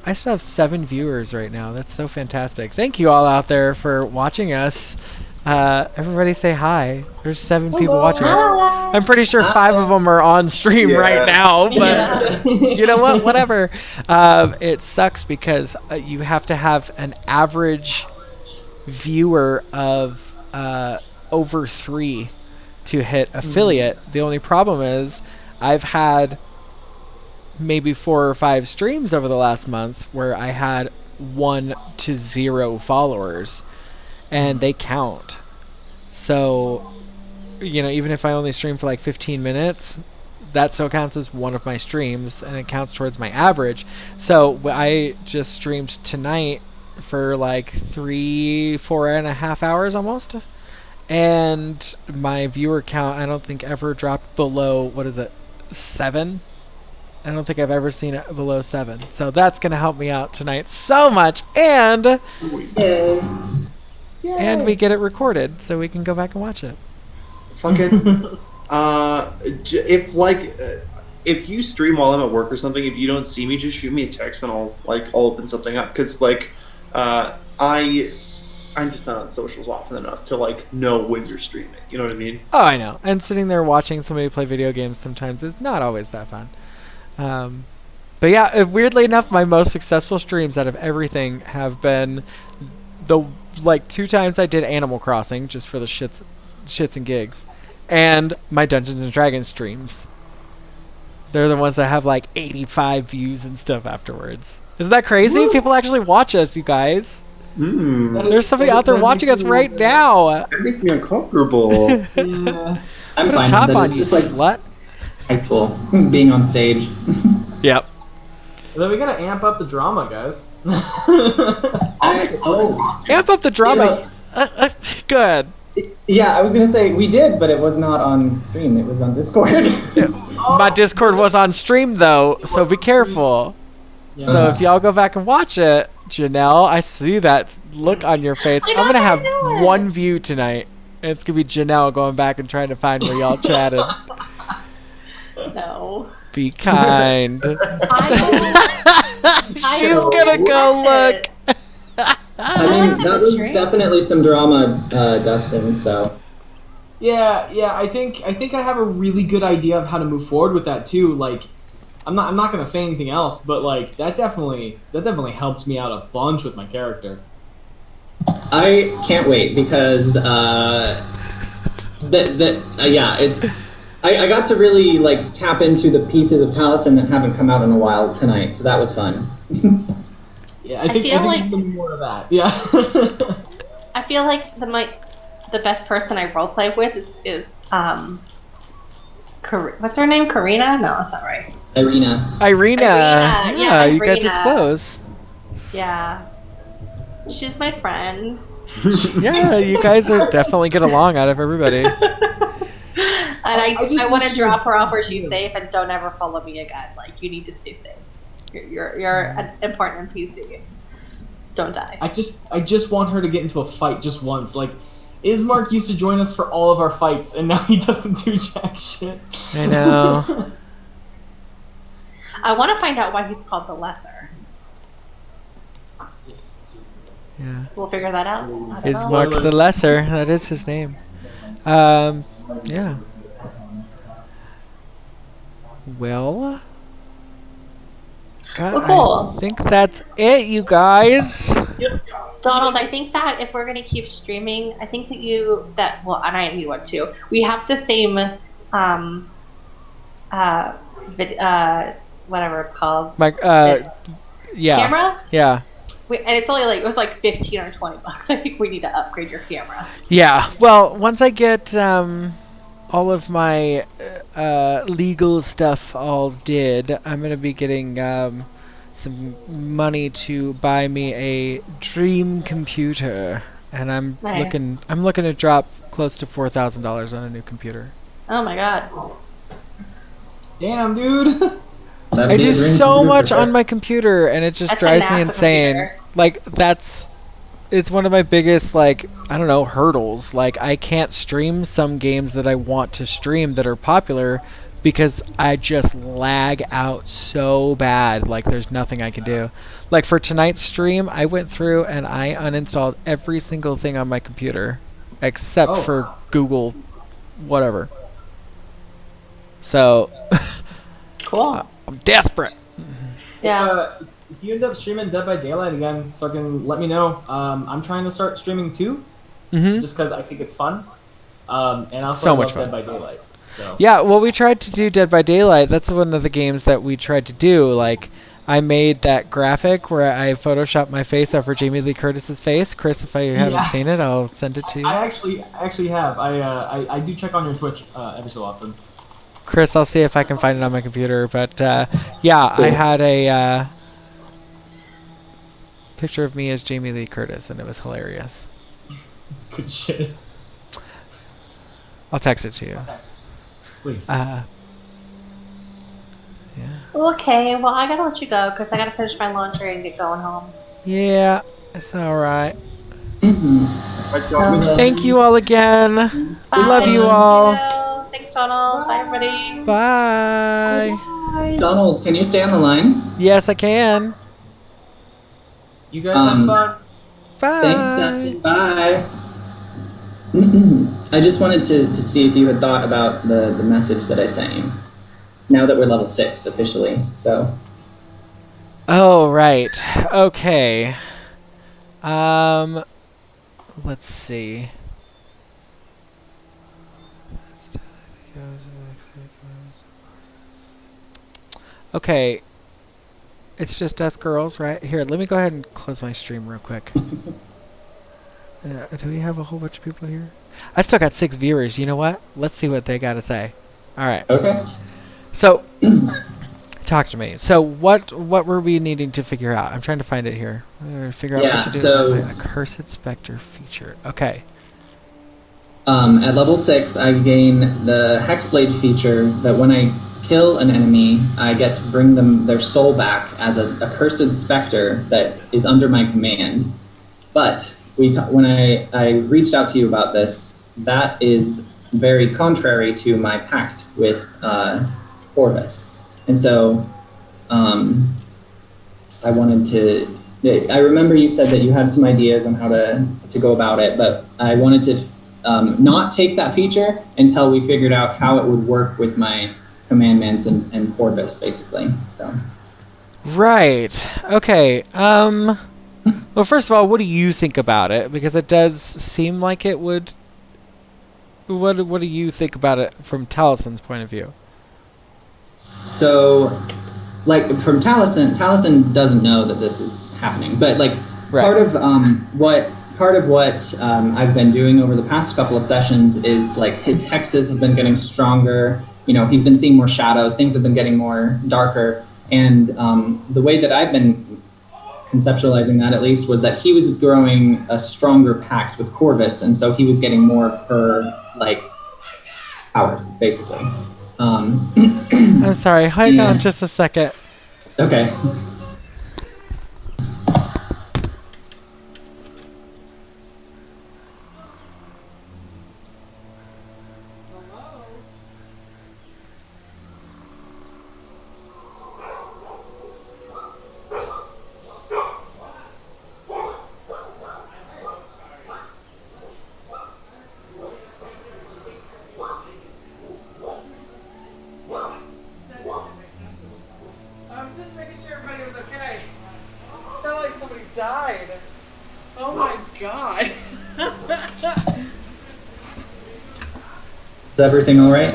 I still have 7 viewers right now. That's so fantastic. Thank you all out there for watching us. Everybody say hi. There's 7 people watching us. I'm pretty sure 5 of them are on stream right now, but you know what? Whatever. It sucks because you have to have an average viewer of over 3 to hit affiliate. The only problem is I've had maybe 4 or 5 streams over the last month where I had 1 to 0 followers, and they count. So, you know, even if I only stream for like 15 minutes, that still counts as one of my streams, and it counts towards my average. So I just streamed tonight for like 4.5 hours almost, and my viewer count I don't think ever dropped below 7. I don't think I've ever seen it below 7. So that's gonna help me out tonight so much, and we get it recorded so we can go back and watch it. Fucking if you stream while I'm at work or something, if you don't see me, just shoot me a text and I'll open something up, because I'm just not on socials often enough to know when you're streaming. You know what I mean? Oh, I know. And sitting there watching somebody play video games sometimes is not always that fun. But yeah, weirdly enough, my most successful streams out of everything have been the 2 times I did Animal Crossing just for the shits and gigs, and my Dungeons and Dragons streams. They're the ones that have like 85 views and stuff afterwards. Isn't that crazy? Woo! People actually watch us, you guys. There's somebody out there watching us right now. It makes me uncomfortable. Yeah. I'm Put fine a top with it. on It's you, just like slut. high school, being on stage. Yep. Then we gotta amp up the drama, guys. Amp up the drama. Good. Yeah, I was gonna say we did, but it was not on stream. It was on Discord. My Discord was on stream though, so be careful. Yeah. So if y'all go back and watch it, Janelle, I see that look on your face. I'm gonna have one view tonight. And it's gonna be Janelle going back and trying to find where y'all chatted. No. Be kind. She's She's gonna go look. I mean, that was definitely some drama, Dustin. So. Yeah. I think I have a really good idea of how to move forward with that too. Like, I'm not gonna say anything else, but like that definitely helps me out a bunch with my character. I can't wait because it's. I got to really like tap into the pieces of Taliesin that haven't come out in a while tonight, so that was fun. Yeah, I think like more of that. Yeah. I feel like the best person I roleplay with is what's her name? Karina? No, that's not right. Irina. Yeah, you guys are close. Yeah. She's my friend. Yeah, you guys are definitely get along out of everybody. And I want to drop her off where she's safe and don't ever follow me again. Like, you need to stay safe. You're an important NPC. Don't die. I just want her to get into a fight just once. Like, Ismark used to join us for all of our fights, and now he doesn't do jack shit. I know. I want to find out why he's called the Lesser. Yeah. We'll figure that out. Ismark the Lesser. That is his name. Yeah. Well, God, cool. I think that's it, you guys. Donald, I think that if we're going to keep streaming, I think that well, and I need one too. We have the same, whatever it's called. Yeah. Camera? Yeah. And it's only it was like $15 or $20. I think we need to upgrade your camera. Yeah. Well, once I get all of my legal stuff all did, I'm gonna be getting some money to buy me a dream computer, and I'm looking to drop close to $4,000 on a new computer. Oh my god! Damn, dude. I do so much on my computer, and it just drives me insane. Computer. Like, it's one of my biggest, hurdles. Like, I can't stream some games that I want to stream that are popular because I just lag out so bad. Like, there's nothing I can do. Like, for tonight's stream, I went through and I uninstalled every single thing on my computer except for Google whatever. So... Cool. I'm desperate. Yeah. If you end up streaming Dead by Daylight again, fucking let me know. I'm trying to start streaming too, just because I think it's fun. And also I love Dead by Daylight. So. Yeah, well, we tried to do Dead by Daylight. That's one of the games that we tried to do. Like, I made that graphic where I photoshopped my face over Jamie Lee Curtis's face. Chris, if you haven't seen it, I'll send it to you. I actually have. I do check on your Twitch every so often. Chris, I'll see if I can find it on my computer. But, yeah, I had a picture of me as Jamie Lee Curtis, and it was hilarious. It's good shit. I'll text it to you. Please. Yeah. Okay, well, I gotta let you go, because I gotta finish my laundry and get going home. Yeah, it's alright. Thank you all again. Bye. We love you all. Thanks, Donald. Bye, everybody. Bye. Bye. Donald, can you stay on the line? Yes, I can. You guys have fun. Bye. Thanks, Dustin. Bye. I just wanted to see if you had thought about the message that I sent you. Now that we're level 6 officially, so. Oh, right. Okay. Let's see. Okay. It's just us girls, right? Here, let me go ahead and close my stream real quick. Do we have a whole bunch of people here? I still got 6 viewers. You know what? Let's see what they got to say. All right. Okay. So, talk to me. So, what were we needing to figure out? I'm trying to find it here. Figure out what to do. So A Cursed Spectre feature. Okay. At level 6, I gain the Hexblade feature that when I kill an enemy, I get to bring them their soul back as a cursed specter that is under my command. But when I reached out to you about this, that is very contrary to my pact with Corvus. And so I wanted to... I remember you said that you had some ideas on how to go about it, but I wanted to not take that feature until we figured out how it would work with my commandments and Corvus, basically. So. Right. Okay. Well, first of all, what do you think about it? Because it does seem like it would. What do you think about it from Talison's point of view? So, like, from Taliesin doesn't know that this is happening, but like right. part of what I've been doing over the past couple of sessions is like his hexes have been getting stronger. You know, he's been seeing more shadows. Things have been getting more darker. And the way that I've been conceptualizing that, at least, was that he was growing a stronger pact with Corvus, and so he was getting more of her, like, powers, basically. I'm sorry. Hang on just a second. Okay. Is everything all right?